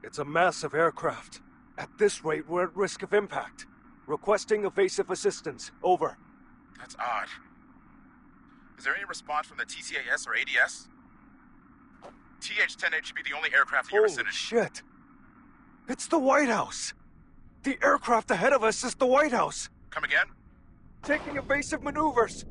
It's a massive aircraft. At this rate, we're at risk of impact. Requesting evasive assistance. Over. That's odd. Is there any response from the TCAS or ADS? TH-108 should be the only aircraft in your vicinity. Shit! It's the White House! The aircraft ahead of us is the White House! Come again? Taking evasive maneuvers!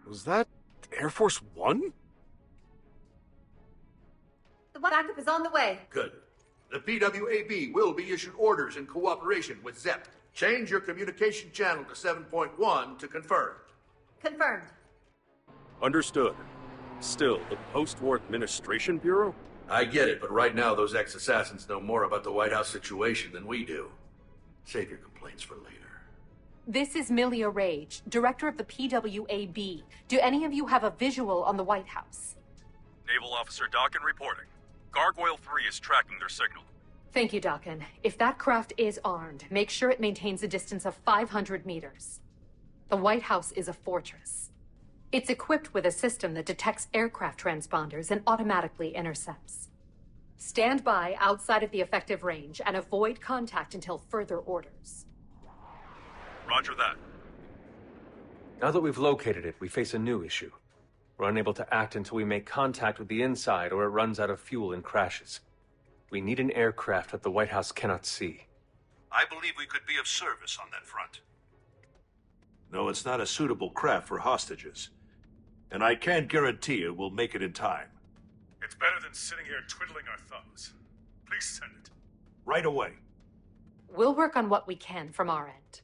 Was that Air Force One? The backup is on the way. Good. The PWAB will be issued orders in cooperation with ZEP. Change your communication channel to 7.1 to confirm. Confirmed. Understood. Still, the Post-War Administration Bureau? I get it, but right now those ex-assassins know more about the White House situation than we do. Save your complaints for later. This is Milia Rage, director of the PWAB. Do any of you have a visual on the White House? Naval Officer Dockin reporting. Gargoyle 3 is tracking their signal. Thank you, Dockin. If that craft is armed, make sure it maintains a distance of 500 meters. The White House is a fortress. It's equipped with a system that detects aircraft transponders and automatically intercepts. Stand by outside of the effective range and avoid contact until further orders. Roger that. Now that we've located it, we face a new issue. We're unable to act until we make contact with the inside or it runs out of fuel and crashes. We need an aircraft that the White House cannot see. I believe we could be of service on that front. No, it's not a suitable craft for hostages. And I can't guarantee it will make it in time. It's better than sitting here twiddling our thumbs. Please send it. Right away. We'll work on what we can from our end.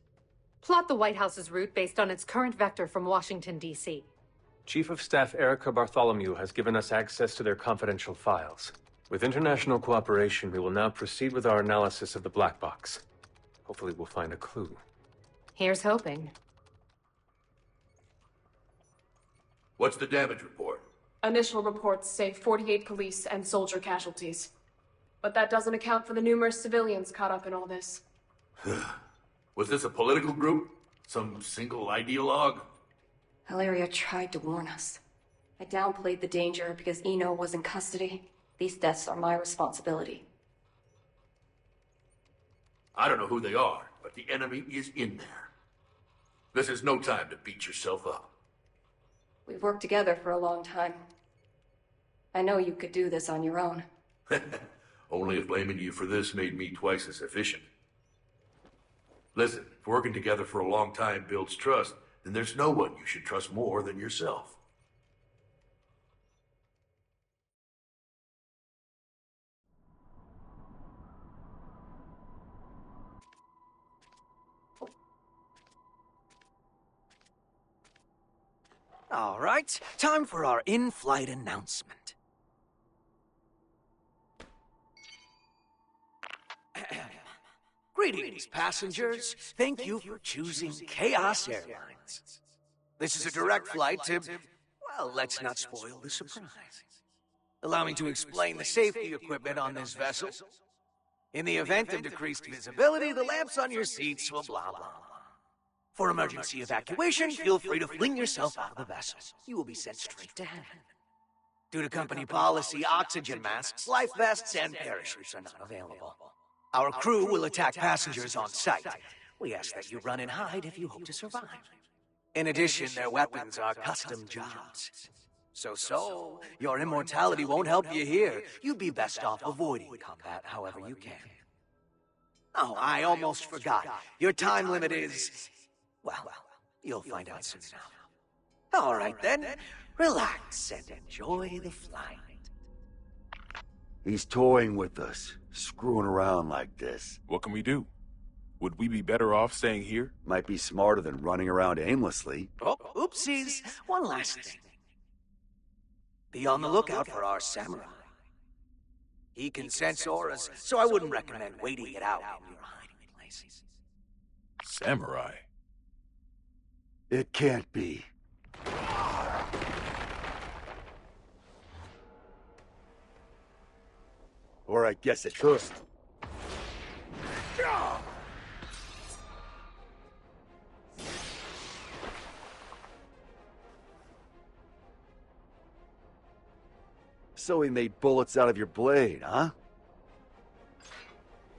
Plot the White House's route based on its current vector from Washington, D.C. Chief of Staff Erica Bartholomew has given us access to their confidential files. With international cooperation, we will now proceed with our analysis of the black box. Hopefully we'll find a clue. Here's hoping. What's the damage report? Initial reports say 48 police and soldier casualties. But that doesn't account for the numerous civilians caught up in all this. Was this a political group? Some single ideologue? Illyria tried to warn us. I downplayed the danger because Eno was in custody. These deaths are my responsibility. I don't know who they are, but the enemy is in there. This is no time to beat yourself up. We've worked together for a long time. I know you could do this on your own. Only if blaming you for this made me twice as efficient. Listen, if working together for a long time builds trust, then there's no one you should trust more than yourself. All right, time for our in-flight announcement. Greetings, passengers. Thank you for choosing Chaos Airlines. This is a direct flight to, well, let's not spoil the surprise. Allow me to explain the safety equipment on this vessel. In the event of decreased visibility, the lamps on your seats will blah, blah, blah. For emergency evacuation, feel free to fling yourself out of the vessel. You will be sent straight to heaven. Due to company policy, oxygen masks, life vests, and parachutes are not available. Our crew will attack passengers on sight. We ask that you run and hide if you hope to survive. In addition, their weapons are custom jobs. So, your immortality won't help you here. You'd be best off avoiding combat however you can. Oh, I almost forgot. Your time limit is... well, you'll find out soon enough. All right then, relax and enjoy the flight. He's toying with us, screwing around like this. What can we do? Would we be better off staying here? Might be smarter than running around aimlessly. Oh, oopsies. One last thing. Be on the lookout for our samurai. He can sense auras, so I wouldn't recommend waiting it out in your hiding places. Samurai? It can't be. Or I guess it could. So he made bullets out of your blade, huh?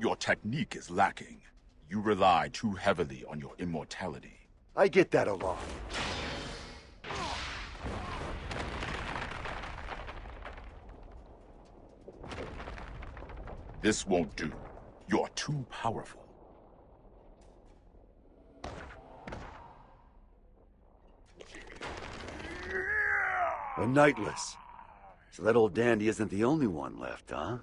Your technique is lacking. You rely too heavily on your immortality. I get that a lot. This won't do. You're too powerful. A Nightless. So that old dandy isn't the only one left, huh?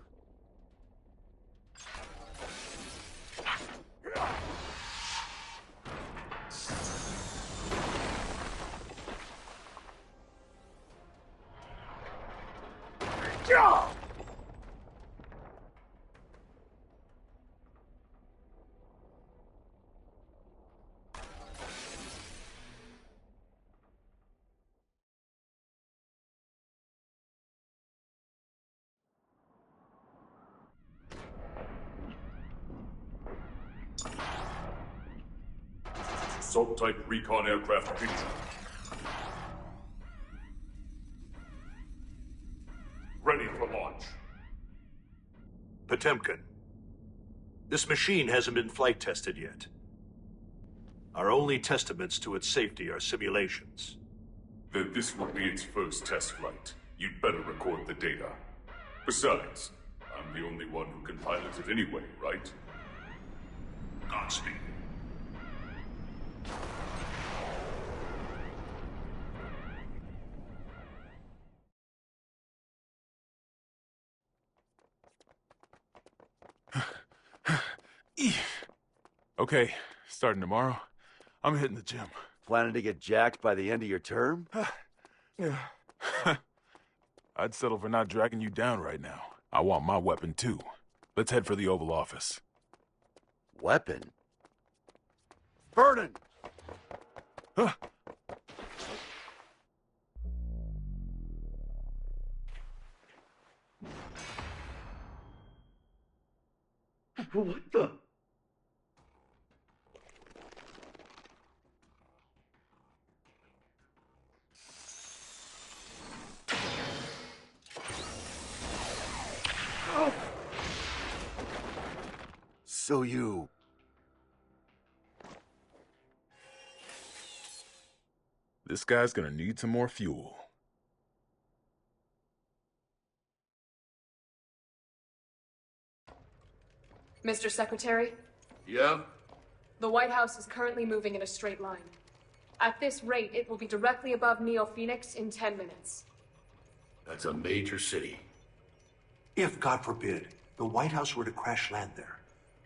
Assault-type recon aircraft feature. Ready for launch. Potemkin. This machine hasn't been flight tested yet. Our only testaments to its safety are simulations. Then this will be its first test flight. You'd better record the data. Besides, I'm the only one who can pilot it anyway, right? Godspeed. Okay, starting tomorrow, I'm hitting the gym. Planning to get jacked by the end of your term? Yeah. I'd settle for not dragging you down right now. I want my weapon too. Let's head for the Oval Office. Weapon? Vernon! Huh? What the? So you... This guy's gonna need some more fuel. Mr. Secretary? Yeah? The White House is currently moving in a straight line. At this rate, it will be directly above Neo Phoenix in 10 minutes. That's a major city. If, God forbid, the White House were to crash land there,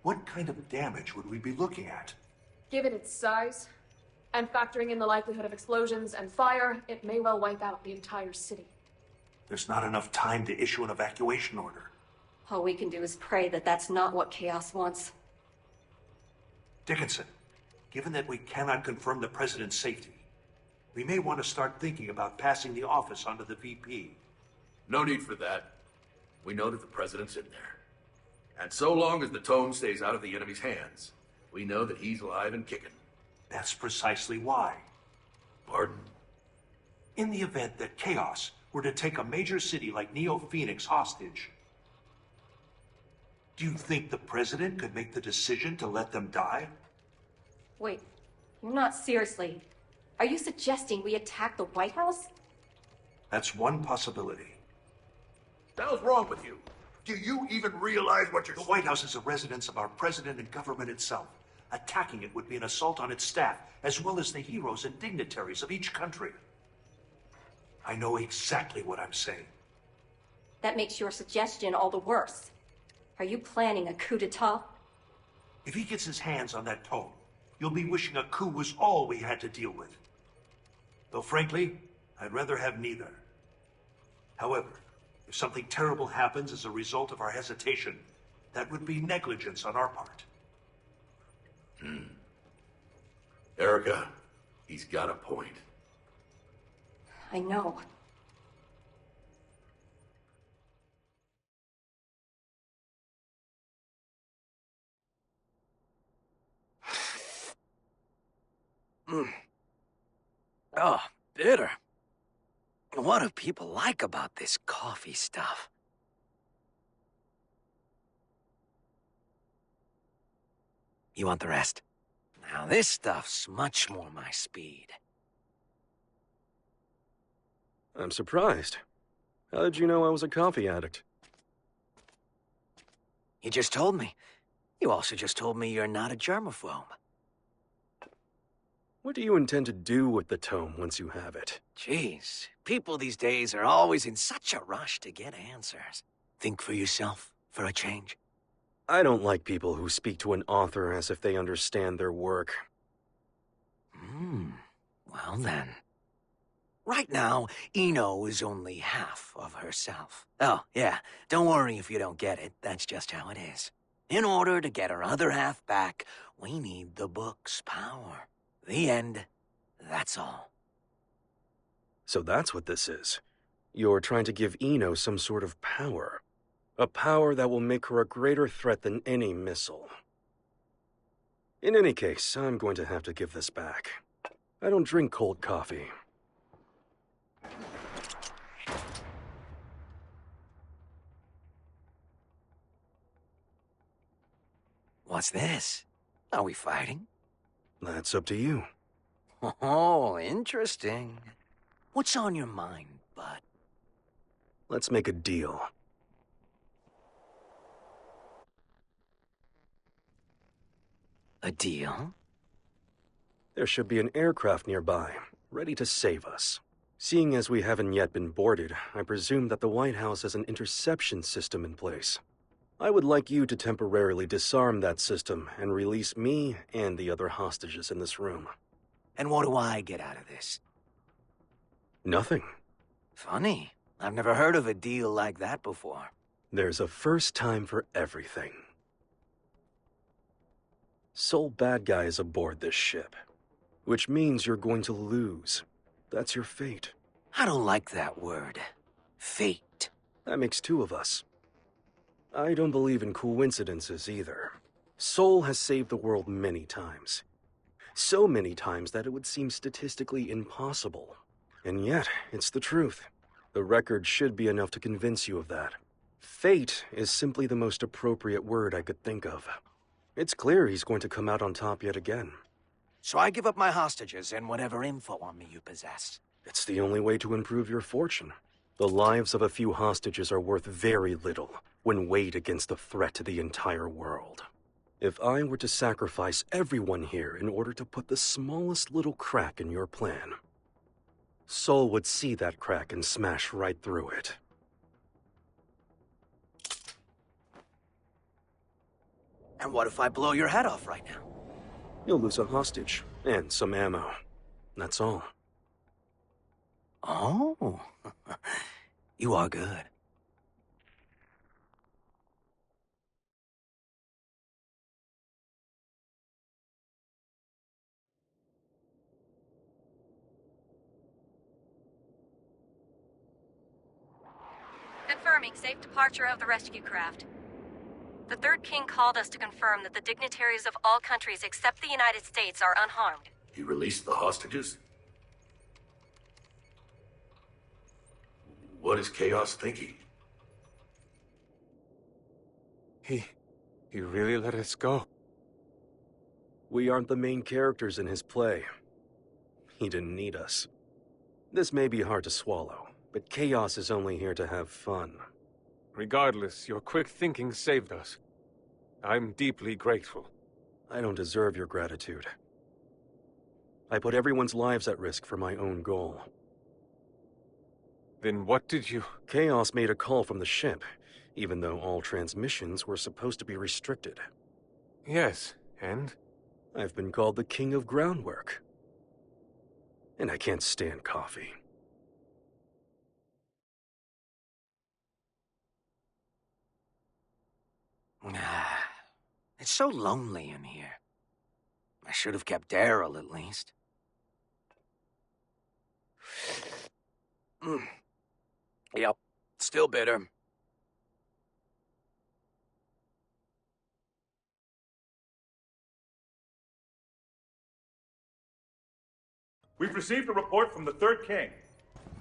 what kind of damage would we be looking at? Given its size, And factoring in the likelihood of explosions and fire, it may well wipe out the entire city. There's not enough time to issue an evacuation order. All we can do is pray that that's not what Chaos wants. Dickinson, given that we cannot confirm the President's safety, we may want to start thinking about passing the office onto the VP. No need for that. We know that the President's in there. And so long as the tome stays out of the enemy's hands, we know that he's alive and kicking. That's precisely why. Pardon? In the event that Chaos were to take a major city like Neo-Phoenix hostage, do you think the President could make the decision to let them die? Wait, you're not seriously. Are you suggesting we attack the White House? That's one possibility. The hell's wrong with you? Do you even realize what you're... The White House is a residence of our President and government itself. Attacking it would be an assault on its staff, as well as the heroes and dignitaries of each country. I know exactly what I'm saying. That makes your suggestion all the worse. Are you planning a coup d'etat? If he gets his hands on that tome, you'll be wishing a coup was all we had to deal with. Though frankly, I'd rather have neither. However, if something terrible happens as a result of our hesitation, that would be negligence on our part. Erica, he's got a point. I know. Oh, bitter. What do people like about this coffee stuff? You want the rest? Now this stuff's much more my speed. I'm surprised. How did you know I was a coffee addict? You just told me. You also just told me you're not a germaphobe. What do you intend to do with the tome once you have it? Jeez, people these days are always in such a rush to get answers. Think for yourself, for a change. I don't like people who speak to an author as if they understand their work. Well then. Right now, Ino is only half of herself. Oh, yeah, don't worry if you don't get it. That's just how it is. In order to get her other half back, we need the book's power. The end. That's all. So that's what this is. You're trying to give Ino some sort of power. A power that will make her a greater threat than any missile. In any case, I'm going to have to give this back. I don't drink cold coffee. What's this? Are we fighting? That's up to you. Oh, interesting. What's on your mind, bud? Let's make a deal. A deal? There should be an aircraft nearby, ready to save us. Seeing as we haven't yet been boarded, I presume that the White House has an interception system in place. I would like you to temporarily disarm that system and release me and the other hostages in this room. And what do I get out of this? Nothing. Funny. I've never heard of a deal like that before. There's a first time for everything. Sol Badguy is aboard this ship, which means you're going to lose. That's your fate. I don't like that word. Fate. That makes two of us. I don't believe in coincidences either. Sol has saved the world many times. So many times that it would seem statistically impossible. And yet, it's the truth. The record should be enough to convince you of that. Fate is simply the most appropriate word I could think of. It's clear he's going to come out on top yet again. So I give up my hostages and whatever info on me you possess. It's the only way to improve your fortune. The lives of a few hostages are worth very little when weighed against the threat to the entire world. If I were to sacrifice everyone here in order to put the smallest little crack in your plan, Sol would see that crack and smash right through it. And what if I blow your head off right now? You'll lose a hostage and some ammo. That's all. Oh, you are good. Confirming safe departure of the rescue craft. The Third King called us to confirm that the dignitaries of all countries except the United States are unharmed. He released the hostages? What is Chaos thinking? He really let us go. We aren't the main characters in his play. He didn't need us. This may be hard to swallow, but Chaos is only here to have fun. Regardless, your quick thinking saved us. I'm deeply grateful. I don't deserve your gratitude. I put everyone's lives at risk for my own goal. Then what did you... Chaos made a call from the ship, even though all transmissions were supposed to be restricted. Yes, and? I've been called the King of Groundwork. And I can't stand coffee. It's so lonely in here. I should have kept Daryl, at least. Yep, still bitter. We've received a report from the Third King.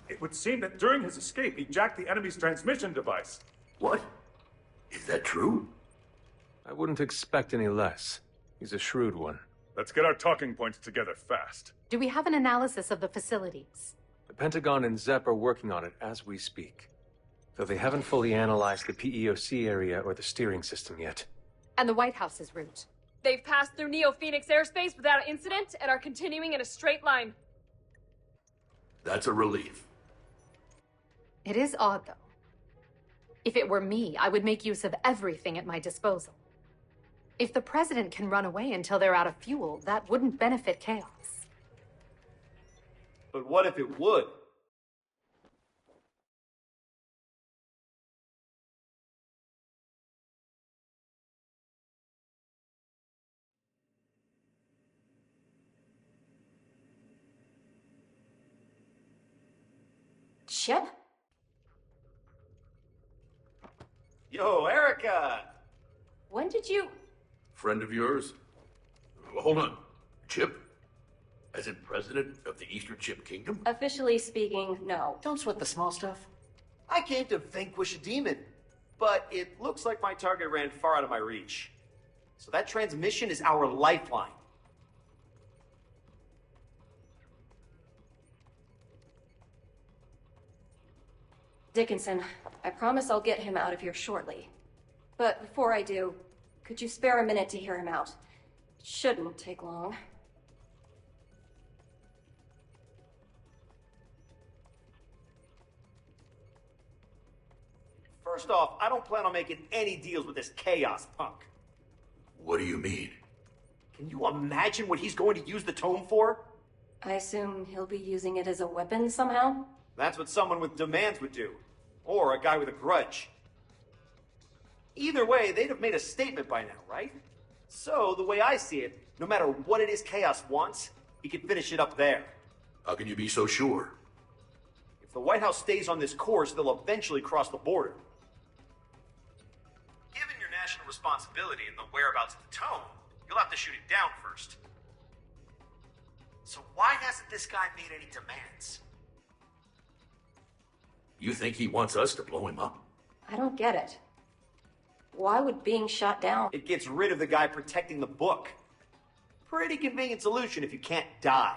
It would seem that during his escape, he jacked the enemy's transmission device. What? Is that true? I wouldn't expect any less. He's a shrewd one. Let's get our talking points together fast. Do we have an analysis of the facilities? The Pentagon and ZEP are working on it as we speak. Though they haven't fully analyzed the PEOC area or the steering system yet. And the White House's route? They've passed through Neo-Phoenix airspace without incident and are continuing in a straight line. That's a relief. It is odd, though. If it were me, I would make use of everything at my disposal. If the President can run away until they're out of fuel, that wouldn't benefit Chaos. But what if it would? Chip? Yo, Erica! When did you... Friend of yours? Hold on. Chip? As in president of the Eastern Chip Kingdom? Officially speaking, no. Don't sweat the small stuff. I came to vanquish a demon, but it looks like my target ran far out of my reach. So that transmission is our lifeline. Dickinson, I promise I'll get him out of here shortly. But before I do, could you spare a minute to hear him out? It shouldn't take long. First off, I don't plan on making any deals with this Chaos punk. What do you mean? Can you imagine what he's going to use the tome for? I assume he'll be using it as a weapon somehow? That's what someone with demands would do. Or a guy with a grudge. Either way, they'd have made a statement by now, right? So, the way I see it, no matter what it is Chaos wants, he can finish it up there. How can you be so sure? If the White House stays on this course, they'll eventually cross the border. Given your national responsibility and the whereabouts of the tome, you'll have to shoot it down first. So why hasn't this guy made any demands? You think he wants us to blow him up? I don't get it. Why would being shot down... It gets rid of the guy protecting the book. Pretty convenient solution if you can't die.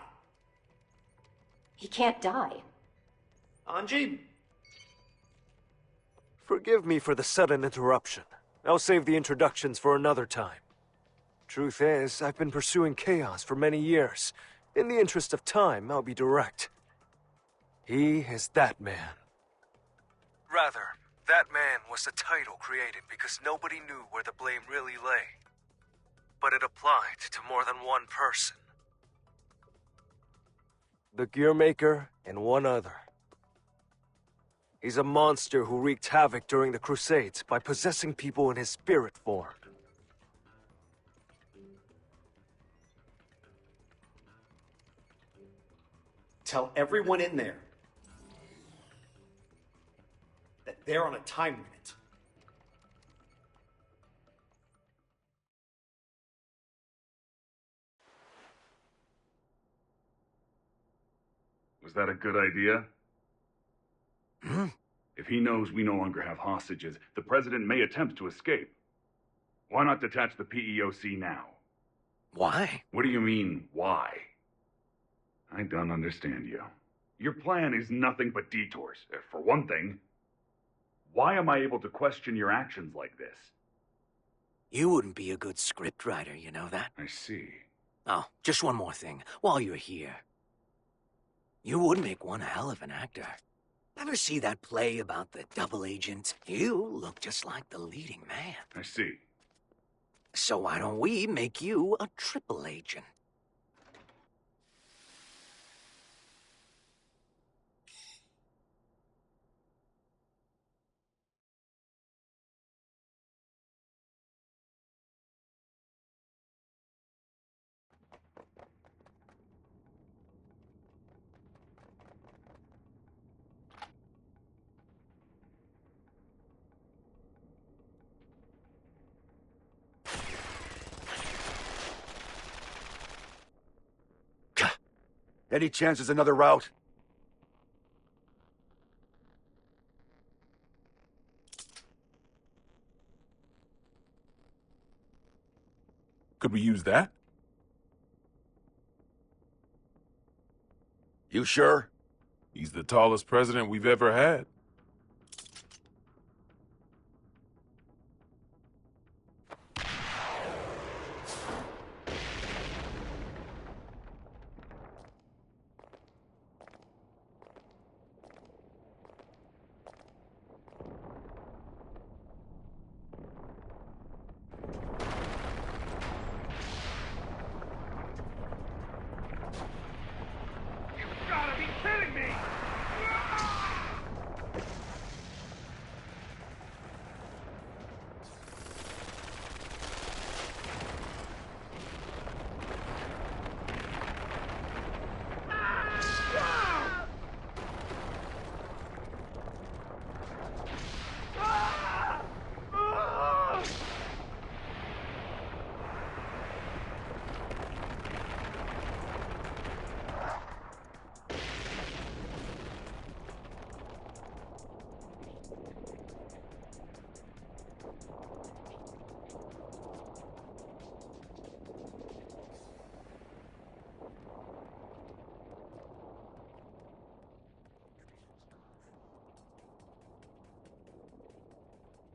He can't die. Anji? Forgive me for the sudden interruption. I'll save the introductions for another time. Truth is, I've been pursuing Chaos for many years. In the interest of time, I'll be direct. He is that man. Rather, that man was the title created because nobody knew where the blame really lay. but it applied to more than one person. The Gearmaker and one other. He's a monster who wreaked havoc during the Crusades by possessing people in his spirit form. Tell everyone in there that they're on a time limit. Was that a good idea? If he knows we no longer have hostages, the President may attempt to escape. Why not detach the PEOC now? Why? What do you mean, why? I don't understand you. Your plan is nothing but detours. For one thing, why am I able to question your actions like this? You wouldn't be a good scriptwriter, you know that? I see. Oh, just one more thing, while you're here. You would make one hell of an actor. Ever see that play about the double agent? You look just like the leading man. I see. So why don't we make you a triple agent? Any chance there's another route? Could we use that? You sure? He's the tallest president we've ever had.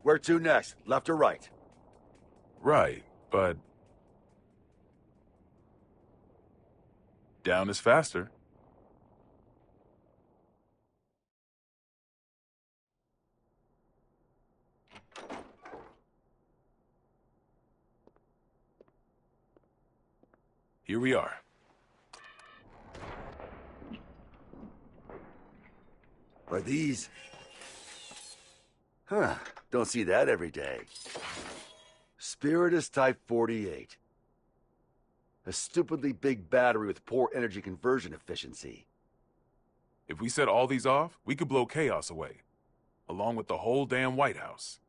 Where to next? Left or right? Right, but... down is faster. Here we are. Are these... Huh, don't see that every day. Spiritus Type 48. A stupidly big battery with poor energy conversion efficiency. If we set all these off, we could blow chaos away, along with the whole damn White House.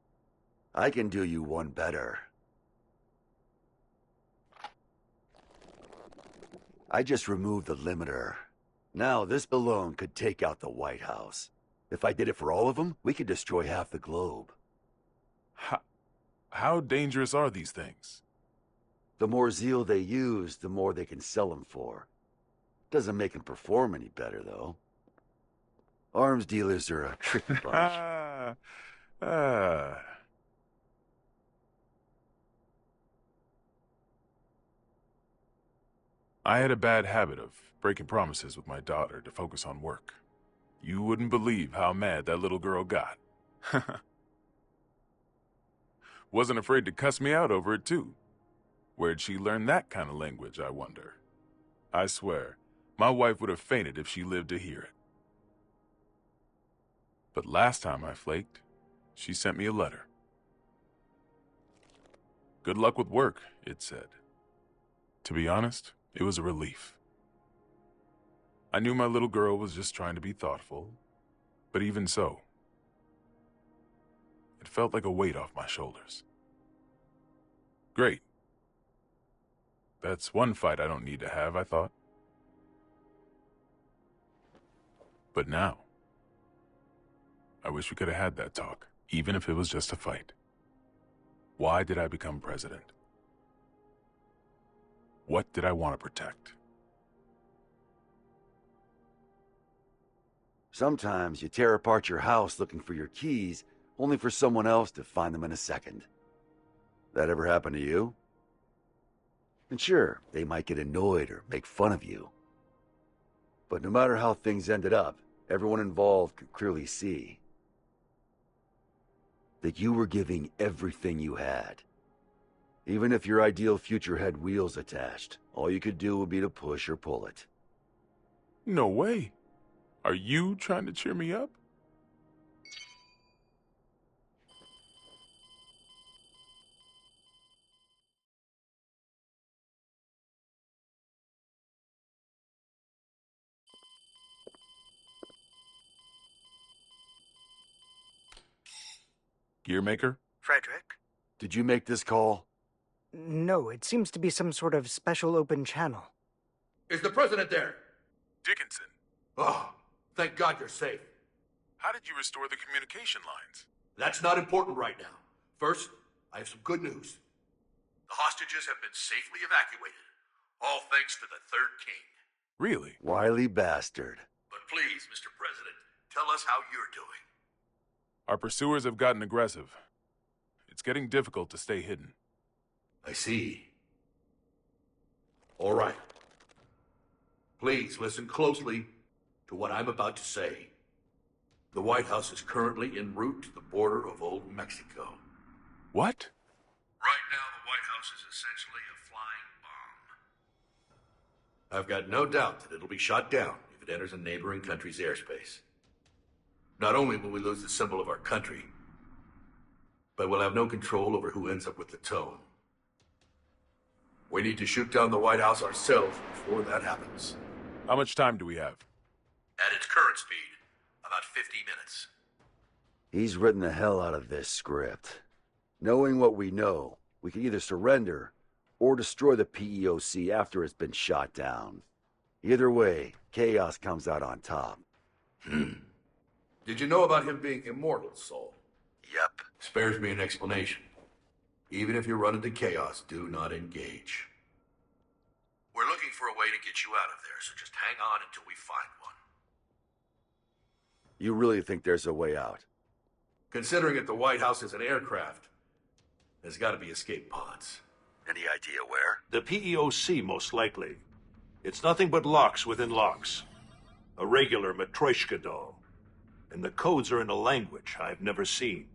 I can do you one better. I just removed the limiter. Now this alone could take out the White House. If I did it for all of them, we could destroy half the globe. How dangerous are these things? The more zeal they use, the more they can sell them for. Doesn't make them perform any better, though. Arms dealers are a tricky bunch. I had a bad habit of breaking promises with my daughter to focus on work. You wouldn't believe how mad that little girl got. Wasn't afraid to cuss me out over it, too. Where'd she learn that kind of language, I wonder? I swear, my wife would have fainted if she lived to hear it. But last time I flaked, she sent me a letter. Good luck with work, it said. To be honest, it was a relief. I knew my little girl was just trying to be thoughtful, but even so, it felt like a weight off my shoulders. Great. That's one fight I don't need to have, I thought. But now, I wish we could have had that talk, even if it was just a fight. Why did I become president? What did I want to protect? Sometimes you tear apart your house looking for your keys, only for someone else to find them in a second. That ever happen to you? And sure, they might get annoyed or make fun of you. But no matter how things ended up, everyone involved could clearly see that you were giving everything you had. Even if your ideal future had wheels attached, all you could do would be to push or pull it. No way. Are you trying to cheer me up? Gearmaker? Frederick? Did you make this call? No, it seems to be some sort of special open channel. Is the president there? Dickinson. Oh, thank God you're safe. How did you restore the communication lines? That's not important right now. First, I have some good news. The hostages have been safely evacuated, all thanks to the Third King. Really? Wily bastard. But please, Mr. President, tell us how you're doing. Our pursuers have gotten aggressive. It's getting difficult to stay hidden. I see. All right. Please listen closely to what I'm about to say. The White House is currently en route to the border of Old Mexico. What? Right now, the White House is essentially a flying bomb. I've got no doubt that it'll be shot down if it enters a neighboring country's airspace. Not only will we lose the symbol of our country, but we'll have no control over who ends up with the tome. We need to shoot down the White House ourselves before that happens. How much time do we have? At its current speed, about 50 minutes. He's written the hell out of this script. Knowing what we know, we can either surrender or destroy the PEOC after it's been shot down. Either way, Chaos comes out on top. Did you know about him being immortal, Sol? Yep. Spares me an explanation. Even if you run into Chaos, do not engage. We're looking for a way to get you out of there, so just hang on until we find one. You really think there's a way out? Considering that the White House is an aircraft, there's got to be escape pods. Any idea where? The PEOC, most likely. It's nothing but locks within locks. A regular Matryoshka doll. And the codes are in a language I've never seen.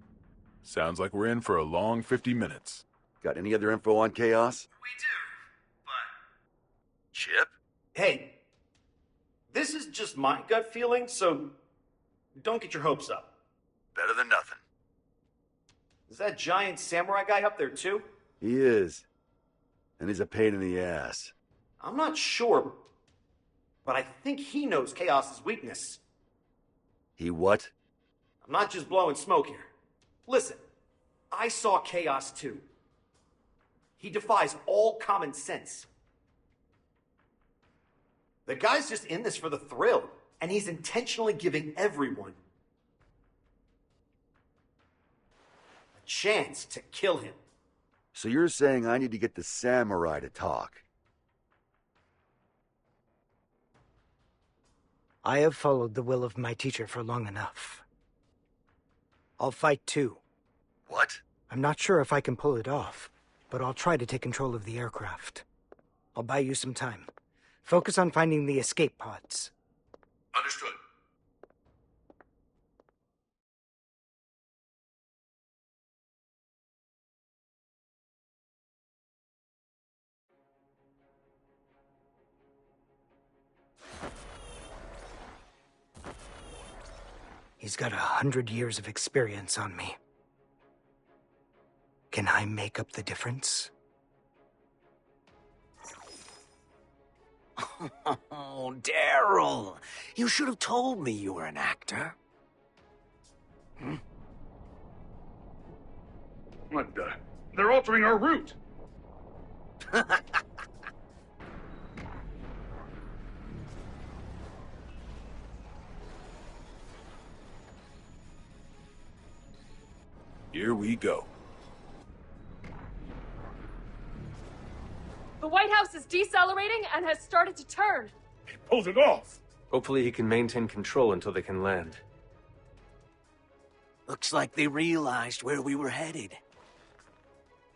Sounds like we're in for a long 50 minutes. Got any other info on Chaos? We do, but... Chip? Hey, this is just my gut feeling, so don't get your hopes up. Better than nothing. Is that giant samurai guy up there too? He is. And he's a pain in the ass. I'm not sure, but I think he knows Chaos's weakness. He what? I'm not just blowing smoke here. Listen, I saw Chaos too. He defies all common sense. The guy's just in this for the thrill, and he's intentionally giving everyone a chance to kill him. So you're saying I need to get the samurai to talk? I have followed the will of my teacher for long enough. I'll fight too. What? I'm not sure if I can pull it off, but I'll try to take control of the aircraft. I'll buy you some time. Focus on finding the escape pods. Understood. He's got 100 years of experience on me. Can I make up the difference? Oh, Daryl! You should have told me you were an actor. What the? They're altering our route! Here we go. The White House is decelerating and has started to turn. He pulled it off! Hopefully he can maintain control until they can land. Looks like they realized where we were headed.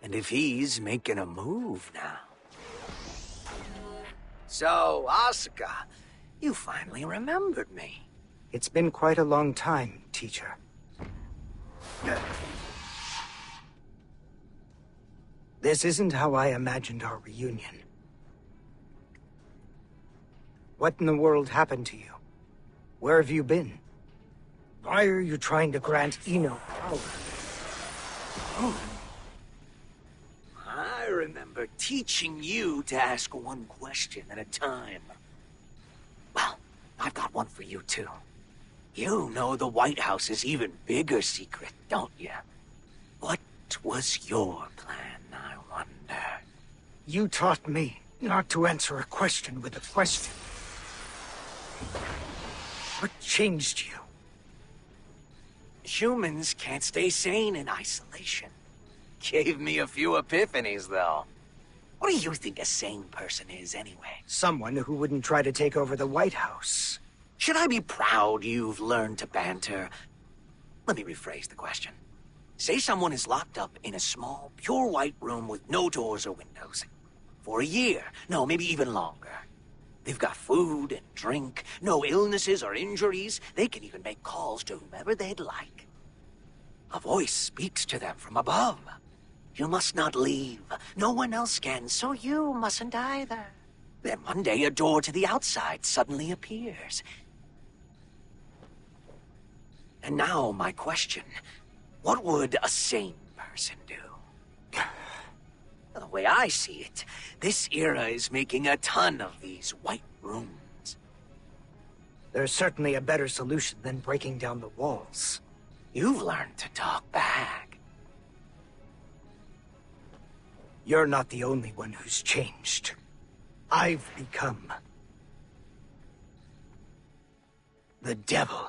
And if he's making a move now. So, Asuka, you finally remembered me. It's been quite a long time, teacher. This isn't how I imagined our reunion. What in the world happened to you? Where have you been? Why are you trying to grant Eno power? I remember teaching you to ask one question at a time. Well, I've got one for you too. You know the White House's even bigger secret, don't you? What was your plan, I wonder? You taught me not to answer a question with a question. What changed you? Humans can't stay sane in isolation. Gave me a few epiphanies, though. What do you think a sane person is, anyway? Someone who wouldn't try to take over the White House. Should I be proud you've learned to banter? Let me rephrase the question. Say someone is locked up in a small, pure white room with no doors or windows. For a year. No, maybe even longer. They've got food and drink, no illnesses or injuries. They can even make calls to whomever they'd like. A voice speaks to them from above. You must not leave. No one else can, so you mustn't either. Then one day a door to the outside suddenly appears. And now my question. What would a sane person do? The way I see it, this era is making a ton of these white rooms. There's certainly a better solution than breaking down the walls. You've learned to talk back. You're not the only one who's changed. I've become the devil.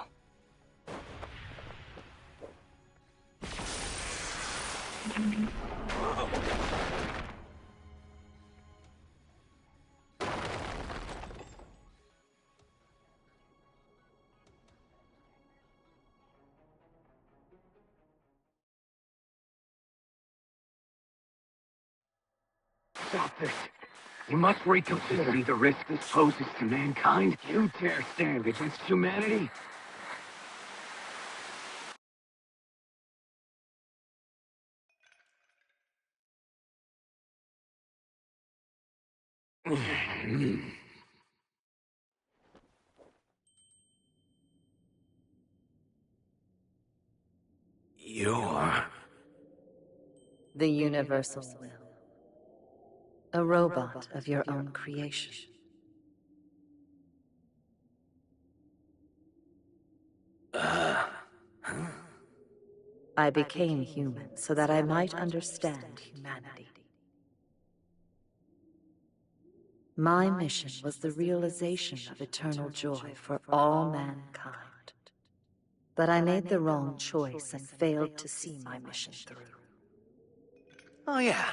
Stop this. You must reconsider the risk this poses to mankind. You dare stand against humanity? You're... the universal will. A robot of your own creation. I became human so that I might understand humanity. My mission was the realization of eternal joy for all mankind. But I made the wrong choice and failed to see my mission through. Oh yeah,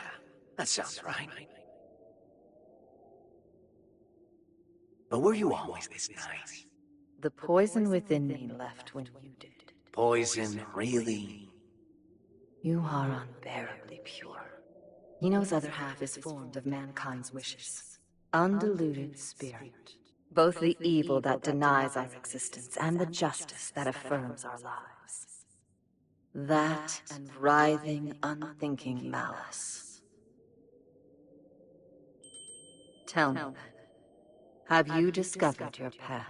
that sounds right. But were you always this nice? The poison within me left when you did. Poison, really? You are unbearably pure. Eno's other half is formed of mankind's wishes. Undiluted spirit. Both the evil that denies our existence and the justice that affirms our lives. That and writhing, unthinking malice. Tell me then, have you discovered your path?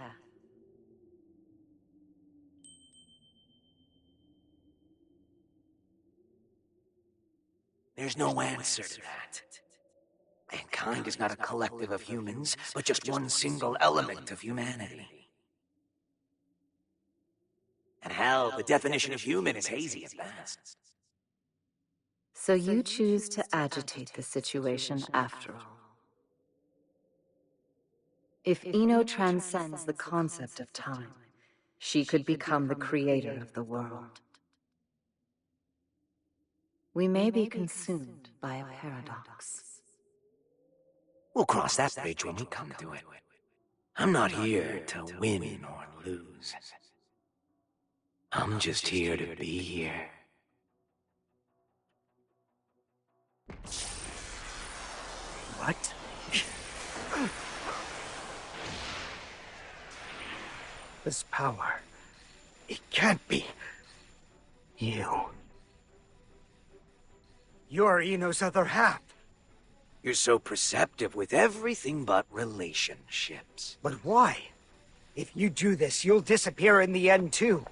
There's no answer to that. Mankind is not a collective of humans, but just one single element of humanity. And hell, the definition of human is hazy at best. So you choose to agitate the situation after all. If Ino transcends the concept of time, she could become the creator of the world. We may be consumed by a paradox. We'll cross that bridge when we come to it. I'm not here to win or lose. I'm just here to be here. What? This power, it can't be you. You're Ino's other half. You're so perceptive with everything but relationships. But why? If you do this, you'll disappear in the end too.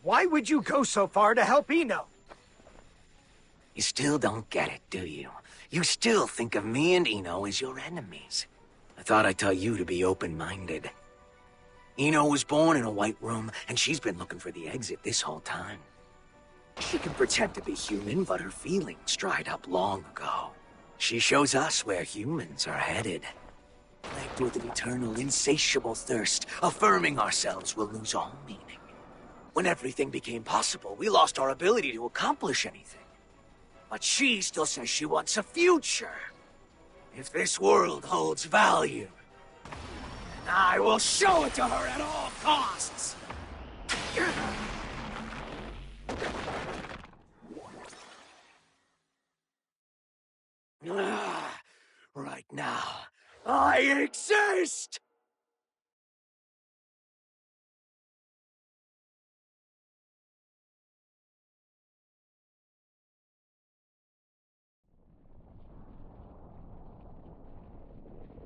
Why would you go so far to help Ino? You still don't get it, do you? You still think of me and Ino as your enemies. I thought I'd tell you to be open-minded. Ino was born in a white room, and she's been looking for the exit this whole time. She can pretend to be human, but her feelings dried up long ago. She shows us where humans are headed. Plagued with an eternal, insatiable thirst, affirming ourselves will lose all meaning. When everything became possible, we lost our ability to accomplish anything. But she still says she wants a future. If this world holds value, then I will show it to her at all costs! Right now, I exist!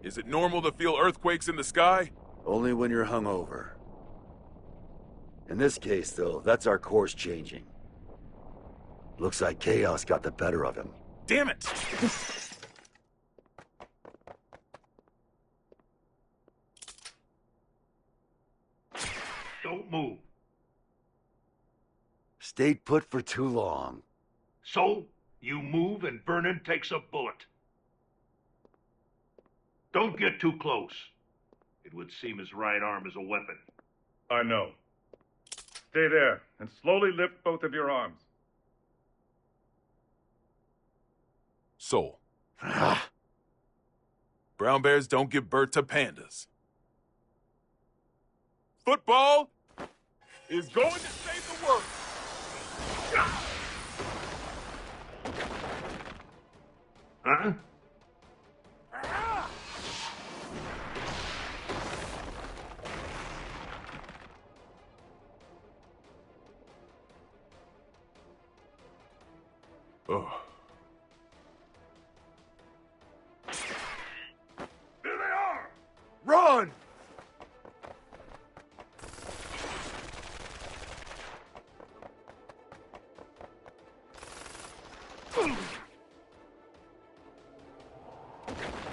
Is it normal to feel earthquakes in the sky? Only when you're hungover. In this case, though, that's our course changing. Looks like chaos got the better of him. Damn it! Don't move. Stayed put for too long. Sol, you move and Vernon takes a bullet. Don't get too close. It would seem his right arm is a weapon. I know. Stay there and slowly lift both of your arms. Sol. Brown bears don't give birth to pandas. Football is going to save the world. Huh? Oh. There they are! Run!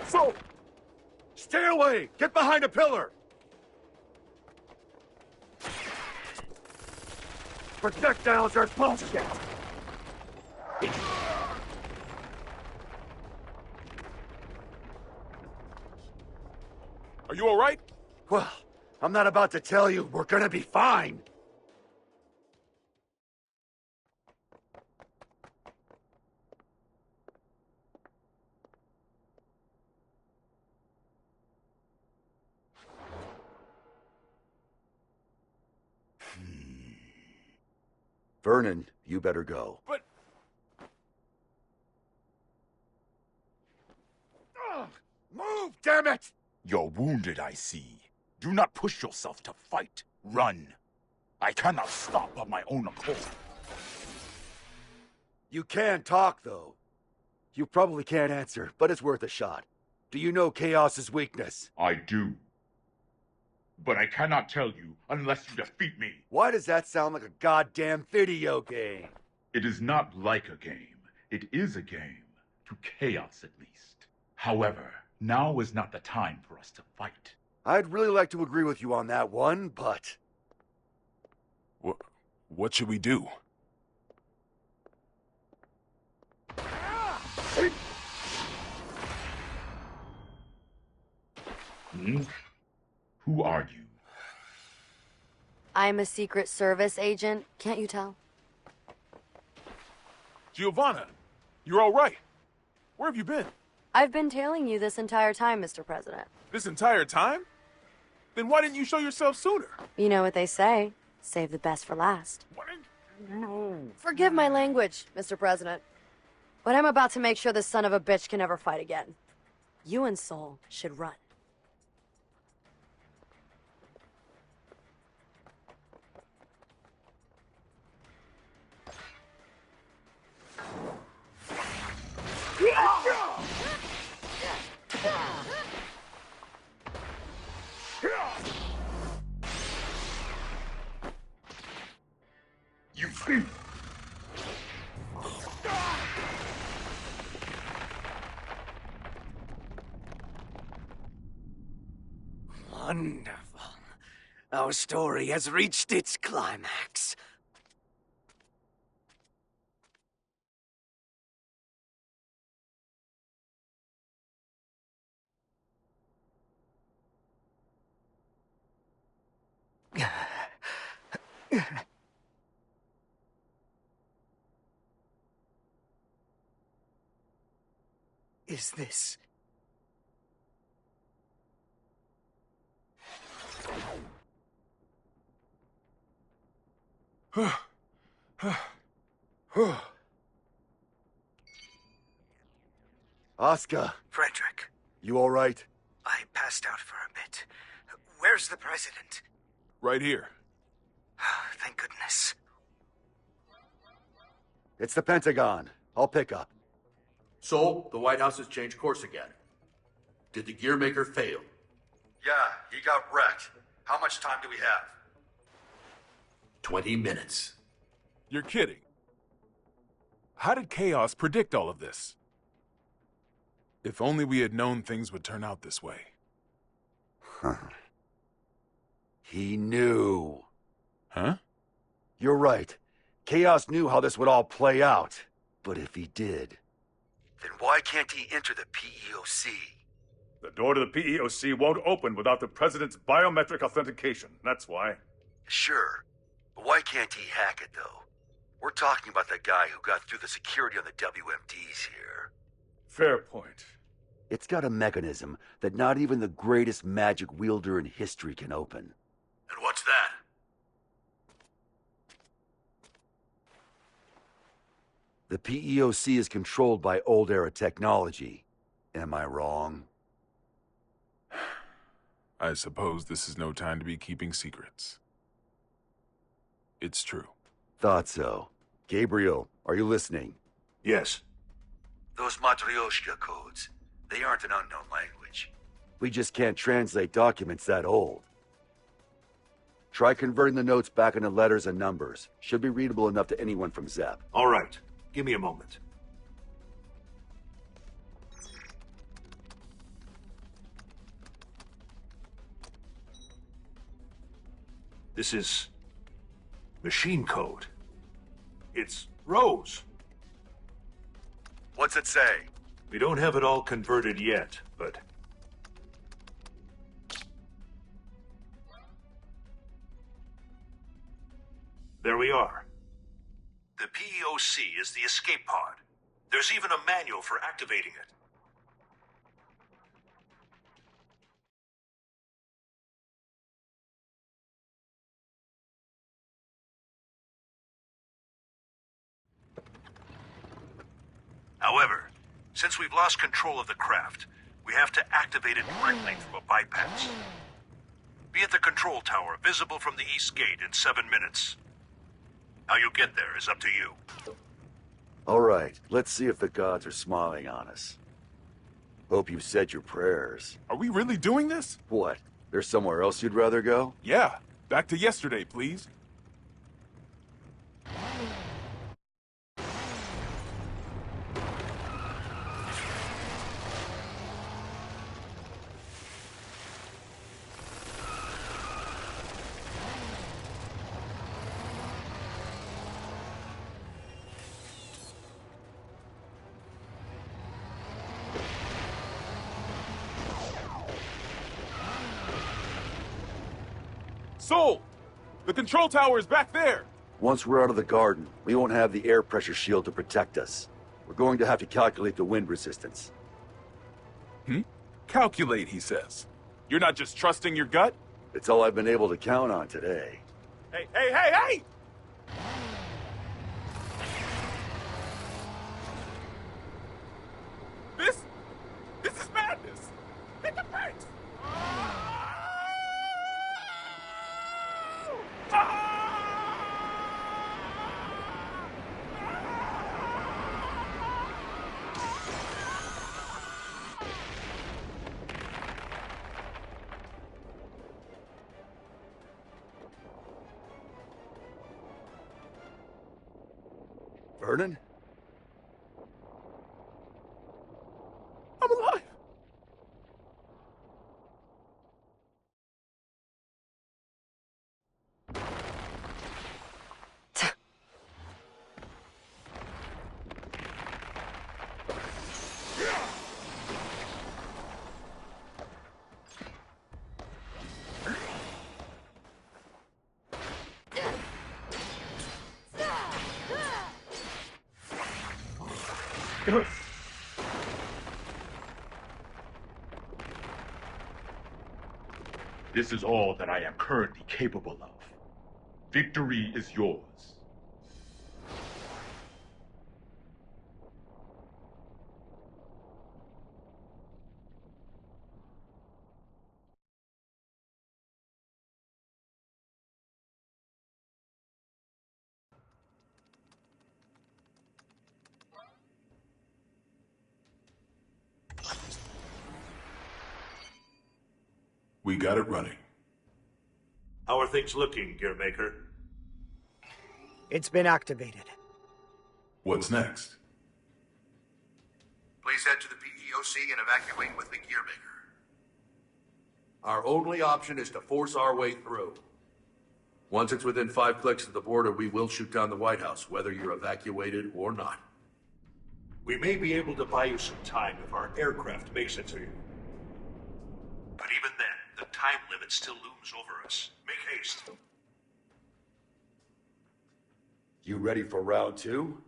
So, stay away! Get behind a pillar! Projectiles are bullshit! Are you all right? Well, I'm not about to tell you. We're gonna be fine. Vernon, you better go. But... Move, damn it! You're wounded, I see. Do not push yourself to fight. Run. I cannot stop of my own accord. You can talk, though. You probably can't answer, but it's worth a shot. Do you know Chaos's weakness? I do. But I cannot tell you unless you defeat me. Why does that sound like a goddamn video game? It is not like a game. It is a game. To Chaos, at least. However, now is not the time for us to fight. I'd really like to agree with you on that one, but... What should we do? Who are you? I'm a Secret Service agent. Can't you tell? Giovanna, you're all right. Where have you been? I've been tailing you this entire time, Mr. President. This entire time? Then why didn't you show yourself sooner? You know what they say. Save the best for last. Forgive my language, Mr. President. But I'm about to make sure this son of a bitch can never fight again. You and Sol should run. You see? Wonderful. Our story has reached its climax. Is this... Asuka. Frederick, You all right? I passed out for a bit. Where's the president? Right here. Thank goodness. It's the Pentagon. I'll pick up. Sol, the White House has changed course again. Did the gearmaker fail? Yeah, he got wrecked. How much time do we have? 20 minutes. You're kidding. How did Chaos predict all of this? If only we had known things would turn out this way. Huh. He knew. Huh? You're right. Chaos knew how this would all play out. But if he did, then why can't he enter the PEOC? The door to the PEOC won't open without the President's biometric authentication. That's why. Sure. But why can't he hack it, though? We're talking about the guy who got through the security on the WMDs here. Fair point. It's got a mechanism that not even the greatest magic wielder in history can open. And what's that? The PEOC is controlled by old-era technology. Am I wrong? I suppose this is no time to be keeping secrets. It's true. Thought so. Gabriel, are you listening? Yes. Those Matryoshka codes, they aren't an unknown language. We just can't translate documents that old. Try converting the notes back into letters and numbers. Should be readable enough to anyone from Zep. All right. Give me a moment. This is machine code. It's Rose. What's it say? We don't have it all converted yet, but... there we are. The PEOC is the escape pod. There's even a manual for activating it. However, since we've lost control of the craft, we have to activate it directly through a bypass. Be at the control tower, visible from the east gate in 7 minutes. How you get there is up to you. All right, let's see if the gods are smiling on us. Hope you've said your prayers. Are we really doing this? What? There's somewhere else you'd rather go? Yeah. Back to yesterday, please. Sol! The control tower is back there! Once we're out of the garden, we won't have the air pressure shield to protect us. We're going to have to calculate the wind resistance. Calculate, he says. You're not just trusting your gut? It's all I've been able to count on today. Hey, hey, hey, hey! This is madness! Hit the brakes! Vernon? I'm alive! This is all that I am currently capable of. Victory is yours. We got it running. How are things looking, Gearmaker? It's been activated. What's next? Please head to the PEOC and evacuate with the Gearmaker. Our only option is to force our way through. Once it's within 5 clicks of the border, we will shoot down the White House, whether you're evacuated or not. We may be able to buy you some time if our aircraft makes it to you. But even then, the time limit still looms over us. Make haste. You ready for round 2?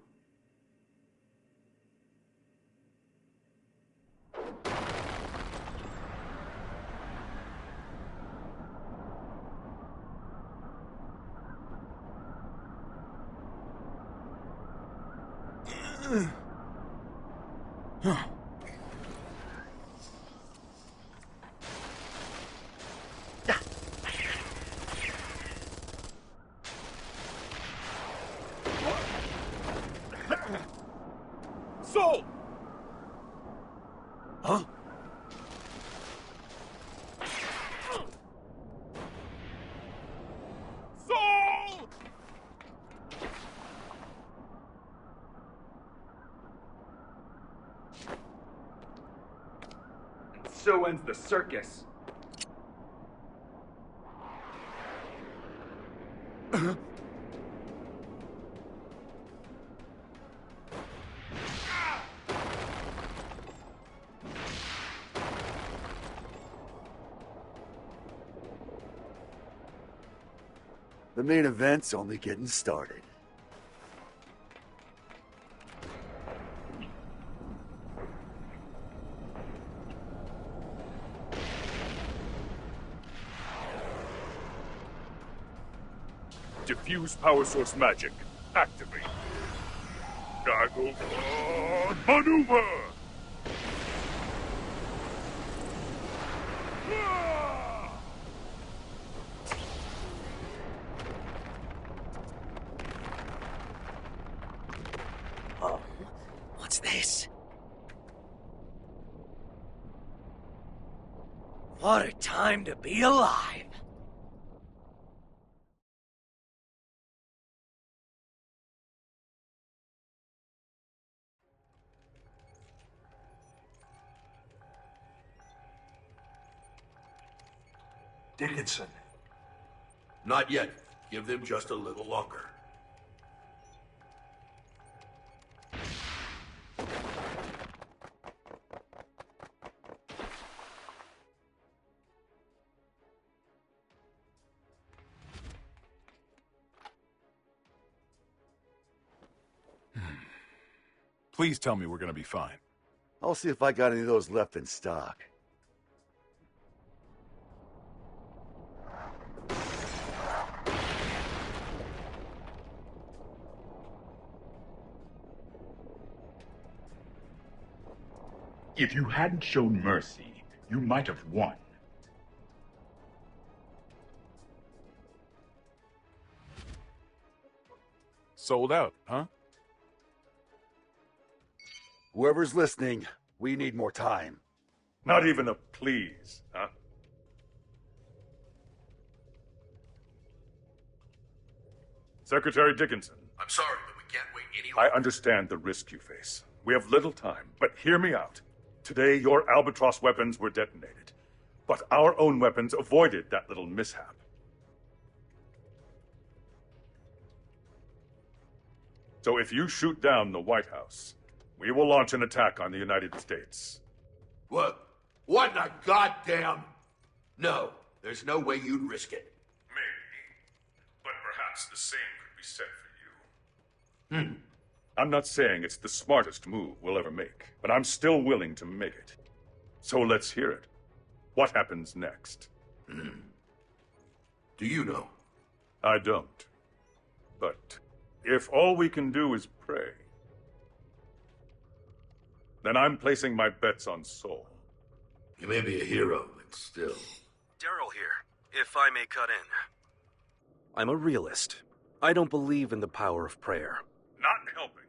Sol! Huh? Sol! So ends the circus. The main event's only getting started. Diffuse power source magic. Activate. Gargle maneuver! What's this? What a time to be alive! Dickinson. Not yet. Give them just a little longer. Please tell me we're gonna be fine. I'll see if I got any of those left in stock. If you hadn't shown mercy, you might have won. Sold out, huh? Whoever's listening, we need more time. Not even a please, huh? Secretary Dickinson. I'm sorry, but we can't wait any I understand the risk you face. We have little time, but hear me out. Today, your Albatross weapons were detonated, but our own weapons avoided that little mishap. So if you shoot down the White House, we will launch an attack on the United States. What? What in the goddamn... No, there's no way you'd risk it. Maybe, but perhaps the same could be said for you. I'm not saying it's the smartest move we'll ever make, but I'm still willing to make it. So let's hear it. What happens next? Do you know? I don't. But if all we can do is pray, then I'm placing my bets on Sol. You may be a hero, but still... Daryl here, if I may cut in. I'm a realist. I don't believe in the power of prayer. Not helping.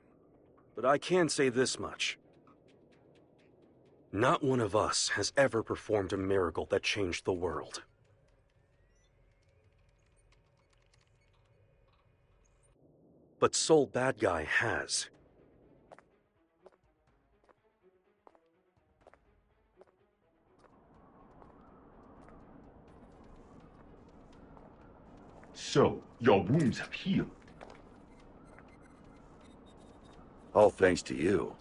But I can say this much. Not one of us has ever performed a miracle that changed the world. But Sol Badguy has. So, your wounds have healed. All thanks to you.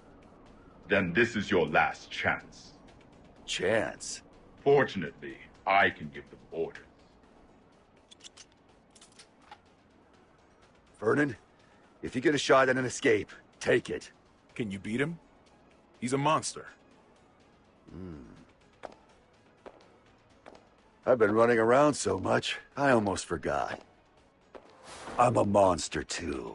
Then this is your last chance. Chance? Fortunately, I can give them orders. Vernon, if you get a shot at an escape, take it. Can you beat him? He's a monster. I've been running around so much, I almost forgot. I'm a monster too.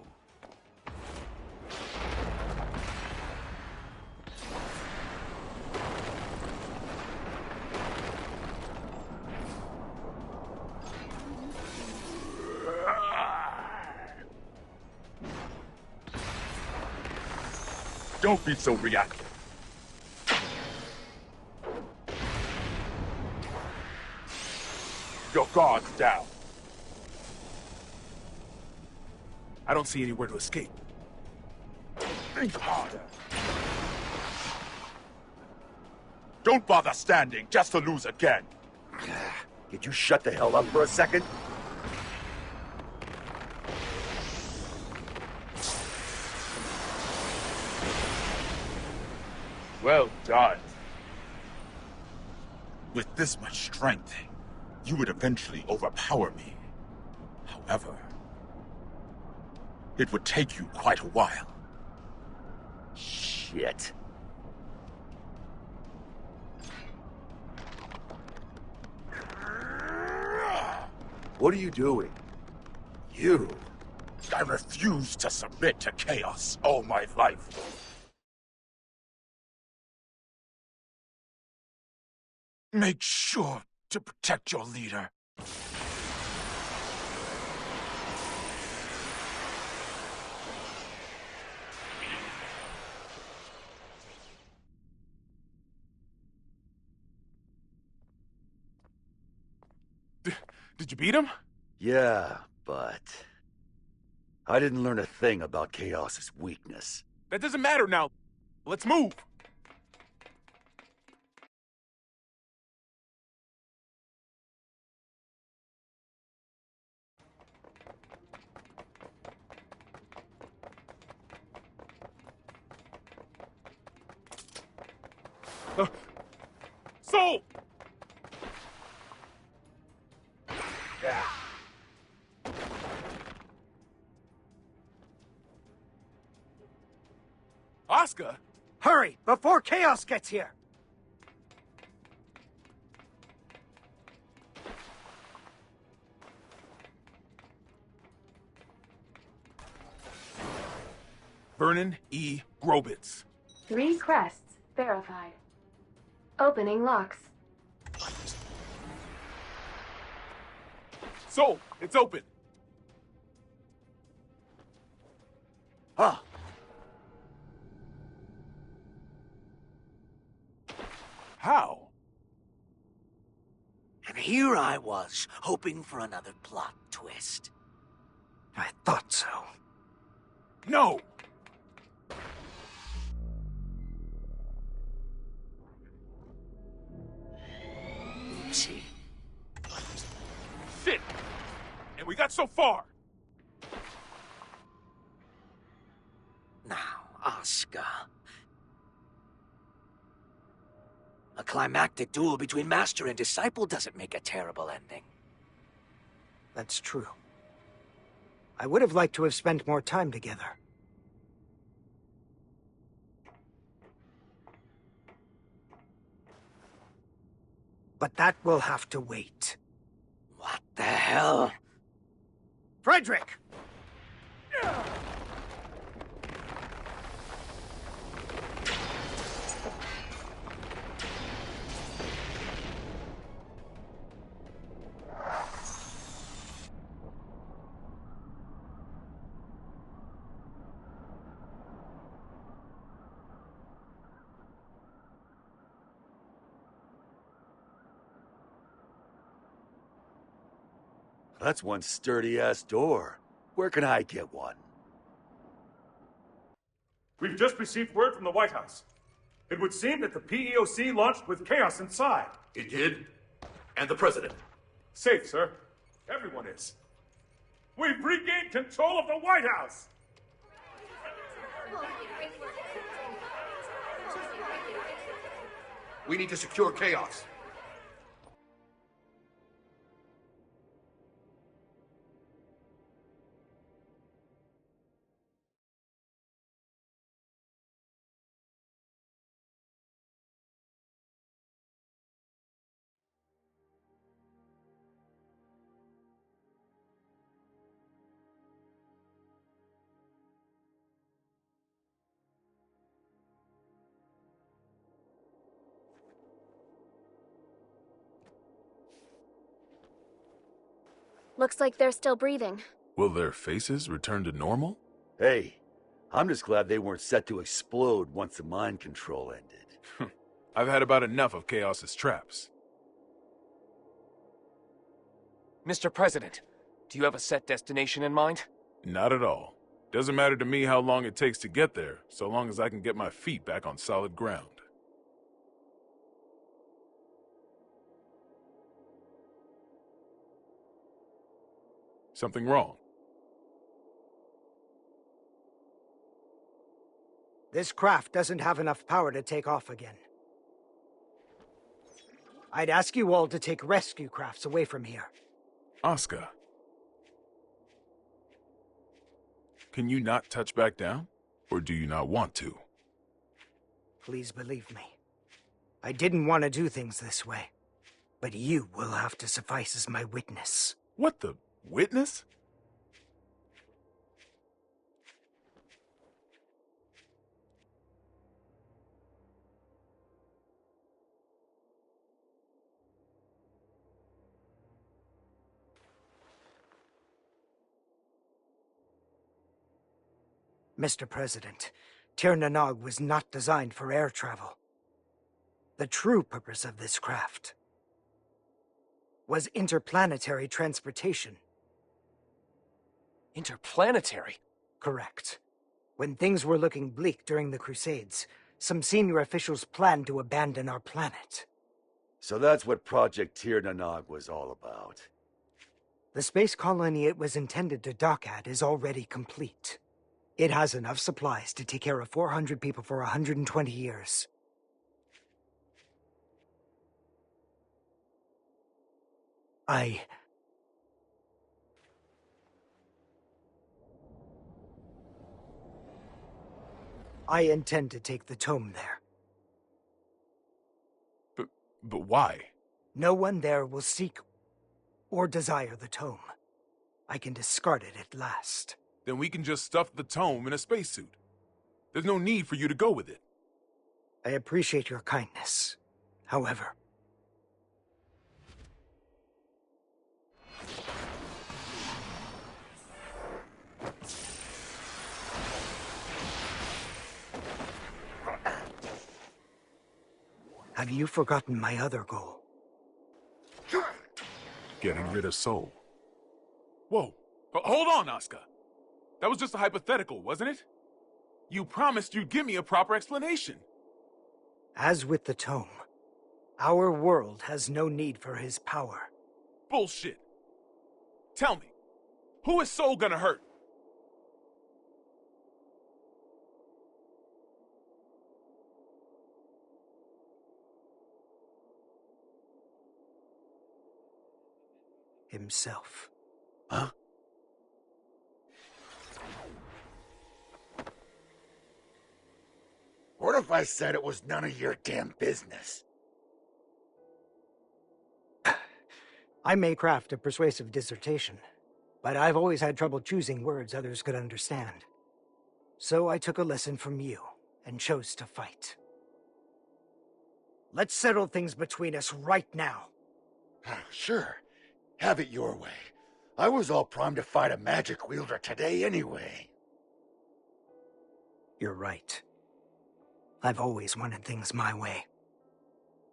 Don't be so reactive. Your guard's down. I don't see anywhere to escape. Think harder. Don't bother standing just to lose again. Could you shut the hell up for a second? Well done. With this much strength, you would eventually overpower me. However, it would take you quite a while. Shit. What are you doing? You? I refuse to submit to chaos all my life. Make sure to protect your leader. Did you beat him? Yeah, but... I didn't learn a thing about Chaos's weakness. That doesn't matter now. Let's move. Sol! Asuka! Hurry, before Chaos gets here! Vernon E. Grobitz. 3 crests verified. Opening locks. Sol, it's open. Huh. How? And here I was, hoping for another plot twist. I thought so. No! Oopsie. Shit! And we got so far! Now, Asuka. A climactic duel between master and disciple doesn't make a terrible ending. That's true. I would have liked to have spent more time together. But that will have to wait. What the hell? Frederick! That's one sturdy-ass door. Where can I get one? We've just received word from the White House. It would seem that the PEOC launched with chaos inside. It did? And the president? Safe, sir. Everyone is. We've regained control of the White House! We need to secure chaos. Looks like they're still breathing. Will their faces return to normal? Hey, I'm just glad they weren't set to explode once the mind control ended. I've had about enough of Chaos's traps. Mr. President, do you have a set destination in mind? Not at all. Doesn't matter to me how long it takes to get there, so long as I can get my feet back on solid ground. Something wrong? This craft doesn't have enough power to take off again. I'd ask you all to take rescue crafts away from here. Asuka. Can you not touch back down? Or do you not want to? Please believe me. I didn't want to do things this way. But you will have to suffice as my witness. What the... witness? Mr. President, Tir Nanog was not designed for air travel. The true purpose of this craft was interplanetary transportation. Interplanetary? Correct. When things were looking bleak during the Crusades, some senior officials planned to abandon our planet. So that's what Project Tir Nanog was all about. The space colony it was intended to dock at is already complete. It has enough supplies to take care of 400 people for 120 years. I intend to take the tome there. But why? No one there will seek or desire the tome. I can discard it at last. Then we can just stuff the tome in a spacesuit. There's no need for you to go with it. I appreciate your kindness. However... Have you forgotten my other goal? Getting rid of Sol. Whoa. Hold on, Asuka. That was just a hypothetical, wasn't it? You promised you'd give me a proper explanation. As with the tome, our world has no need for his power. Bullshit. Tell me, who is Sol gonna hurt? Himself. Huh? What if I said it was none of your damn business? I may craft a persuasive dissertation, but I've always had trouble choosing words others could understand. So I took a lesson from you, and chose to fight. Let's settle things between us right now. Sure. Have it your way. I was all primed to fight a magic wielder today anyway. You're right. I've always wanted things my way.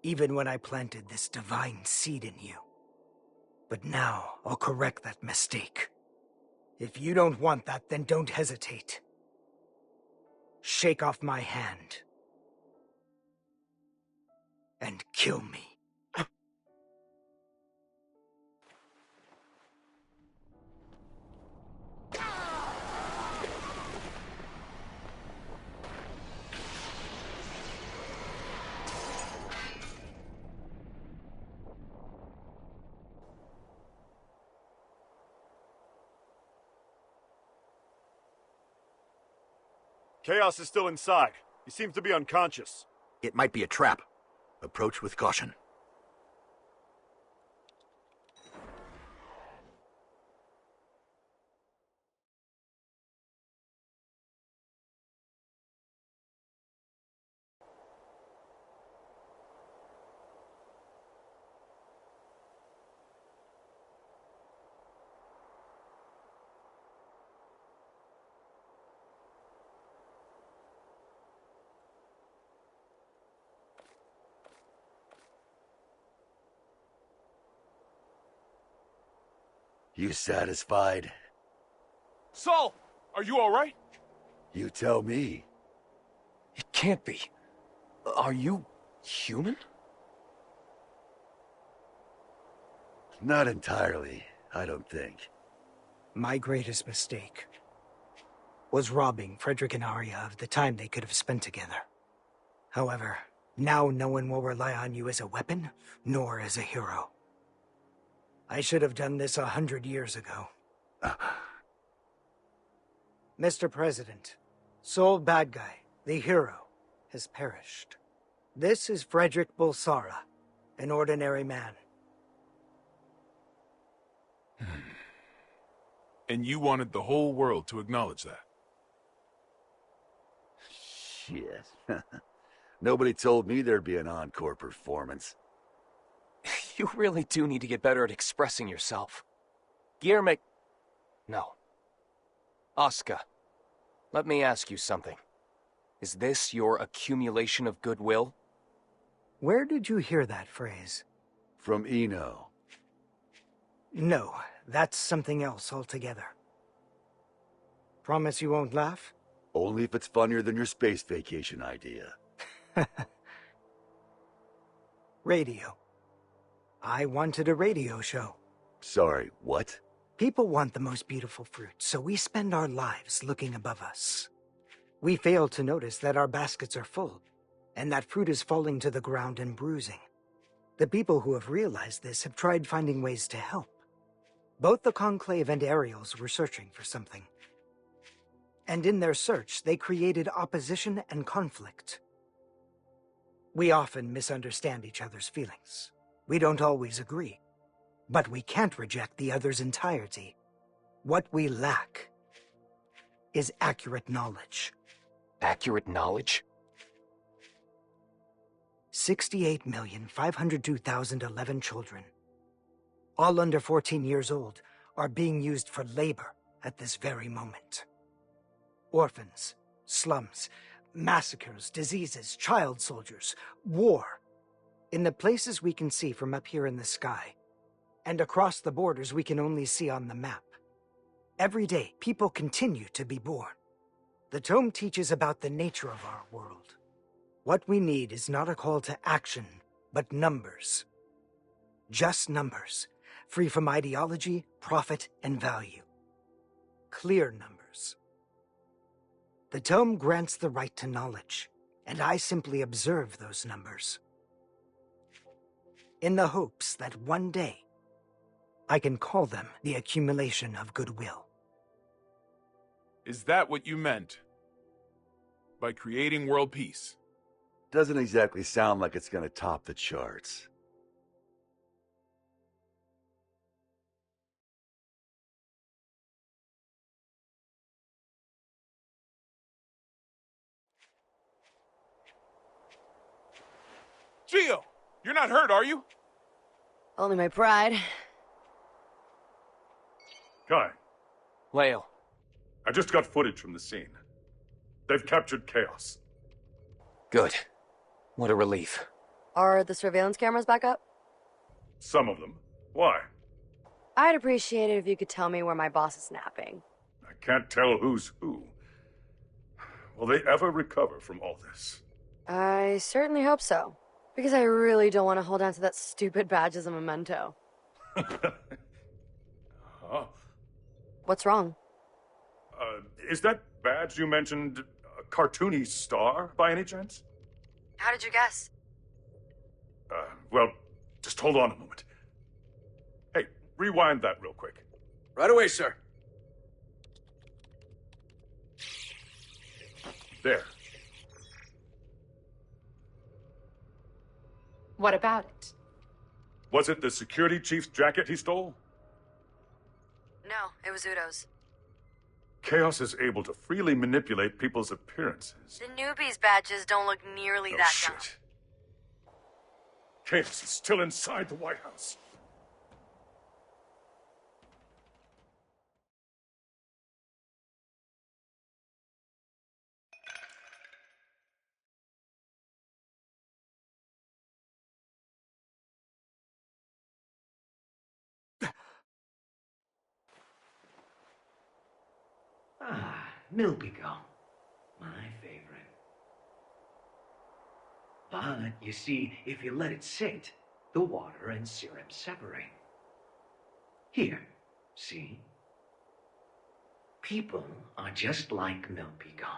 Even when I planted this divine seed in you. But now, I'll correct that mistake. If you don't want that, then don't hesitate. Shake off my hand. And kill me. Chaos is still inside. He seems to be unconscious. It might be a trap. Approach with caution. You satisfied? Sol, are you all right? You tell me. It can't be. Are you human? Not entirely, I don't think. My greatest mistake was robbing Frederick and Arya of the time they could have spent together. However, now no one will rely on you as a weapon, nor as a hero. I should have done this 100 years ago. Mr. President, Sol Badguy, the hero, has perished. This is Frederick Bulsara, an ordinary man. And you wanted the whole world to acknowledge that. Shit. Nobody told me there'd be an encore performance. You really do need to get better at expressing yourself. Guillermo... No. Asuka, let me ask you something. Is this your accumulation of goodwill? Where did you hear that phrase? From Eno. No, that's something else altogether. Promise you won't laugh? Only if it's funnier than your space vacation idea. Radio. I wanted a radio show. Sorry, what? People want the most beautiful fruit, so we spend our lives looking above us. We fail to notice that our baskets are full, and that fruit is falling to the ground and bruising. The people who have realized this have tried finding ways to help. Both the Conclave and Ariels were searching for something. And in their search, they created opposition and conflict. We often misunderstand each other's feelings. We don't always agree. But we can't reject the other's entirety. What we lack is accurate knowledge. Accurate knowledge? 68,502,011 children, all under 14 years old, are being used for labor at this very moment. Orphans, slums, massacres, diseases, child soldiers, war. In the places we can see from up here in the sky, and across the borders we can only see on the map. Every day, people continue to be born. The tome teaches about the nature of our world. What we need is not a call to action, but numbers. Just numbers, free from ideology, profit, and value. Clear numbers. The tome grants the right to knowledge, and I simply observe those numbers. In the hopes that one day, I can call them the accumulation of goodwill. Is that what you meant by creating world peace? Doesn't exactly sound like it's gonna top the charts. Gio, you're not hurt, are you? Only my pride. Kai. Leo. I just got footage from the scene. They've captured Chaos. Good. What a relief. Are the surveillance cameras back up? Some of them. Why? I'd appreciate it if you could tell me where my boss is napping. I can't tell who's who. Will they ever recover from all this? I certainly hope so. Because I really don't want to hold on to that stupid badge as a memento. Huh? What's wrong? Is that badge you mentioned a cartoony star, by any chance? How did you guess? Well, just hold on a moment. Hey, rewind that real quick. Right away, sir. There. What about it? Was it the security chief's jacket he stole? No, it was Udo's. Chaos is able to freely manipulate people's appearances. The newbies' badges don't look nearly that dumb. Shit. Chaos is still inside the White House. Milpico. My favorite. But, you see, if you let it sit, the water and syrup separate. Here, see? People are just like Milpico.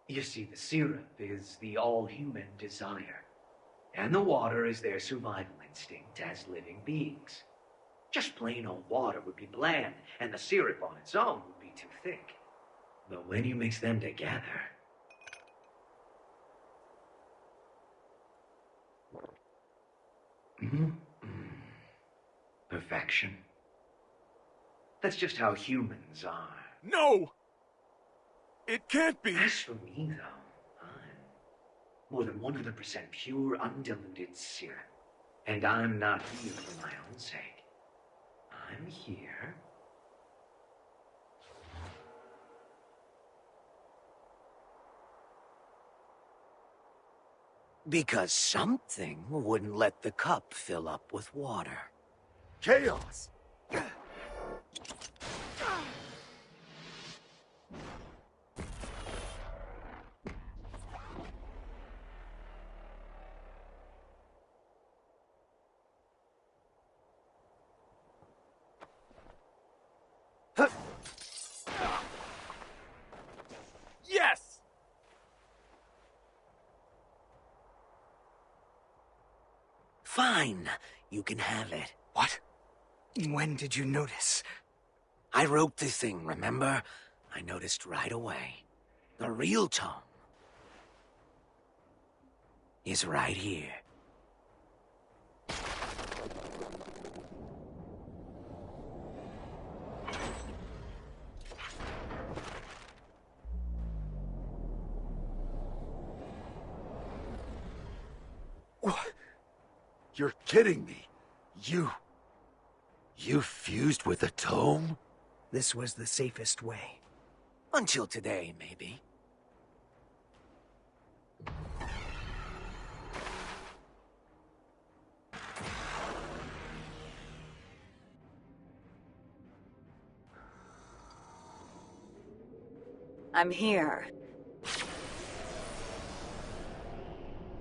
You see, the syrup is the all-human desire. And the water is their survival instinct as living beings. Just plain old water would be bland, and the syrup on its own would be too thick. But when you mix them together... Perfection. That's just how humans are. No! It can't be! As for me, though, I'm more than 100% pure, undiluted syrup. And I'm not here for my own sake. I'm here... because something wouldn't let the cup fill up with water. Chaos! Yes! Fine. You can have it. What? When did you notice? I wrote the thing, remember? I noticed right away. The real tome is right here. What? You're kidding me. You fused with a tome? This was the safest way. Until today, maybe. I'm here.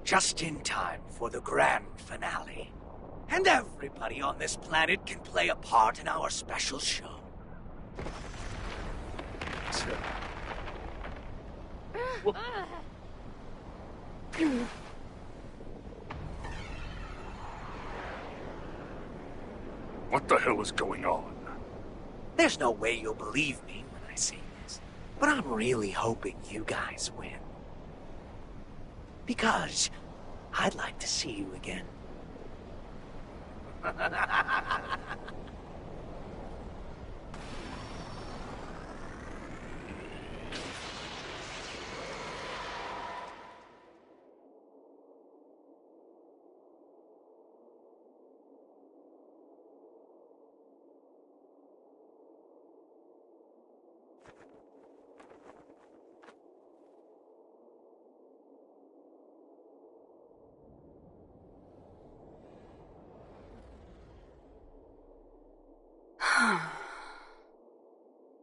Just in time for the grand finale. And everybody on this planet can play a part in our special show. What the hell is going on? There's no way you'll believe me when I say this, but I'm really hoping you guys win. Because I'd like to see you again.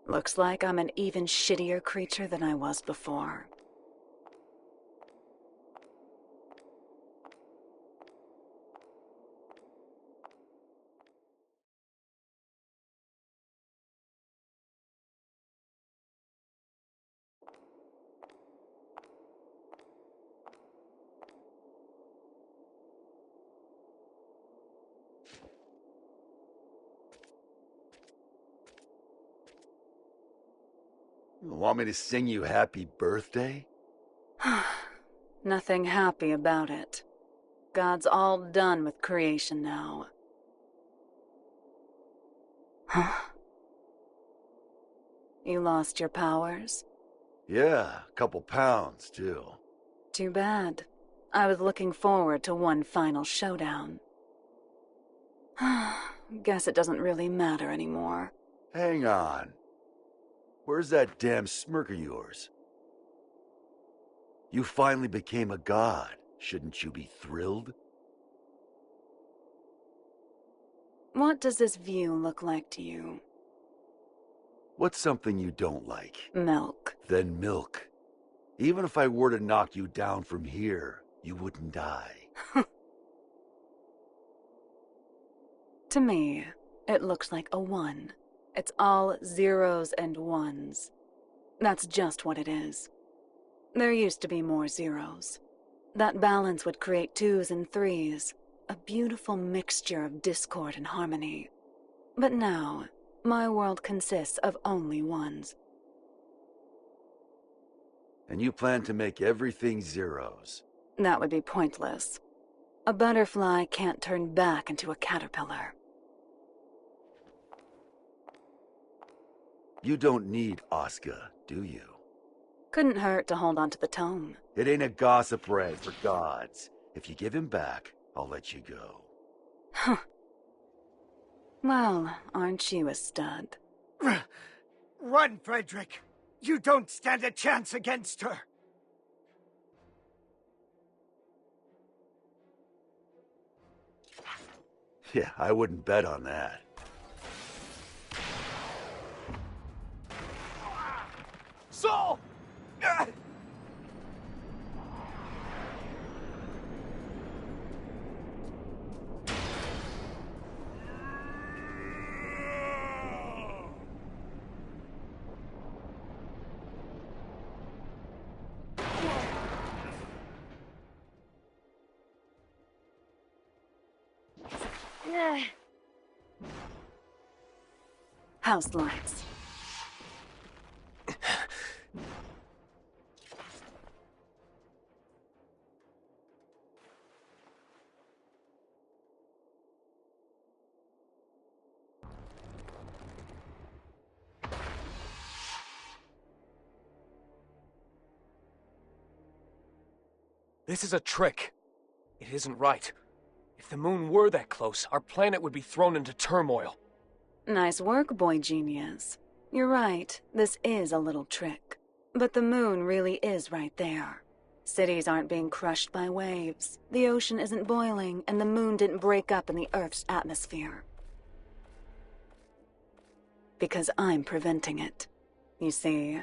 Looks like I'm an even shittier creature than I was before. You want me to sing you happy birthday? Nothing happy about it. God's all done with creation now. You lost your powers? Yeah, a couple pounds, too. Too bad. I was looking forward to one final showdown. Guess it doesn't really matter anymore. Hang on. Where's that damn smirk of yours? You finally became a god. Shouldn't you be thrilled? What does this view look like to you? What's something you don't like? Milk. Then milk. Even if I were to knock you down from here, you wouldn't die. To me, it looks like a 1. It's all zeros and ones. That's just what it is. There used to be more zeros. That balance would create 2s and 3s, a beautiful mixture of discord and harmony. But now, my world consists of only 1s. And you plan to make everything zeros? That would be pointless. A butterfly can't turn back into a caterpillar. You don't need Asuka, do you? Couldn't hurt to hold on to the tome. It ain't a gossip rag for gods. If you give him back, I'll let you go. Huh. Well, aren't you a stud? Run, Frederick! You don't stand a chance against her! Yeah, I wouldn't bet on that. Sol! House lights. This is a trick. It isn't right. If the moon were that close, our planet would be thrown into turmoil. Nice work, boy genius. You're right, this is a little trick. But the moon really is right there. Cities aren't being crushed by waves, the ocean isn't boiling, and the moon didn't break up in the Earth's atmosphere. Because I'm preventing it. You see,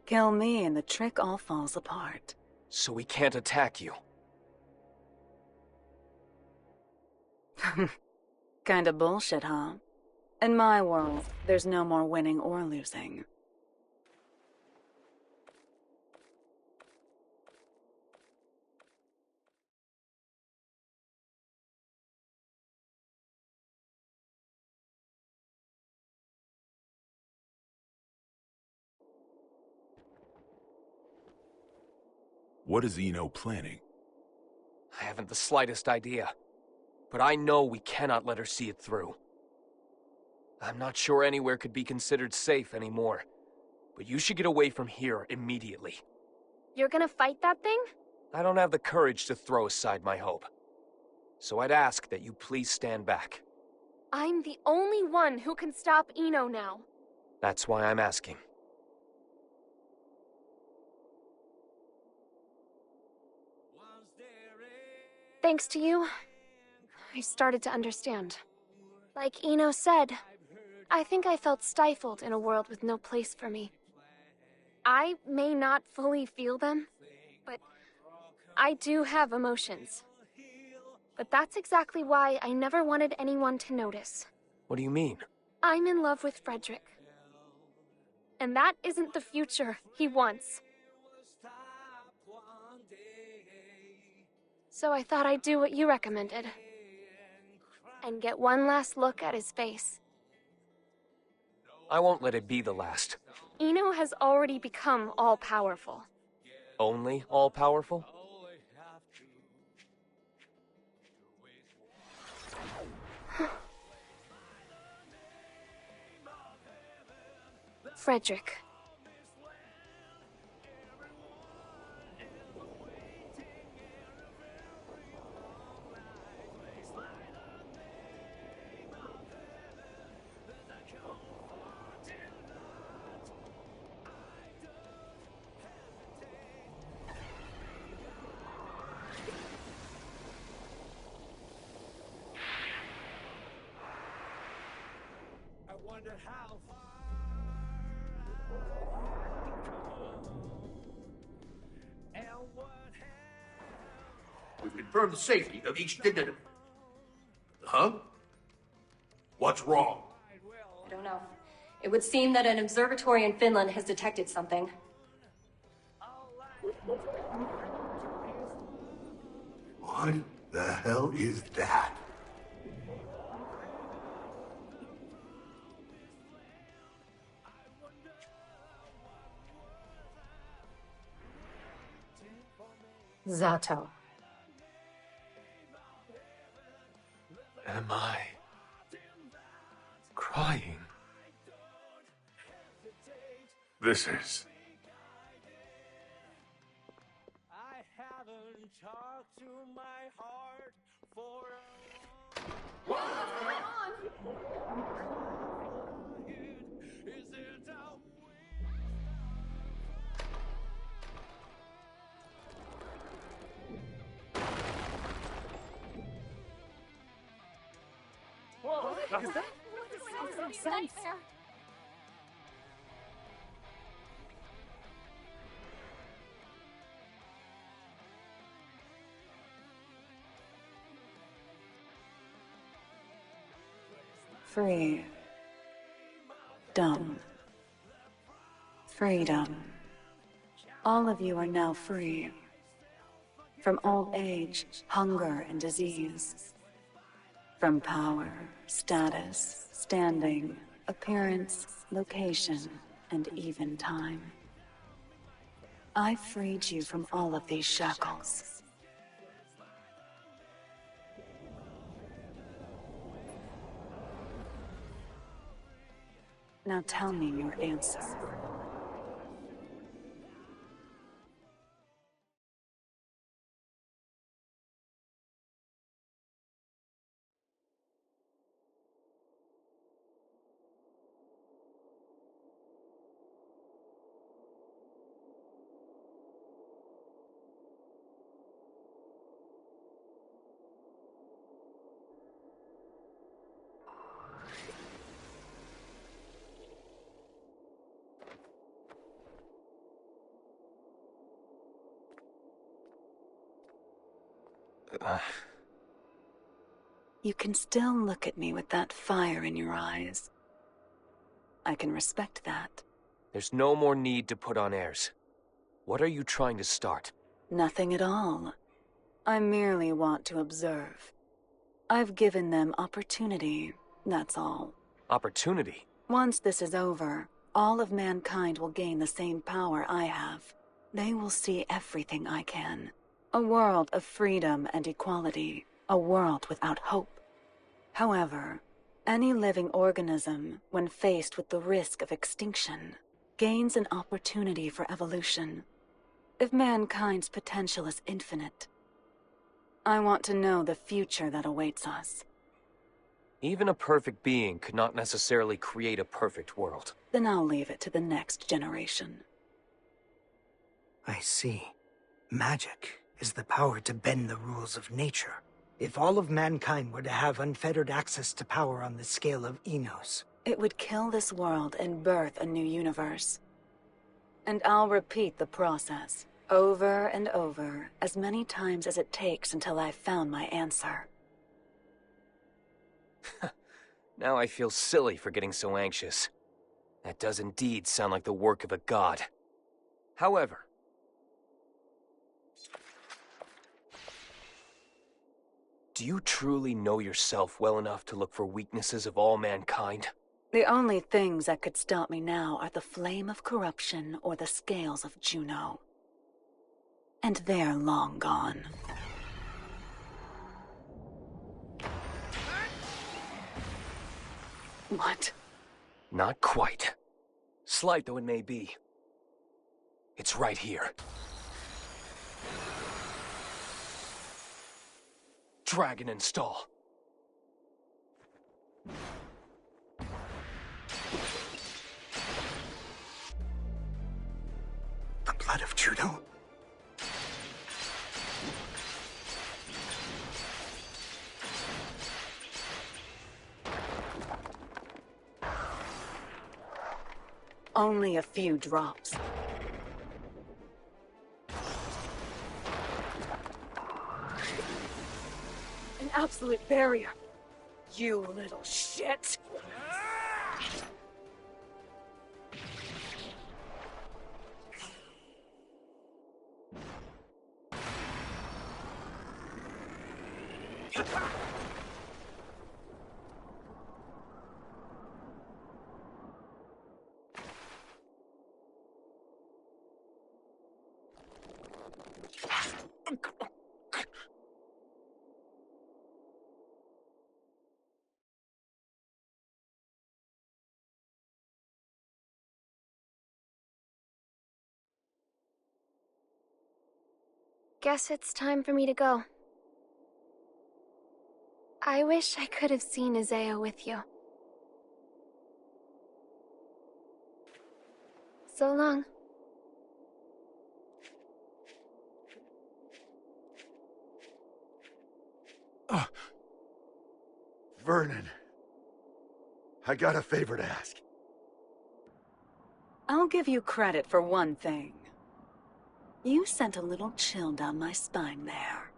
kill me and the trick all falls apart. So we can't attack you. Kinda bullshit, huh? In my world, there's no more winning or losing. What is Eno planning? I haven't the slightest idea. But I know we cannot let her see it through. I'm not sure anywhere could be considered safe anymore. But you should get away from here immediately. You're gonna fight that thing? I don't have the courage to throw aside my hope. So I'd ask that you please stand back. I'm the only one who can stop Eno now. That's why I'm asking. Thanks to you, I started to understand. Like Eno said, I think I felt stifled in a world with no place for me. I may not fully feel them, but I do have emotions. But that's exactly why I never wanted anyone to notice. What do you mean? I'm in love with Frederick. And that isn't the future he wants. So I thought I'd do what you recommended. And get one last look at his face. I won't let it be the last. Eno has already become all-powerful. Only all-powerful? Frederick. We've confirmed the safety of each Huh? What's wrong? I don't know. It would seem that an observatory in Finland has detected something. What the hell is that? Zato. Am I crying? This is... I haven't talked to my heart for What's going on? Is it a Whoa, is that? What makes sense? Free. Dumb. Freedom. All of you are now free. From old age, hunger, and disease. From power, status, standing, appearance, location, and even time. I freed you from all of these shackles. Now tell me your answer. You can still look at me with that fire in your eyes. I can respect that. There's no more need to put on airs. What are you trying to start? Nothing at all. I merely want to observe. I've given them opportunity, that's all. Opportunity? Once this is over, all of mankind will gain the same power I have. They will see everything I can. A world of freedom and equality. A world without hope. However, any living organism, when faced with the risk of extinction, gains an opportunity for evolution. If mankind's potential is infinite, I want to know the future that awaits us. Even a perfect being could not necessarily create a perfect world. Then I'll leave it to the next generation. I see. Magic is the power to bend the rules of nature. If all of mankind were to have unfettered access to power on the scale of Enos, it would kill this world and birth a new universe. And I'll repeat the process, over and over, as many times as it takes until I've found my answer. Now I feel silly for getting so anxious. That does indeed sound like the work of a god. However, do you truly know yourself well enough to look for weaknesses of all mankind? The only things that could stop me now are the flame of corruption or the scales of Juno. And they're long gone. What? Not quite. Slight though it may be. It's right here. Dragon install. The blood of Juno? Only a few drops. An absolute barrier. You little shit! Guess it's time for me to go. I wish I could have seen Isaiah with you. So long. Vernon, I got a favor to ask. I'll give you credit for one thing. You sent a little chill down my spine there.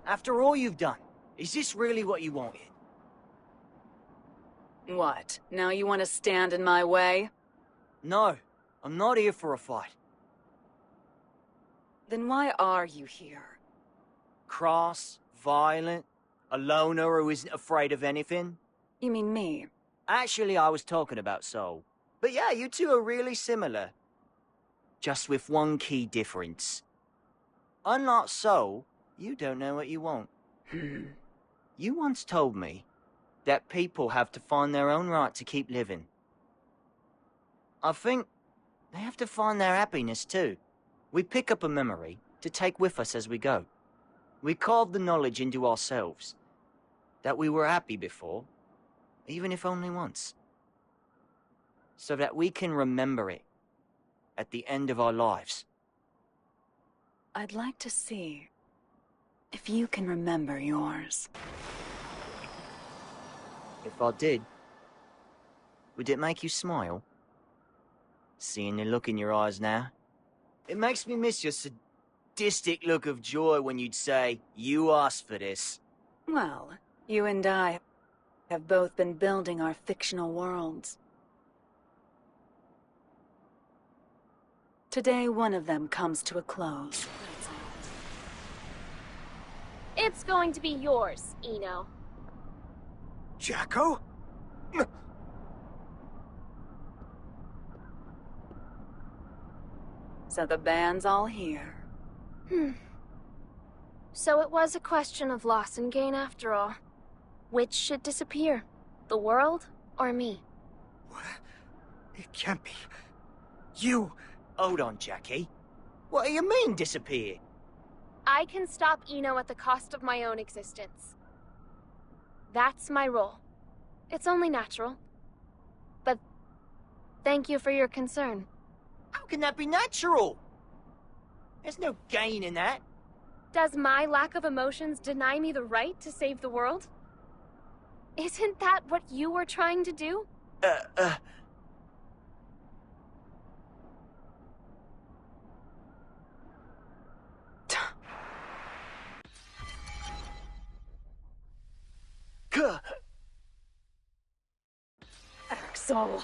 After all you've done, is this really what you wanted? What? Now you want to stand in my way? No, I'm not here for a fight. Then why are you here? Cross, violent, a loner who isn't afraid of anything. You mean me? Actually, I was talking about Sol. But yeah, you two are really similar. Just with one key difference. Unlike Sol, you don't know what you want. You once told me that people have to find their own right to keep living. I think they have to find their happiness too. We pick up a memory to take with us as we go. We carve the knowledge into ourselves that we were happy before, even if only once. So that we can remember it at the end of our lives. I'd like to see if you can remember yours. If I did, would it make you smile? Seeing the look in your eyes now? It makes me miss your sadistic look of joy when you'd say, "You asked for this." Well, you and I have both been building our fictional worlds. Today, one of them comes to a close. It's going to be yours, Eno. Jacko? So the band's all here. So it was a question of loss and gain after all. Which should disappear? The world or me? What? It can't be. You... Hold on, Jackie. What do you mean, disappear? I can stop Eno at the cost of my own existence. That's my role. It's only natural. But thank you for your concern. How can that be natural? There's no gain in that. Does my lack of emotions deny me the right to save the world? Isn't that what you were trying to do? Axel.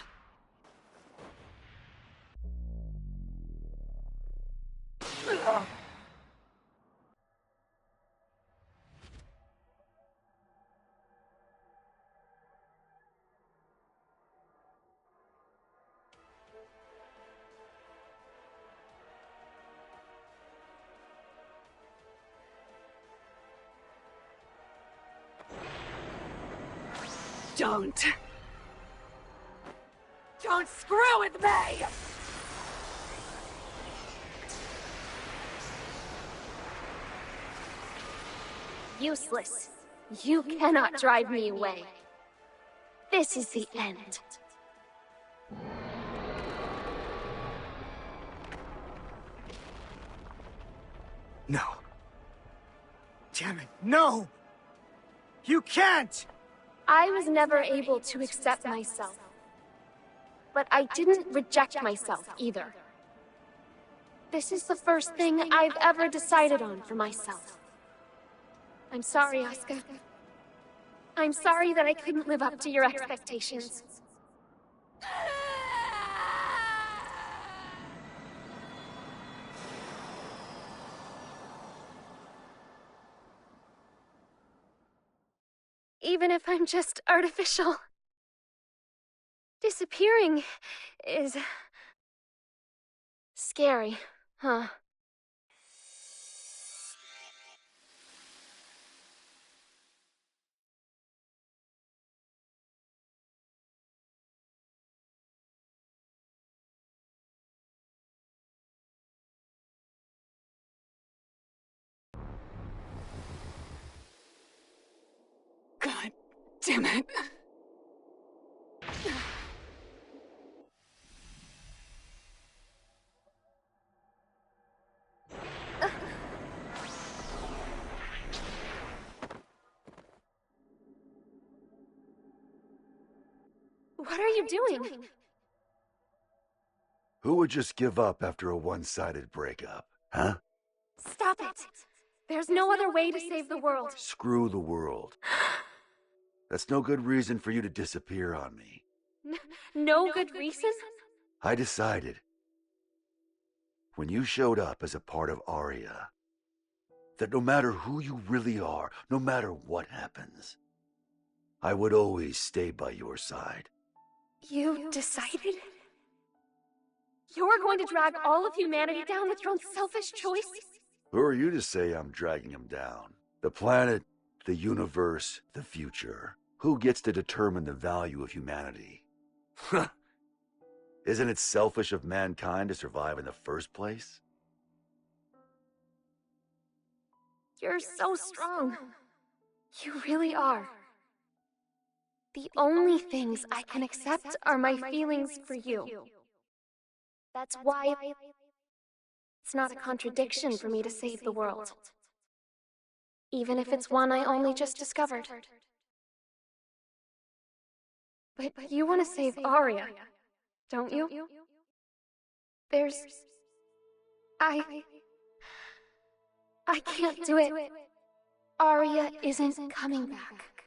Don't screw with me! Useless. You cannot drive me away. This is the end. No. Damn it, no! You can't! I was never able to accept myself. But I didn't reject myself either. This is the first thing I've ever decided on for myself. I'm sorry, Asuka. I'm sorry that I couldn't live up to your expectations. Even if I'm just artificial. Disappearing is... scary, huh? God damn it. What are you doing? Who would just give up after a one-sided breakup, huh? Stop it! There's no other way to save the world. Screw the world. That's no good reason for you to disappear on me. No good reason? I decided. when you showed up as a part of Aria, that no matter who you really are, no matter what happens, I would always stay by your side. You decided? You're going to drag all of humanity down with your own selfish choice? Who are you to say I'm dragging him down? The planet, the universe, the future. Who gets to determine the value of humanity? Isn't it selfish of mankind to survive in the first place? You're so strong. You really are. The only things I can accept are my feelings for you. That's why it's not a contradiction for me to save the world. Even if it's one I only just discovered. But you want to save Aria, don't you? I can't do it. Aria isn't coming back.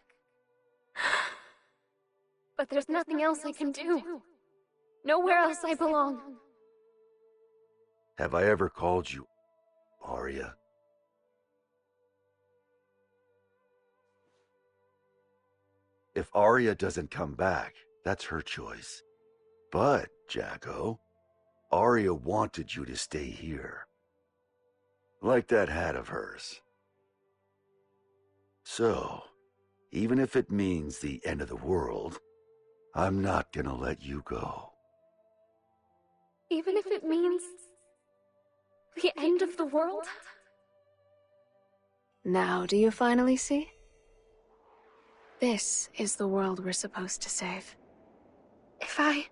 But there's nothing else I can do. Nowhere else I belong. Have I ever called you Aria? If Aria doesn't come back, that's her choice. But, Jacko, Aria wanted you to stay here. Like that hat of hers. So, even if it means the end of the world, I'm not gonna let you go. Even if it means the end of the world? Now do you finally see? This is the world we're supposed to save. If I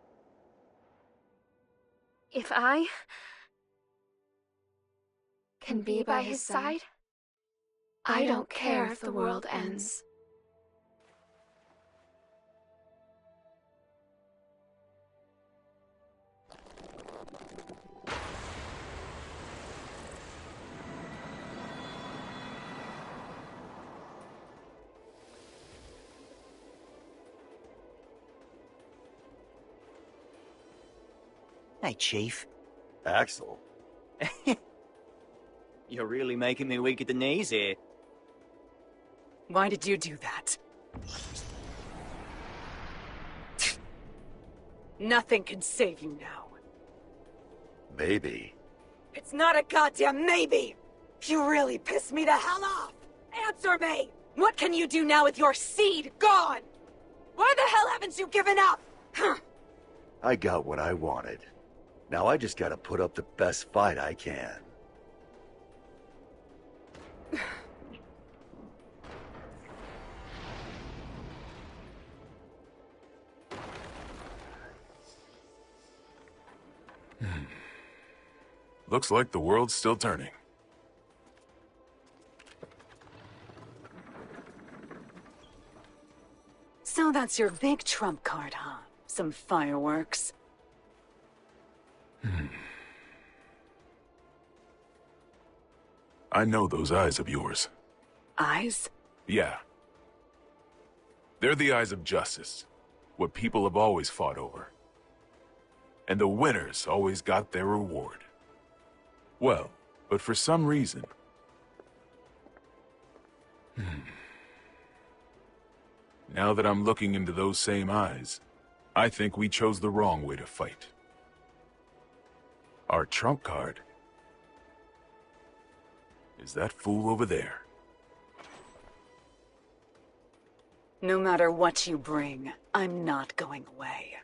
can be by his side, I don't care if the world ends. Hey, Chief. Axel? You're really making me weak at the knees here. Why did you do that? Nothing can save you now. Maybe. It's not a goddamn maybe! You really pissed me the hell off! Answer me! What can you do now with your seed gone? Why the hell haven't you given up? I got what I wanted. Now I just gotta put up the best fight I can. Looks like the world's still turning. So that's your big trump card, huh? Some fireworks. I know those eyes of yours. Eyes? Yeah. They're the eyes of justice. What people have always fought over. And the winners always got their reward. Well, but for some reason... Now that I'm looking into those same eyes, I think we chose the wrong way to fight. Our trump card is that fool over there. No matter what you bring, I'm not going away.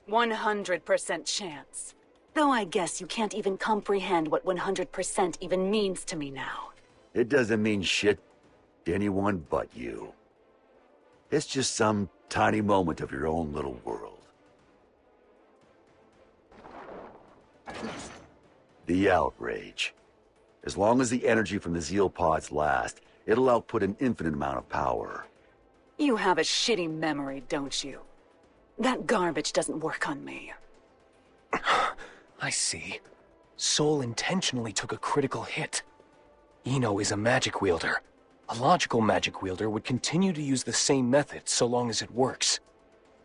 100% chance. Though I guess you can't even comprehend what 100% even means to me now. It doesn't mean shit to anyone but you. It's just some tiny moment of your own little world. The outrage. As long as the energy from the Zeal pods last, it'll output an infinite amount of power. You have a shitty memory, don't you? That garbage doesn't work on me. I see. Sol intentionally took a critical hit. Ino is a magic wielder. A logical magic wielder would continue to use the same method so long as it works.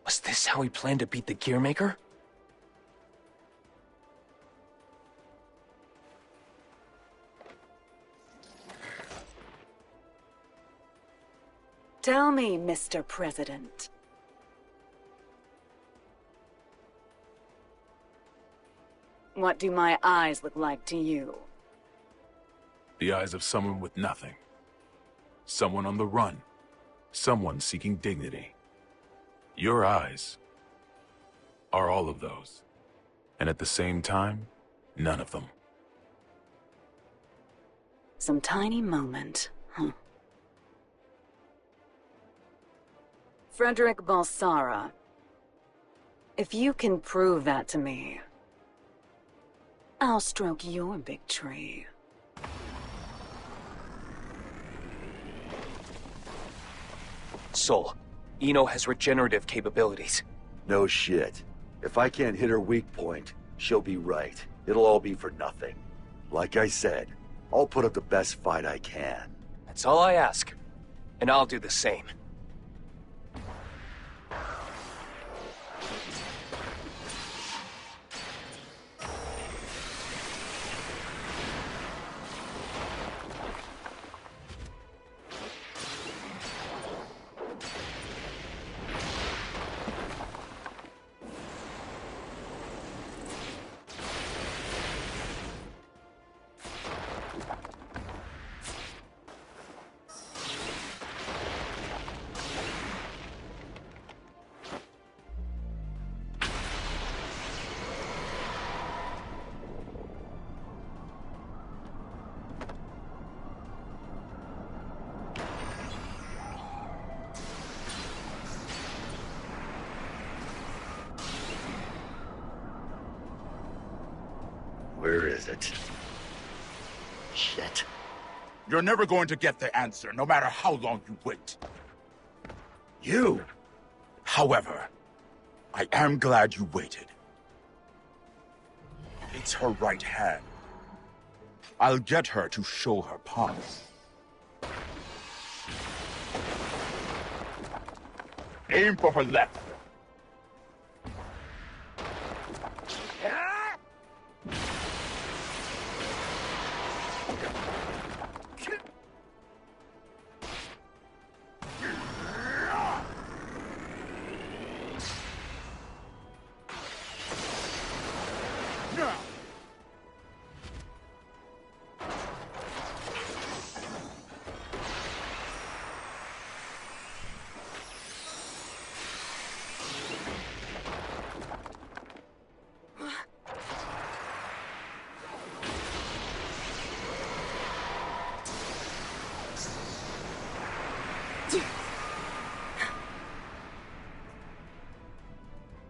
Was this how he planned to beat the Gearmaker? Tell me, Mr. President. What do my eyes look like to you? The eyes of someone with nothing. Someone on the run. Someone seeking dignity. Your eyes are all of those. And at the same time, none of them. Some tiny moment, huh? Frederick Balsara. If you can prove that to me, I'll stroke your big tree. Sol, Ino has regenerative capabilities. No shit. If I can't hit her weak point, she'll be right. It'll all be for nothing. Like I said, I'll put up the best fight I can. That's all I ask. And I'll do the same. Where is it? Shit. You're never going to get the answer, no matter how long you wait. You! However, I am glad you waited. It's her right hand. I'll get her to show her paws. Aim for her left.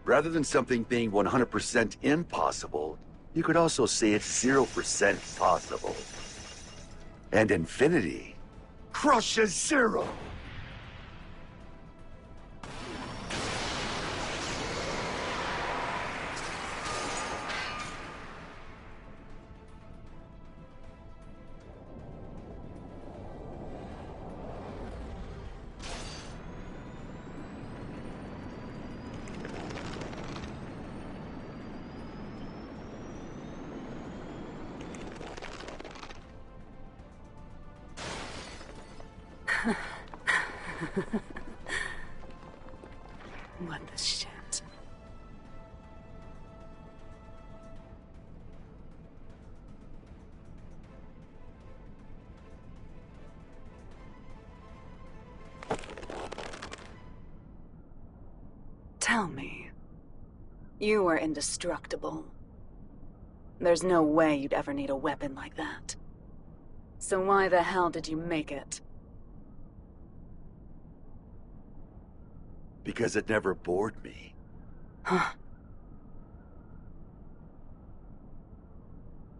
Rather than something being 100% impossible, you could also say it's 0% possible. And infinity crushes zero! What the shit? Tell me. You were indestructible. There's no way you'd ever need a weapon like that. So why the hell did you make it? Because it never bored me. Huh.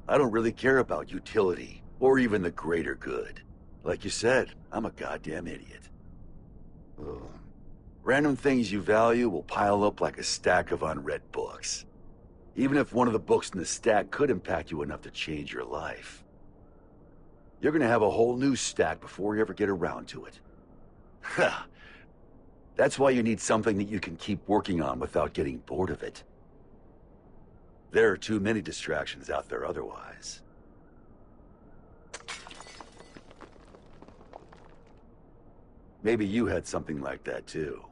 I don't really care about utility, or even the greater good. Like you said, I'm a goddamn idiot. Ugh. Random things you value will pile up like a stack of unread books. Even if one of the books in the stack could impact you enough to change your life. You're gonna have a whole new stack before you ever get around to it. Ha! That's why you need something that you can keep working on without getting bored of it. There are too many distractions out there otherwise. Maybe you had something like that too.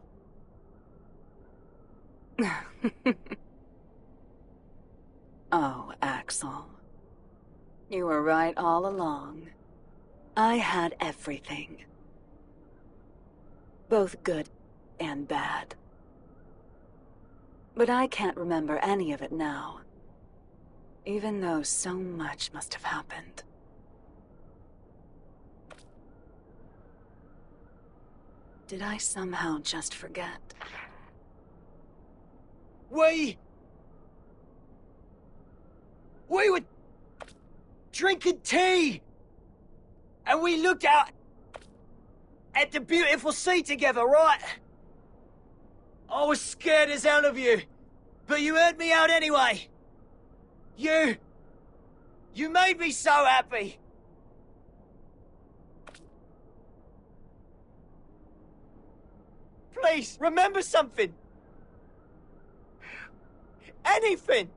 Oh, Axel. You were right all along. I had everything. Both good and bad. But I can't remember any of it now. Even though so much must have happened. Did I somehow just forget? We were drinking tea, and we looked out at the beautiful sea together, right? I was scared as hell of you, but you heard me out anyway. You made me so happy. Please, remember something. Anything.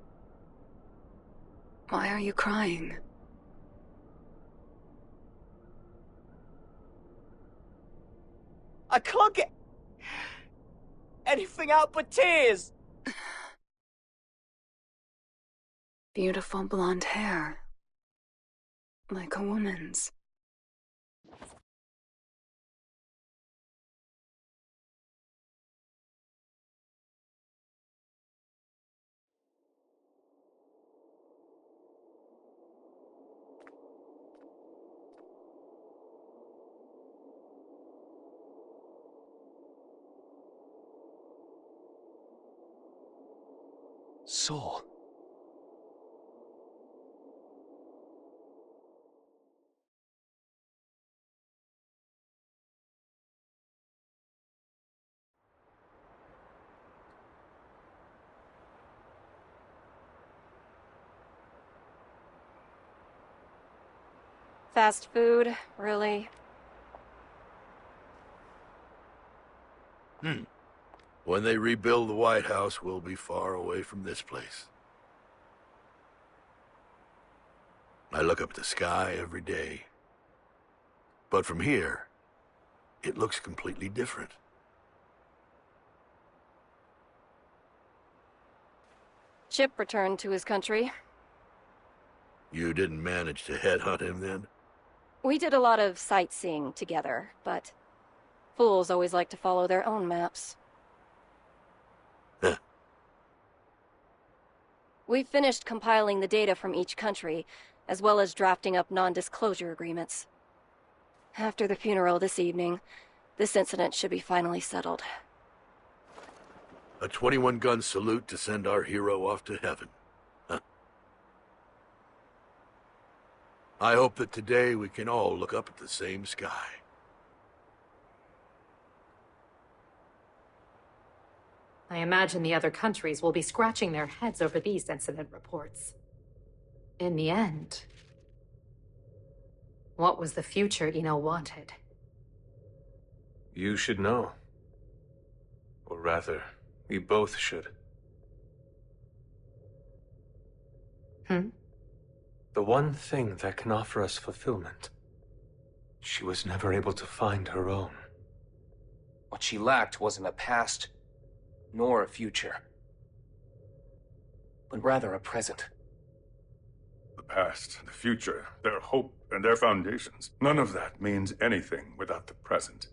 Why are you crying? I can't get anything out but tears. Beautiful blonde hair. Like a woman's. Sol. Fast food, really? When they rebuild the White House, we'll be far away from this place. I look up at the sky every day. But from here, it looks completely different. Chip returned to his country. You didn't manage to headhunt him then? We did a lot of sightseeing together, but fools always like to follow their own maps. Huh. We've finished compiling the data from each country, as well as drafting up non-disclosure agreements. After the funeral this evening, this incident should be finally settled. A 21-gun salute to send our hero off to heaven. Huh. I hope that today we can all look up at the same sky. I imagine the other countries will be scratching their heads over these incident reports. In the end, what was the future Ino wanted? You should know. Or rather, we both should. The one thing that can offer us fulfillment. She was never able to find her own. What she lacked wasn't a past, nor a future, but rather a present. The past, the future, their hope, and their foundations. None of that means anything without the present.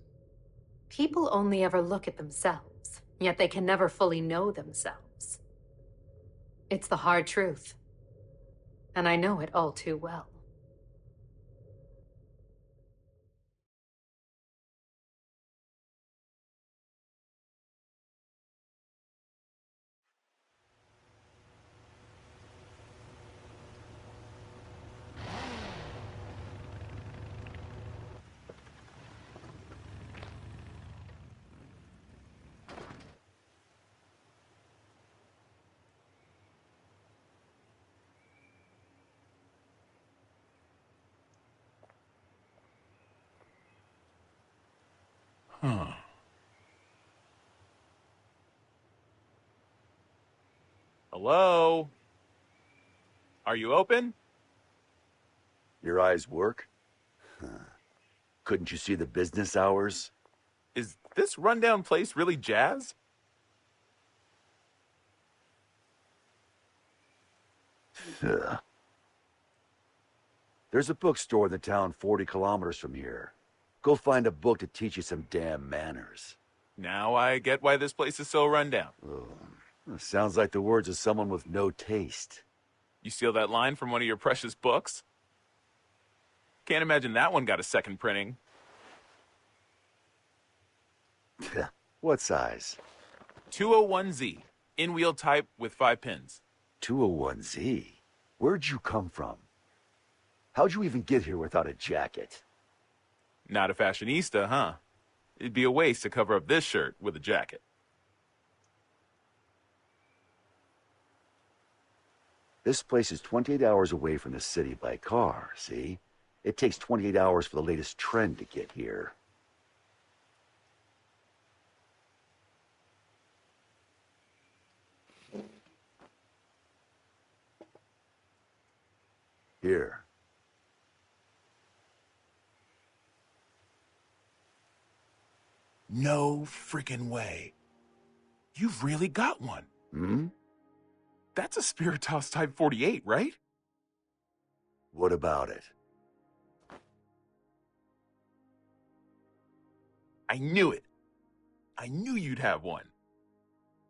People only ever look at themselves, yet they can never fully know themselves. It's the hard truth. And I know it all too well. Huh. Hello? Are you open? Your eyes work? Huh. Couldn't you see the business hours? Is this rundown place really jazz? There's a bookstore in the town 40 kilometers from here. Go find a book to teach you some damn manners. Now I get why this place is so rundown. Sounds like the words of someone with no taste. You steal that line from one of your precious books? Can't imagine that one got a second printing. What size? 201Z. In-wheel type with 5 pins. 201Z? Where'd you come from? How'd you even get here without a jacket? Not a fashionista, huh? It'd be a waste to cover up this shirt with a jacket. This place is 28 hours away from the city by car, see? It takes 28 hours for the latest trend to get here. Here. No freaking way. You've really got one. Hmm? That's a Spiritos Type 48, right? What about it? I knew it. I knew you'd have one.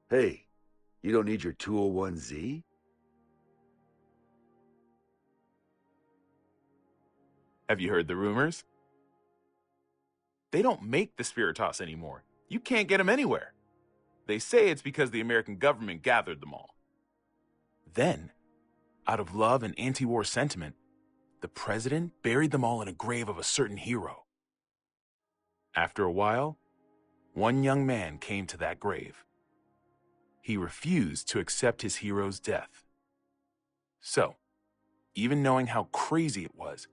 Hey, you don't need your 201Z? Have you heard the rumors? They don't make the Spiritos anymore. You can't get them anywhere. They say it's because the American government gathered them all. Then, out of love and anti-war sentiment, the president buried them all in a grave of a certain hero. After a while, one young man came to that grave. He refused to accept his hero's death. So, even knowing how crazy it was,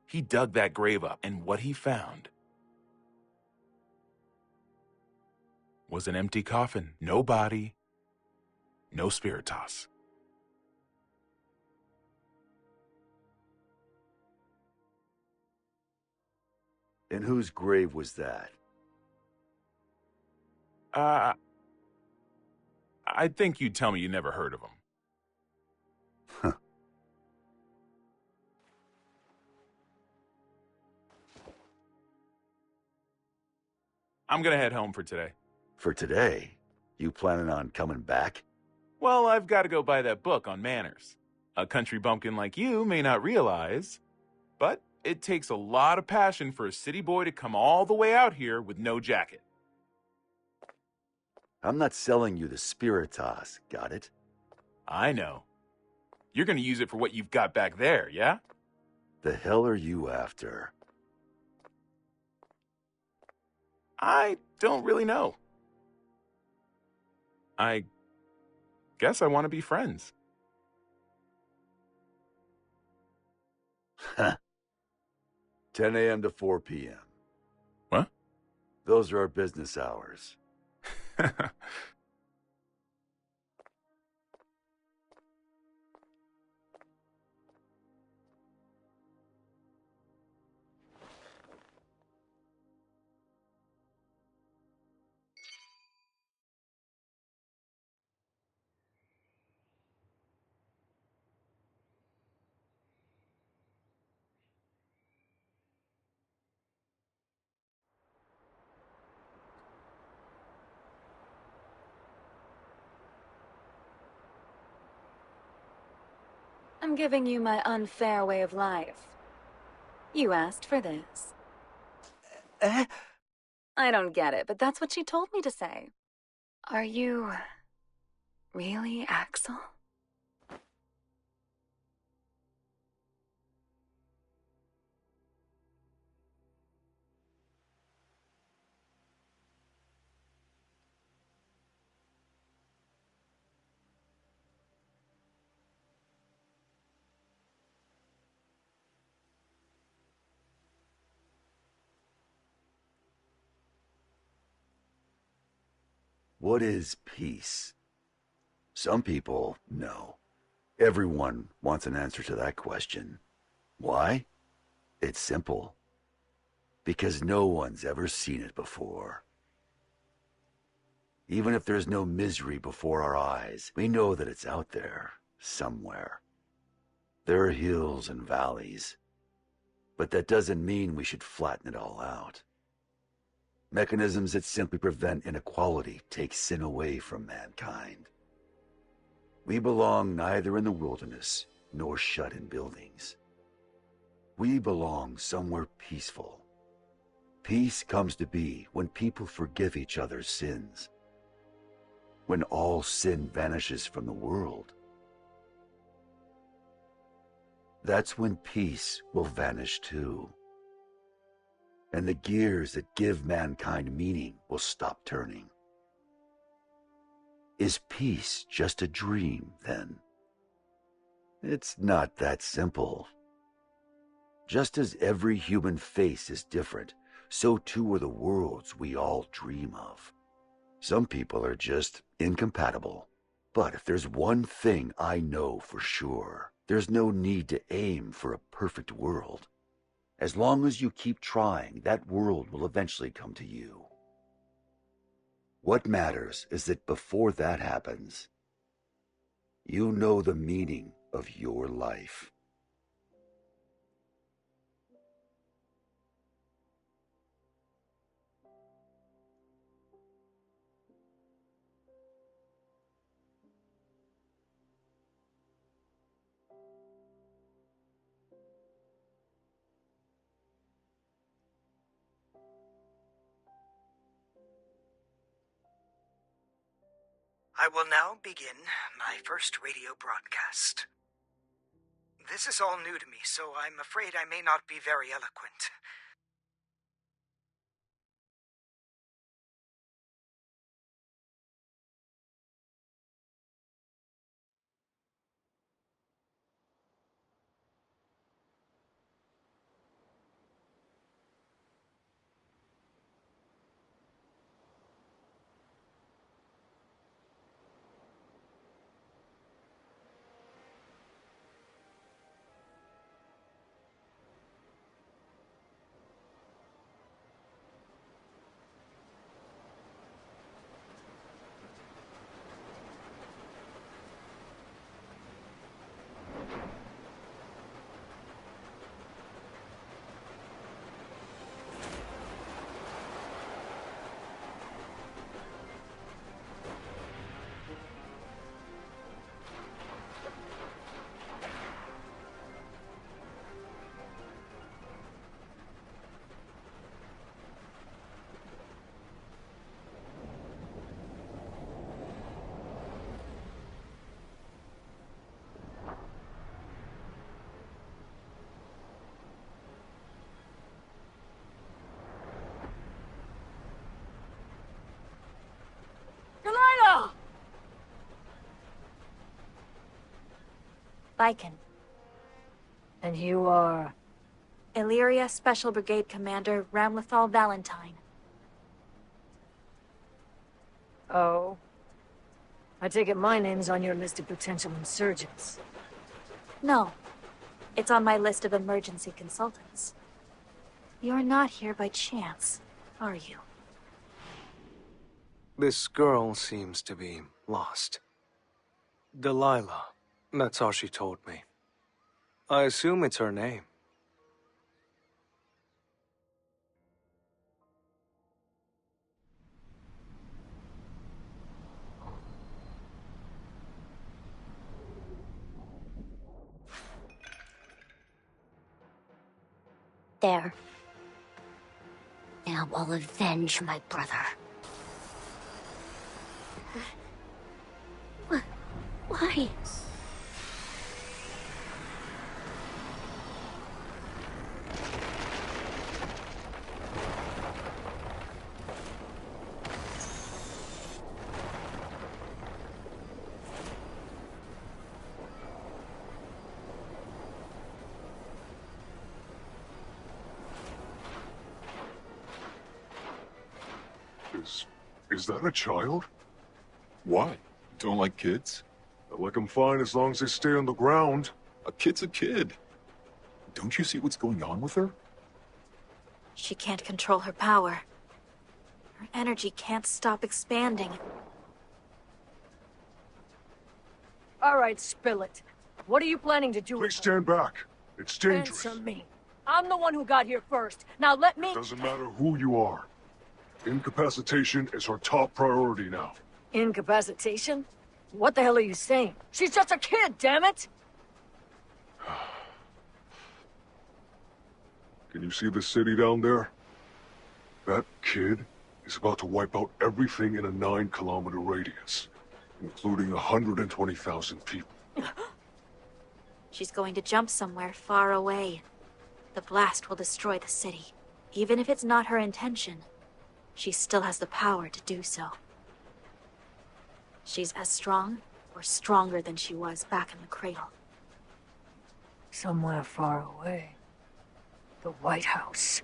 he dug that grave up, and what he found was an empty coffin. No body, no Spiritos. And whose grave was that? I'd think you'd tell me you never heard of him. Huh. I'm gonna head home for today. For today? You planning on coming back? Well, I've got to go buy that book on manners. A country bumpkin like you may not realize, but it takes a lot of passion for a city boy to come all the way out here with no jacket. I'm not selling you the Spiritos, got it? I know. You're gonna use it for what you've got back there, yeah? The hell are you after? I don't really know. I guess I want to be friends. 10 a.m. to 4 p.m. What? Those are our business hours. I'm giving you my unfair way of life. You asked for this. I don't get it, but that's what she told me to say. Are you really Axel? What is peace? Some people know. Everyone wants an answer to that question. Why? It's simple. because no one's ever seen it before. Even if there's no misery before our eyes, we know that it's out there, somewhere. There are hills and valleys, but that doesn't mean we should flatten it all out. Mechanisms that simply prevent inequality take sin away from mankind. We belong neither in the wilderness nor shut in buildings. We belong somewhere peaceful. Peace comes to be when people forgive each other's sins. When all sin vanishes from the world. That's when peace will vanish too. And the gears that give mankind meaning will stop turning. Is peace just a dream, then? It's not that simple. Just as every human face is different, so too are the worlds we all dream of. Some people are just incompatible. But if there's one thing I know for sure, there's no need to aim for a perfect world. As long as you keep trying, that world will eventually come to you. What matters is that before that happens, you know the meaning of your life. I will now begin my first radio broadcast. This is all new to me, so I'm afraid I may not be very eloquent. Viken. And you are? Illyria Special Brigade Commander Ramlethal Valentine. Oh. I take it my name's on your list of potential insurgents. No. It's on my list of emergency consultants. You're not here by chance, are you? This girl seems to be lost. Delilah. That's all she told me. I assume it's her name. There. Now I'll avenge my brother. Why? Is that a child? Why? Don't like kids? I like them fine as long as they stay on the ground. A kid's a kid. Don't you see what's going on with her? She can't control her power. Her energy can't stop expanding. All right, spill it. What are you planning to do Please with her? stand back. It's dangerous. Answer me. I'm the one who got here first. Now let me... Doesn't matter who you are. Incapacitation is our top priority now. Incapacitation? What the hell are you saying? She's just a kid, damn it! Can you see the city down there? That kid is about to wipe out everything in a 9-kilometer radius, including 120,000 people. She's going to jump somewhere far away. The blast will destroy the city. Even if it's not her intention, she still has the power to do so. She's as strong or stronger than she was back in the cradle. Somewhere far away. The White House.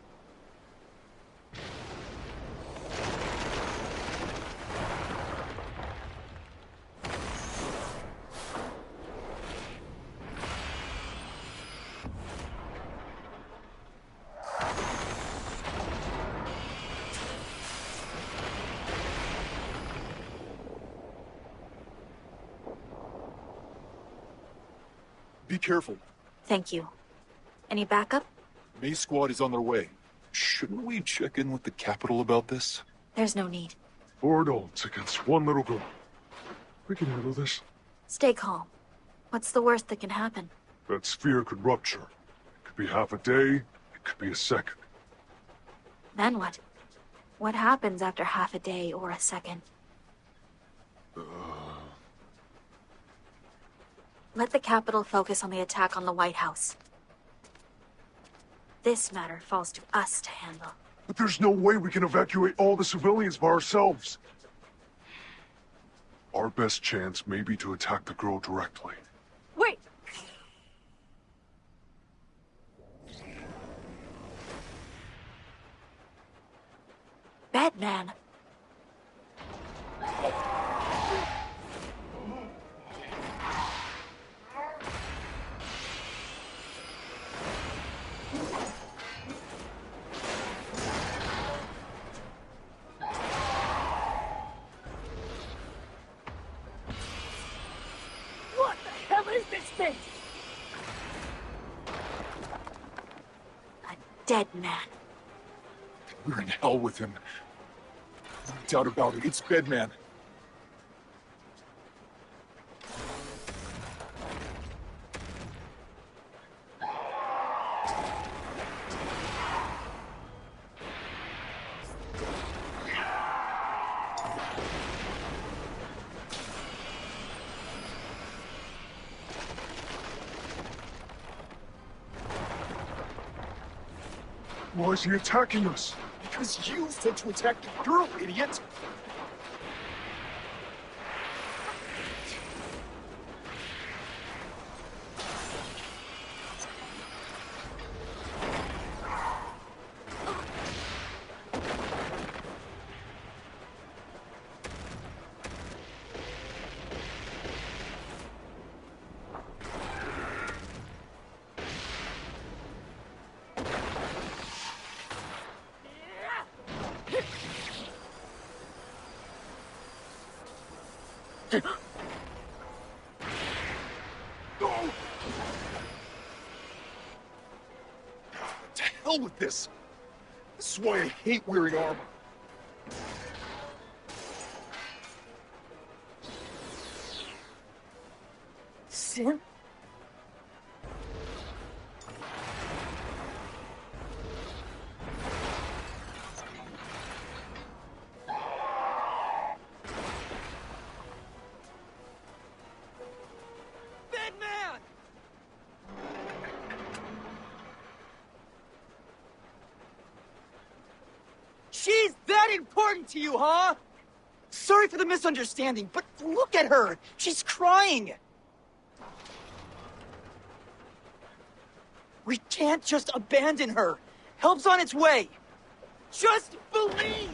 Be careful. Thank you. Any backup? May Squad is on their way. Shouldn't we check in with the Capitol about this? There's no need. 4 adults against 1 little girl. We can handle this. Stay calm. What's the worst that can happen? That sphere could rupture. It could be half a day, it could be a second. Then what? What happens after half a day or a second? Let the Capitol focus on the attack on the White House. This matter falls to us to handle. But there's no way we can evacuate all the civilians by ourselves. Our best chance may be to attack the girl directly. Wait! Batman! What the hell is this thing? A dead man. We're in hell with him. No doubt about it. It's Bedman. Why is he attacking us? Because you said to attack the girl, idiot! To hell with this! This is why I hate wearing armor. Sin? Batman! She's that important to you, huh? Sorry for the misunderstanding, but look at her! She's crying! We can't just abandon her. Help's on its way. Just believe!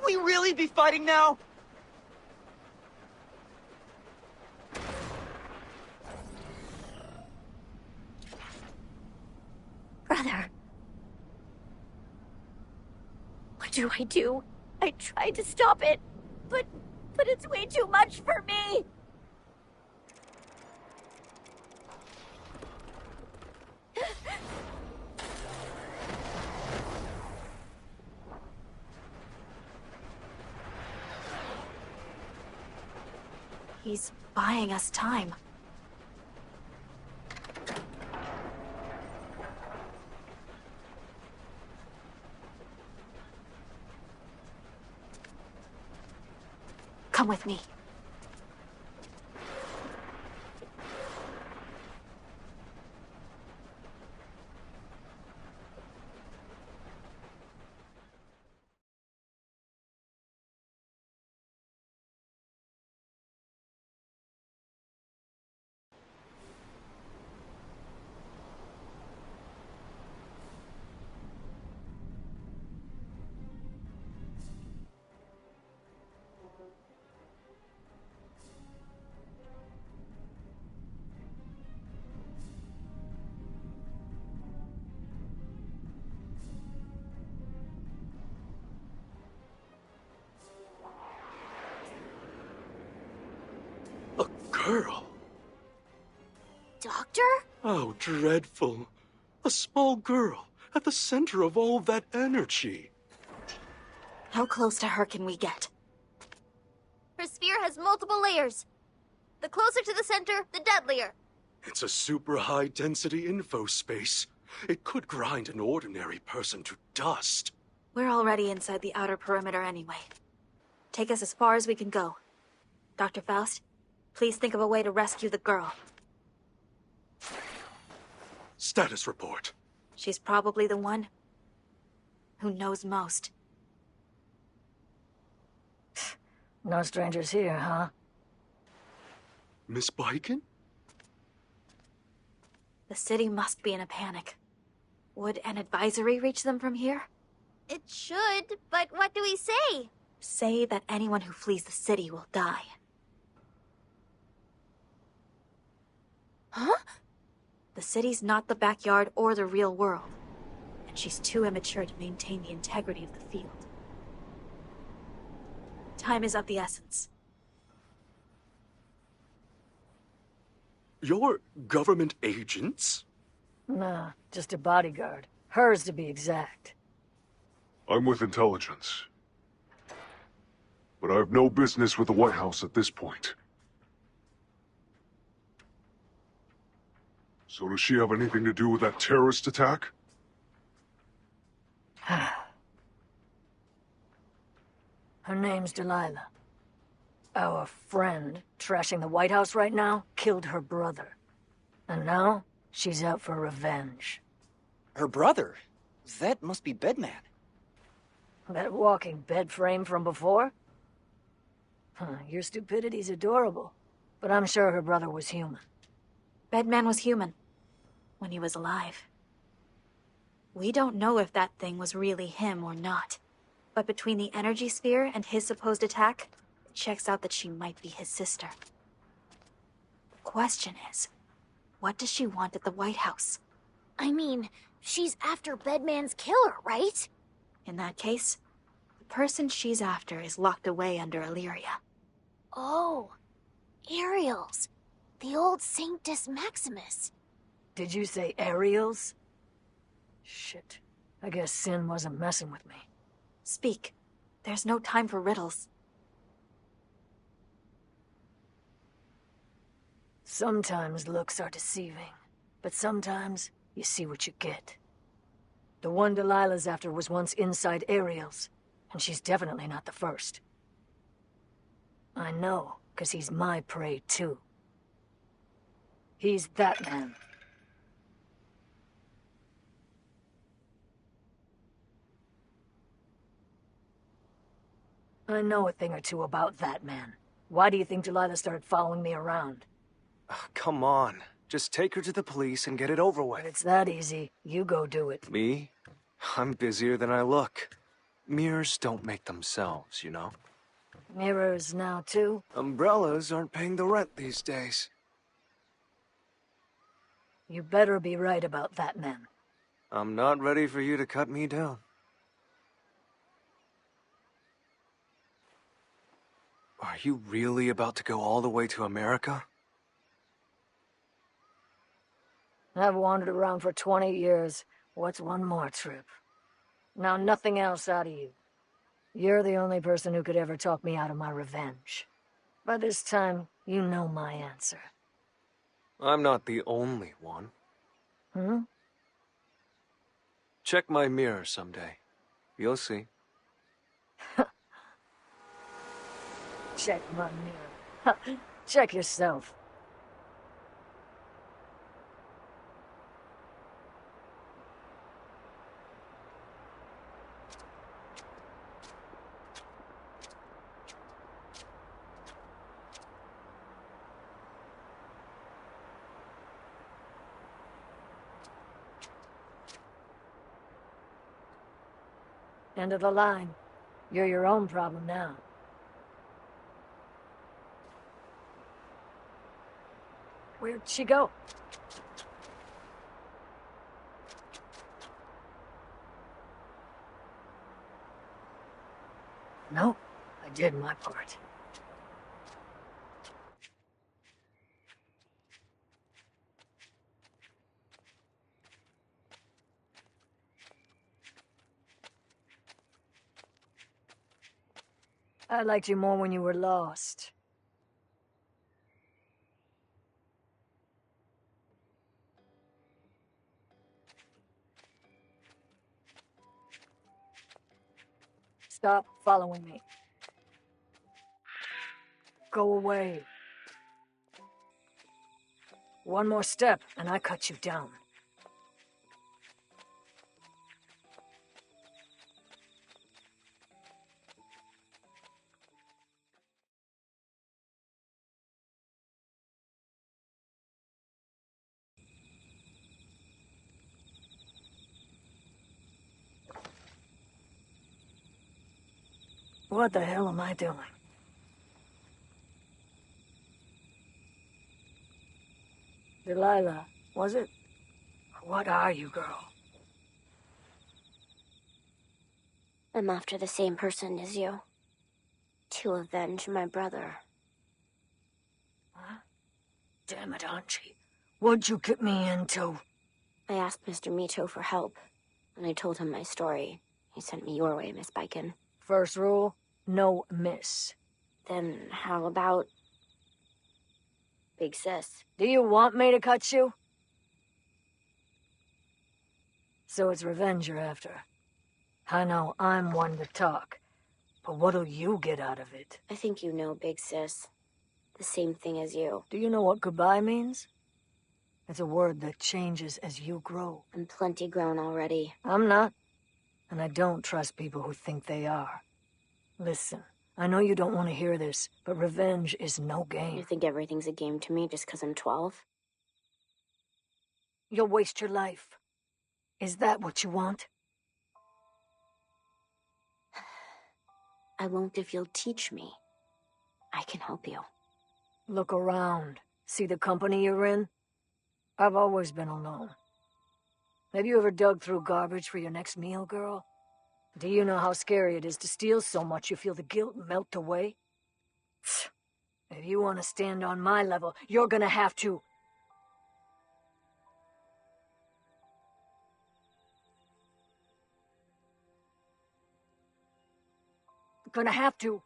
we really be fighting now? Brother. What do I do? I tried to stop it, but it's way too much for me. He's buying us time. Come with me. Girl. Doctor? How dreadful. A small girl at the center of all that energy. How close to her can we get? Her sphere has multiple layers. The closer to the center, the deadlier. It's a super high-density info space. It could grind an ordinary person to dust. We're already inside the outer perimeter anyway. Take us as far as we can go. Dr. Faust, please think of a way to rescue the girl. Status report. She's probably the one who knows most. No strangers here, huh? Miss Baiken? The city must be in a panic. Would an advisory reach them from here? It should, but what do we say? Say that anyone who flees the city will die. Huh? The city's not the backyard or the real world, and she's too immature to maintain the integrity of the field. Time is of the essence. You're government agents? Nah, just a bodyguard. Hers, to be exact. I'm with intelligence. But I have no business with the White House at this point. So does she have anything to do with that terrorist attack? Her name's Delilah. Our friend, trashing the White House right now, killed her brother. And now, she's out for revenge. Her brother? That must be Bedman. That walking bed frame from before? Your stupidity's adorable, but I'm sure her brother was human. Bedman was human. When he was alive. We don't know if that thing was really him or not. But between the energy sphere and his supposed attack, it checks out that she might be his sister. The question is, what does she want at the White House? I mean, she's after Bedman's killer, right? In that case, the person she's after is locked away under Illyria. Oh, Ariels. The old Sanctus Maximus. Did you say Ariels? Shit. I guess Sin wasn't messing with me. Speak. There's no time for riddles. Sometimes looks are deceiving, but sometimes you see what you get. The one Delilah's after was once inside Ariels, and she's definitely not the first. I know, 'cause he's my prey too. He's that man. I know a thing or two about that man. Why do you think Delilah started following me around? Oh, come on. Just take her to the police and get it over with. If it's that easy, you go do it. Me? I'm busier than I look. Mirrors don't make themselves, you know? Mirrors now, too? Umbrellas aren't paying the rent these days. You better be right about that, man. I'm not ready for you to cut me down. Are you really about to go all the way to America? I've wandered around for 20 years. What's one more trip? Now nothing else out of you. You're the only person who could ever talk me out of my revenge. By this time, you know my answer. I'm not the only one. Hmm? Check my mirror someday. You'll see. Check my mirror. Check yourself. End of the line. You're your own problem now. Where'd she go? No, I did my part. I liked you more when you were lost. Stop following me. Go away. One more step, and I cut you down. What the hell am I doing? Delilah, was it? What are you, girl? I'm after the same person as you. To avenge my brother. Huh? Damn it, Anji. What'd you get me into? I asked Mr. Mito for help, and I told him my story. He sent me your way, Miss Bacon. First rule, no miss. Then how about... Big Sis? Do you want me to cut you? So it's revenge you're after. I know I'm one to talk, but what'll you get out of it? I think you know, Big Sis. The same thing as you. Do you know what goodbye means? It's a word that changes as you grow. I'm plenty grown already. I'm not. And I don't trust people who think they are. Listen, I know you don't want to hear this, but revenge is no game. You think everything's a game to me just because I'm 12? You'll waste your life. Is that what you want? I won't if you'll teach me. I can help you. Look around. See the company you're in? I've always been alone. Have you ever dug through garbage for your next meal, girl? Do you know how scary it is to steal so much you feel the guilt melt away? If you want to stand on my level, you're gonna have to... Gonna have to...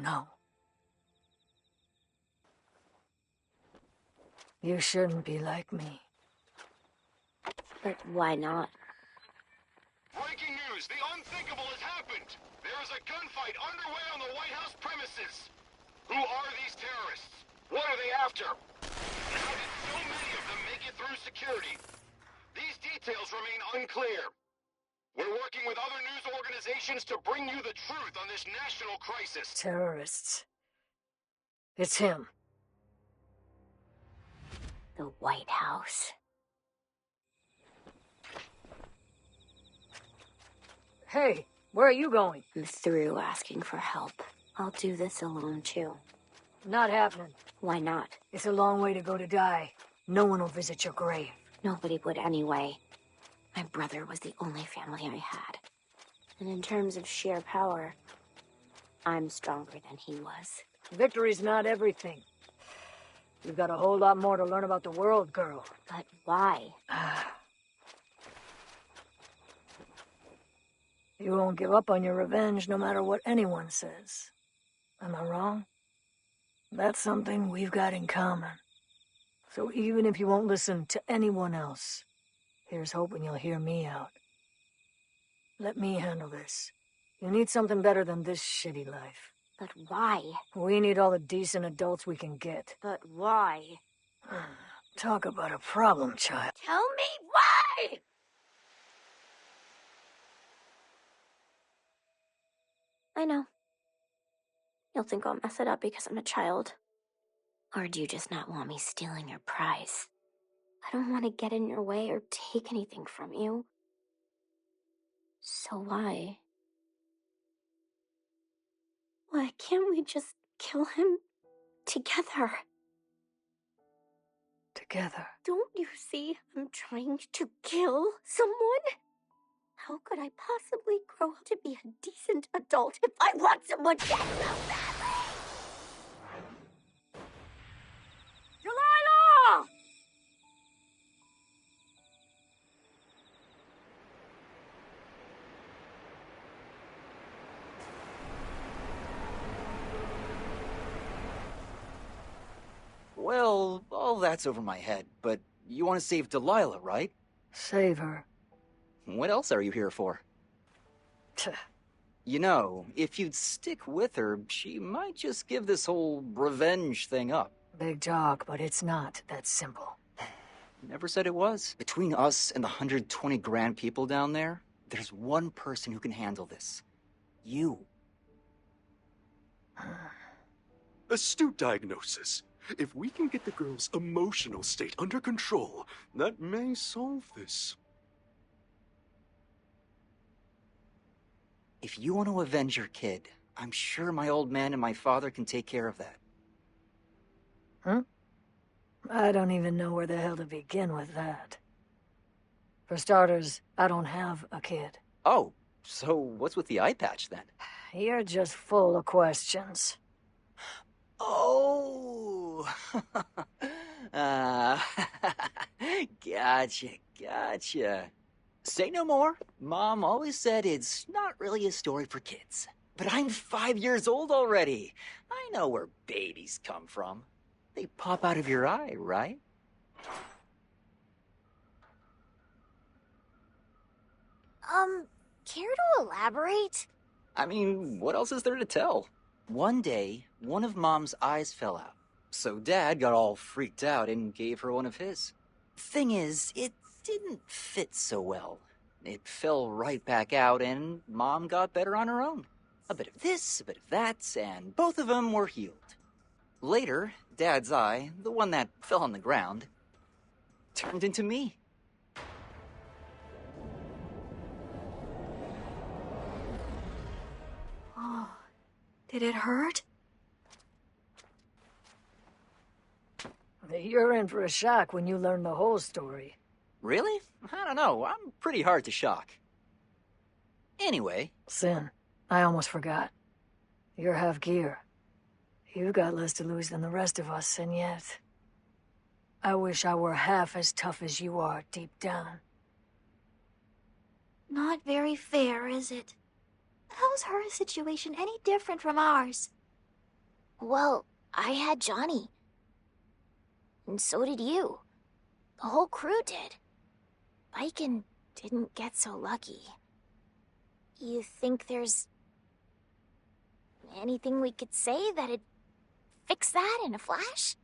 No. You shouldn't be like me. But why not? Breaking news! The unthinkable has happened! There is a gunfight underway on the White House premises! Who are these terrorists? What are they after? How did so many of them make it through security? These details remain unclear. We're working with other news organizations to bring you the truth on this national crisis. Terrorists. It's him. The White House. Hey, where are you going? I'm through asking for help. I'll do this alone, too. Not happening. Why not? It's a long way to go to die. No one will visit your grave. Nobody would anyway. My brother was the only family I had. And in terms of sheer power, I'm stronger than he was. Victory's not everything. You've got a whole lot more to learn about the world, girl. But why? You won't give up on your revenge no matter what anyone says. Am I wrong? That's something we've got in common. So even if you won't listen to anyone else, here's hoping you'll hear me out. Let me handle this. You need something better than this shitty life. But why? We need all the decent adults we can get. But why? Talk about a problem, child. Tell me why! I know. You'll think I'll mess it up because I'm a child. Or do you just not want me stealing your prize? I don't want to get in your way or take anything from you. So why? Why can't we just kill him together? Together? Don't you see I'm trying to kill someone? How could I possibly grow up to be a decent adult if I want someone dead so badly? Delilah! Well, all that's over my head, but you want to save Delilah, right? Save her. What else are you here for? You know, if you'd stick with her, she might just give this whole revenge thing up. Big talk, but it's not that simple. Never said it was. Between us and the 120 grand people down there, there's one person who can handle this. You. Astute diagnosis. If we can get the girl's emotional state under control, that may solve this. If you want to avenge your kid, I'm sure my old man and my father can take care of that. Huh? I don't even know where the hell to begin with that. For starters, I don't have a kid. Oh, so what's with the eye patch then? You're just full of questions. Oh! Gotcha. Say no more. Mom always said it's not really a story for kids. But I'm 5 years old already. I know where babies come from. They pop out of your eye, right? Care to elaborate? I mean, what else is there to tell? One day, one of Mom's eyes fell out. So Dad got all freaked out and gave her one of his. Thing is, it didn't fit so well. It fell right back out and Mom got better on her own. A bit of this, a bit of that, and both of them were healed. Later, Dad's eye, the one that fell on the ground, turned into me. Oh, did it hurt? You're in for a shock when you learn the whole story. Really? I don't know. I'm pretty hard to shock. Anyway. Sin, I almost forgot. You're half gear. You've got less to lose than the rest of us, and yet... I wish I were half as tough as you are deep down. Not very fair, is it? How's her situation any different from ours? Well, I had Johnny. And so did you. The whole crew did. Viken didn't get so lucky. You think there's anything we could say that'd fix that in a flash?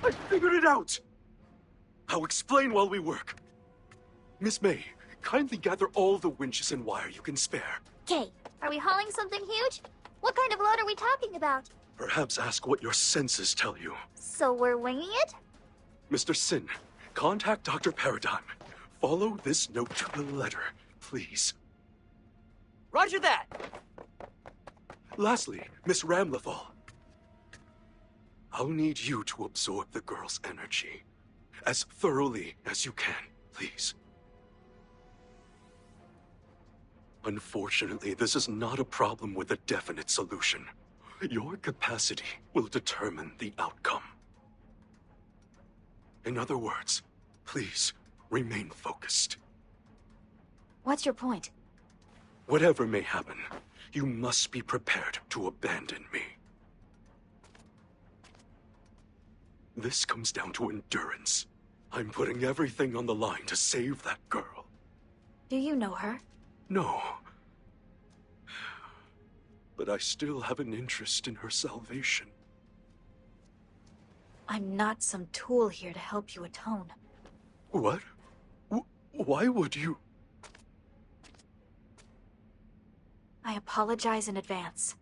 I figured it out! I'll explain while we work. Miss May, kindly gather all the winches and wire you can spare. Okay, are we hauling something huge? What kind of load are we talking about? Perhaps ask what your senses tell you. So we're winging it? Mr. Sin, contact Dr. Paradigm. Follow this note to the letter, please. Roger that! Lastly, Miss Ramlethal. I'll need you to absorb the girl's energy as thoroughly as you can, please. Unfortunately, this is not a problem with a definite solution. Your capacity will determine the outcome. In other words, please remain focused. What's your point? Whatever may happen, you must be prepared to abandon me. This comes down to endurance. I'm putting everything on the line to save that girl. Do you know her? No. But I still have an interest in her salvation. I'm not some tool here to help you atone. What? Why would you? I apologize in advance.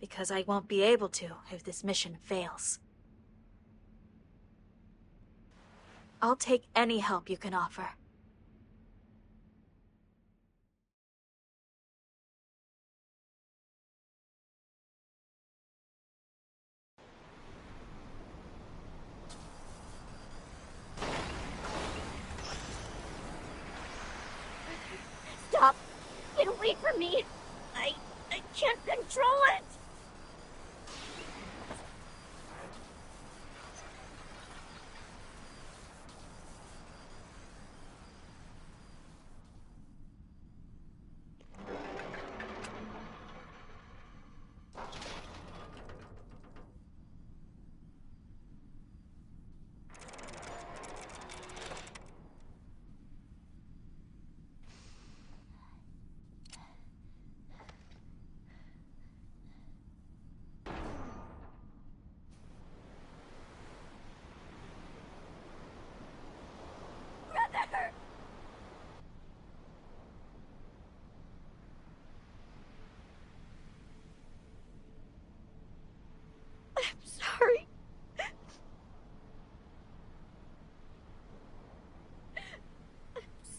Because I won't be able to if this mission fails. I'll take any help you can offer. Stop! Get away from me! I can't control it! Sorry. I'm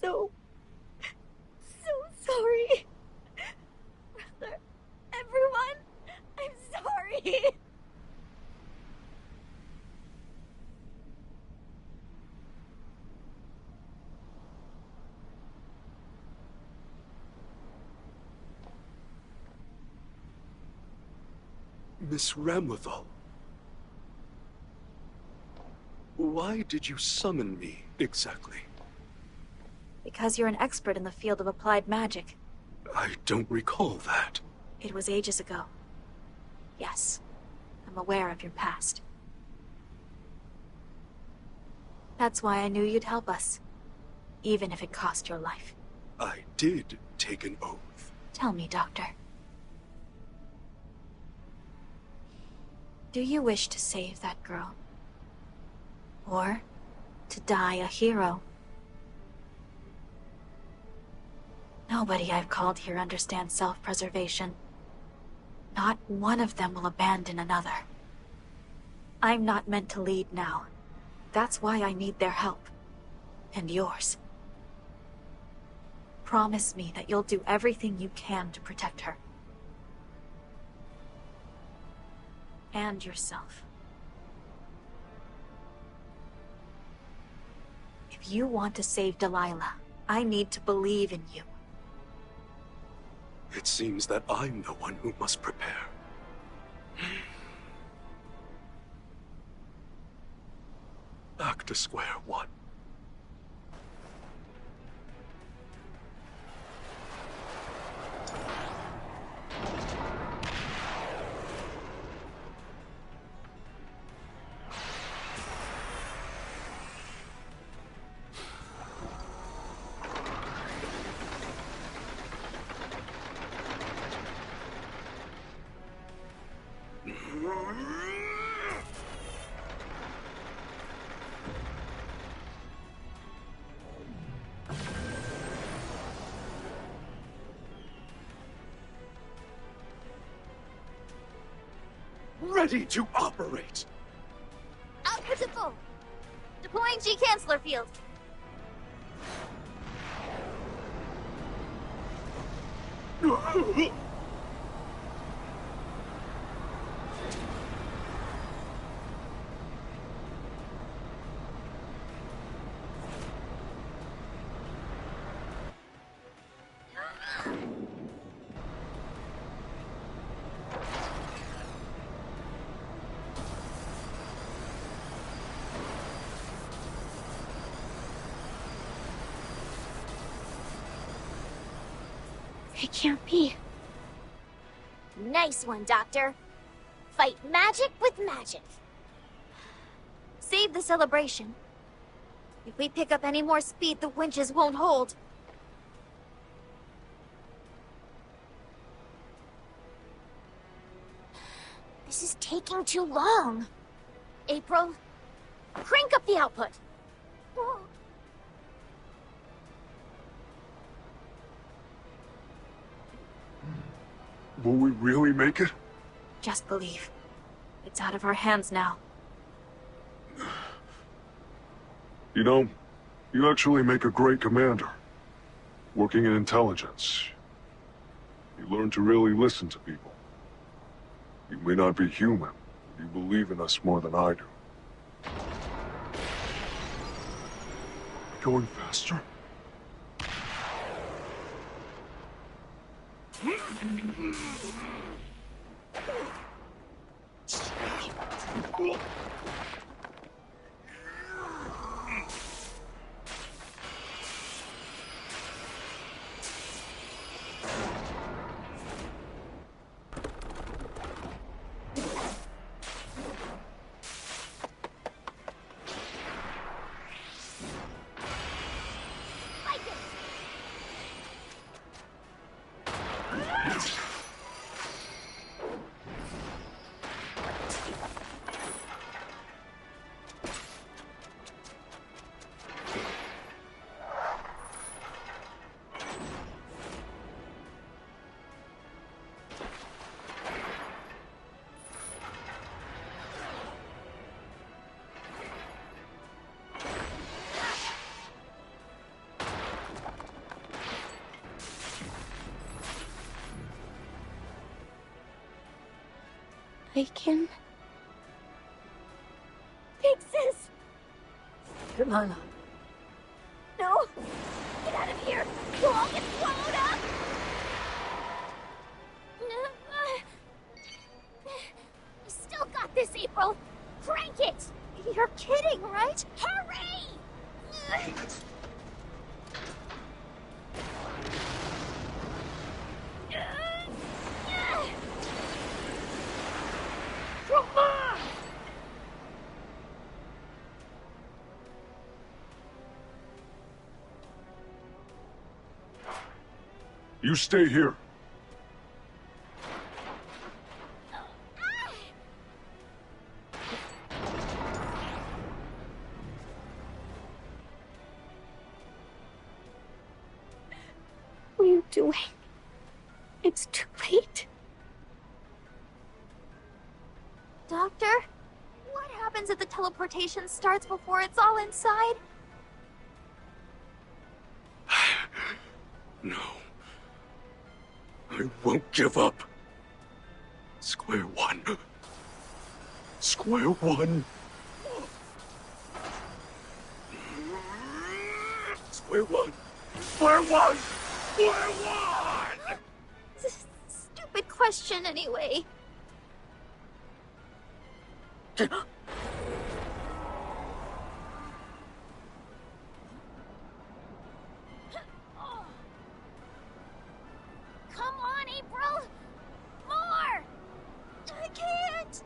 so sorry. Brother, everyone, I'm sorry. Miss Ramlethal. Why did you summon me, exactly? Because you're an expert in the field of applied magic. I don't recall that. It was ages ago. Yes, I'm aware of your past. That's why I knew you'd help us, even if it cost your life. I did take an oath. Tell me, Doctor. Do you wish to save that girl? Or to die a hero? Nobody I've called here understands self-preservation. Not one of them will abandon another. I'm not meant to lead now. That's why I need their help. And yours. Promise me that you'll do everything you can to protect her. And yourself. If you want to save Delilah, I need to believe in you. It seems that I'm the one who must prepare. Back to square one. ready to operate. Output to full. Deploying G-Canceller field. It can't be. Nice one, Doctor. Fight magic with magic. Save the celebration. If we pick up any more speed, the winches won't hold. This is taking too long. April, crank up the output. Will we really make it? Just believe. It's out of our hands now. You know, you actually make a great commander. Working in intelligence. You learn to really listen to people. You may not be human, but you believe in us more than I do. Going faster? I can... fix this! Delilah. No! Get out of here! You'll all get swallowed up! You still got this, April. Crank it! You're kidding, right? Hurry! Come on! You stay here. What are you doing? It's too late. Doctor? What happens if the teleportation starts before it's all inside? No. I won't give up. Square one. Square one. Square one. Square one. Square one! Stupid question anyway. Come on, April! More! I can't!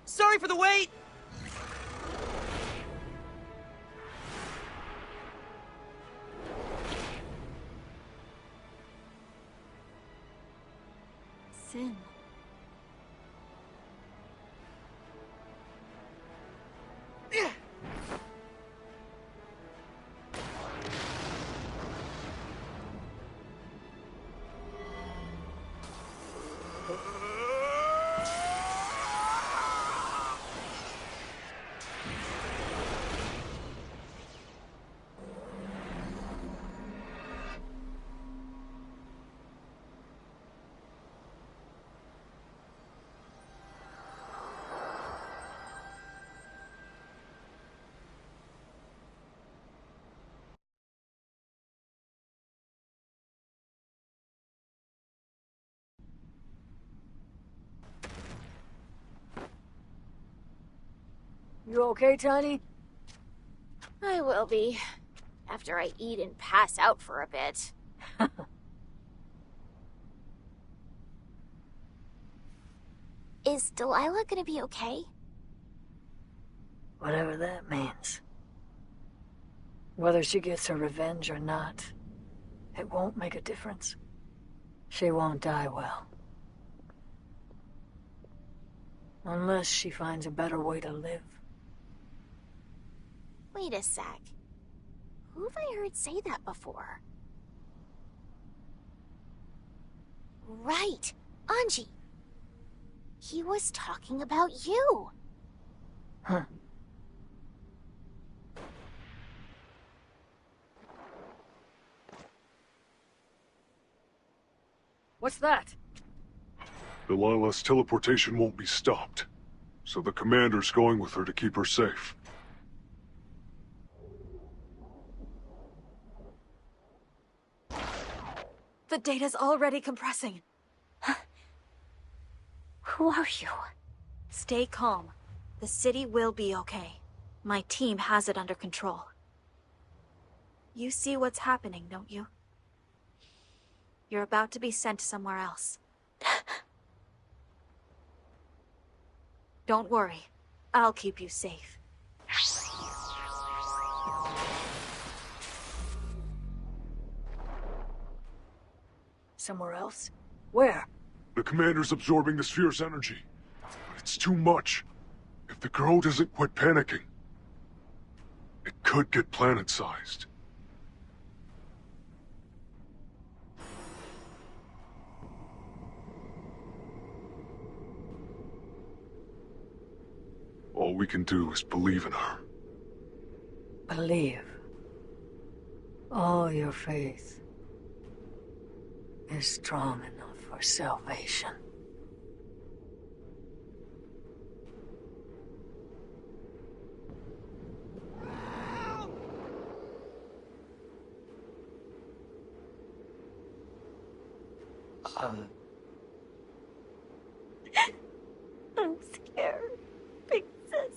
Sorry for the wait! sin. You okay, Tiny? I will be. After I eat and pass out for a bit. Is Delilah gonna be okay? Whatever that means. Whether she gets her revenge or not, it won't make a difference. She won't die well. Unless she finds a better way to live. Wait a sec. Who have I heard say that before? Right! Anji! He was talking about you! Huh. What's that? Delilah's teleportation won't be stopped, so the commander's going with her to keep her safe. The data's already compressing. Who are you? Stay calm. The city will be okay. My team has it under control. You see what's happening, don't you? You're about to be sent somewhere else. Don't worry. I'll keep you safe. Somewhere else? Where? The commander's absorbing this fierce energy, but it's too much. If the girl doesn't quit panicking, it could get planet-sized. All we can do is believe in her. Believe. All your faith is strong enough for salvation. I'm scared. Big sis.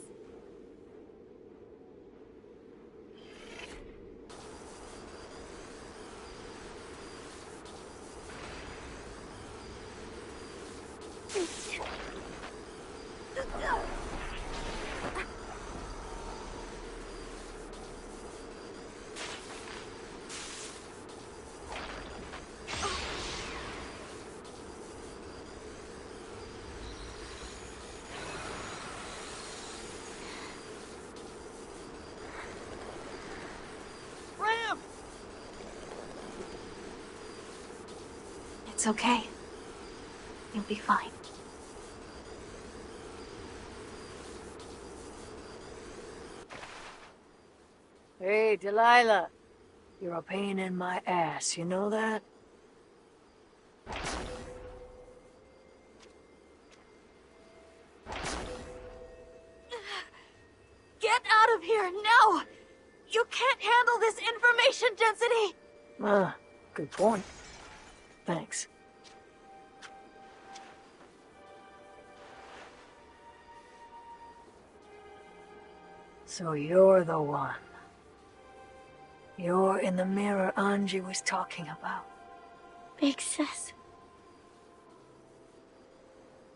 It's okay. You'll be fine. Hey, Delilah. You're a pain in my ass, you know that? Get out of here, now! You can't handle this information density! Ah, good point. Thanks. So you're the one. You're in the mirror Anji was talking about. Big sis.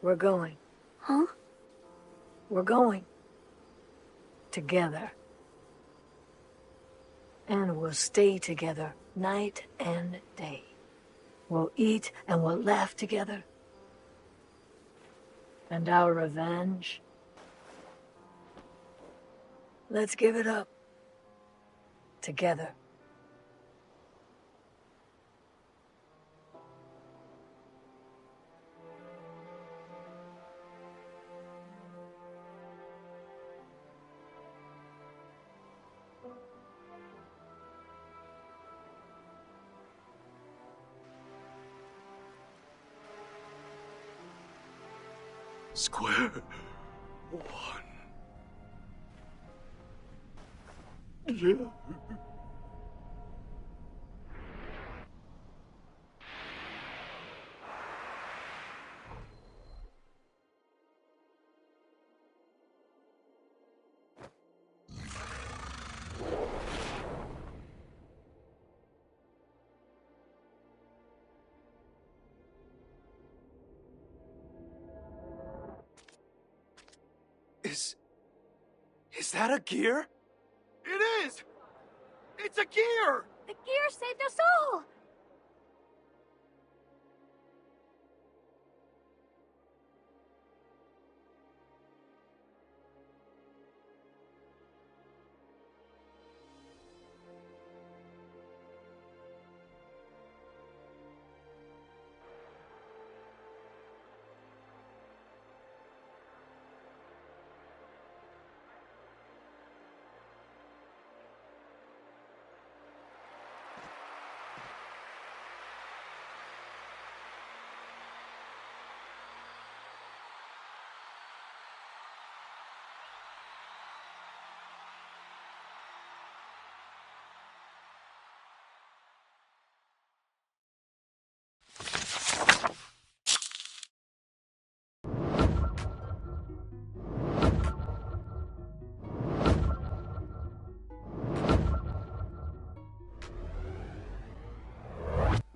We're going. Huh? We're going. Together. And we'll stay together night and day. We'll eat and we'll laugh together. And our revenge? Let's give it up. Together. Square one. Yeah. Is that a gear? It is! It's a gear! The gear saved us all!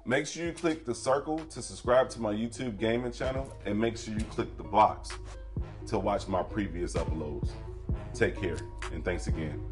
Make sure you click the circle to subscribe to my YouTube gaming channel, and make sure you click the box to watch my previous uploads. Take care, and thanks again.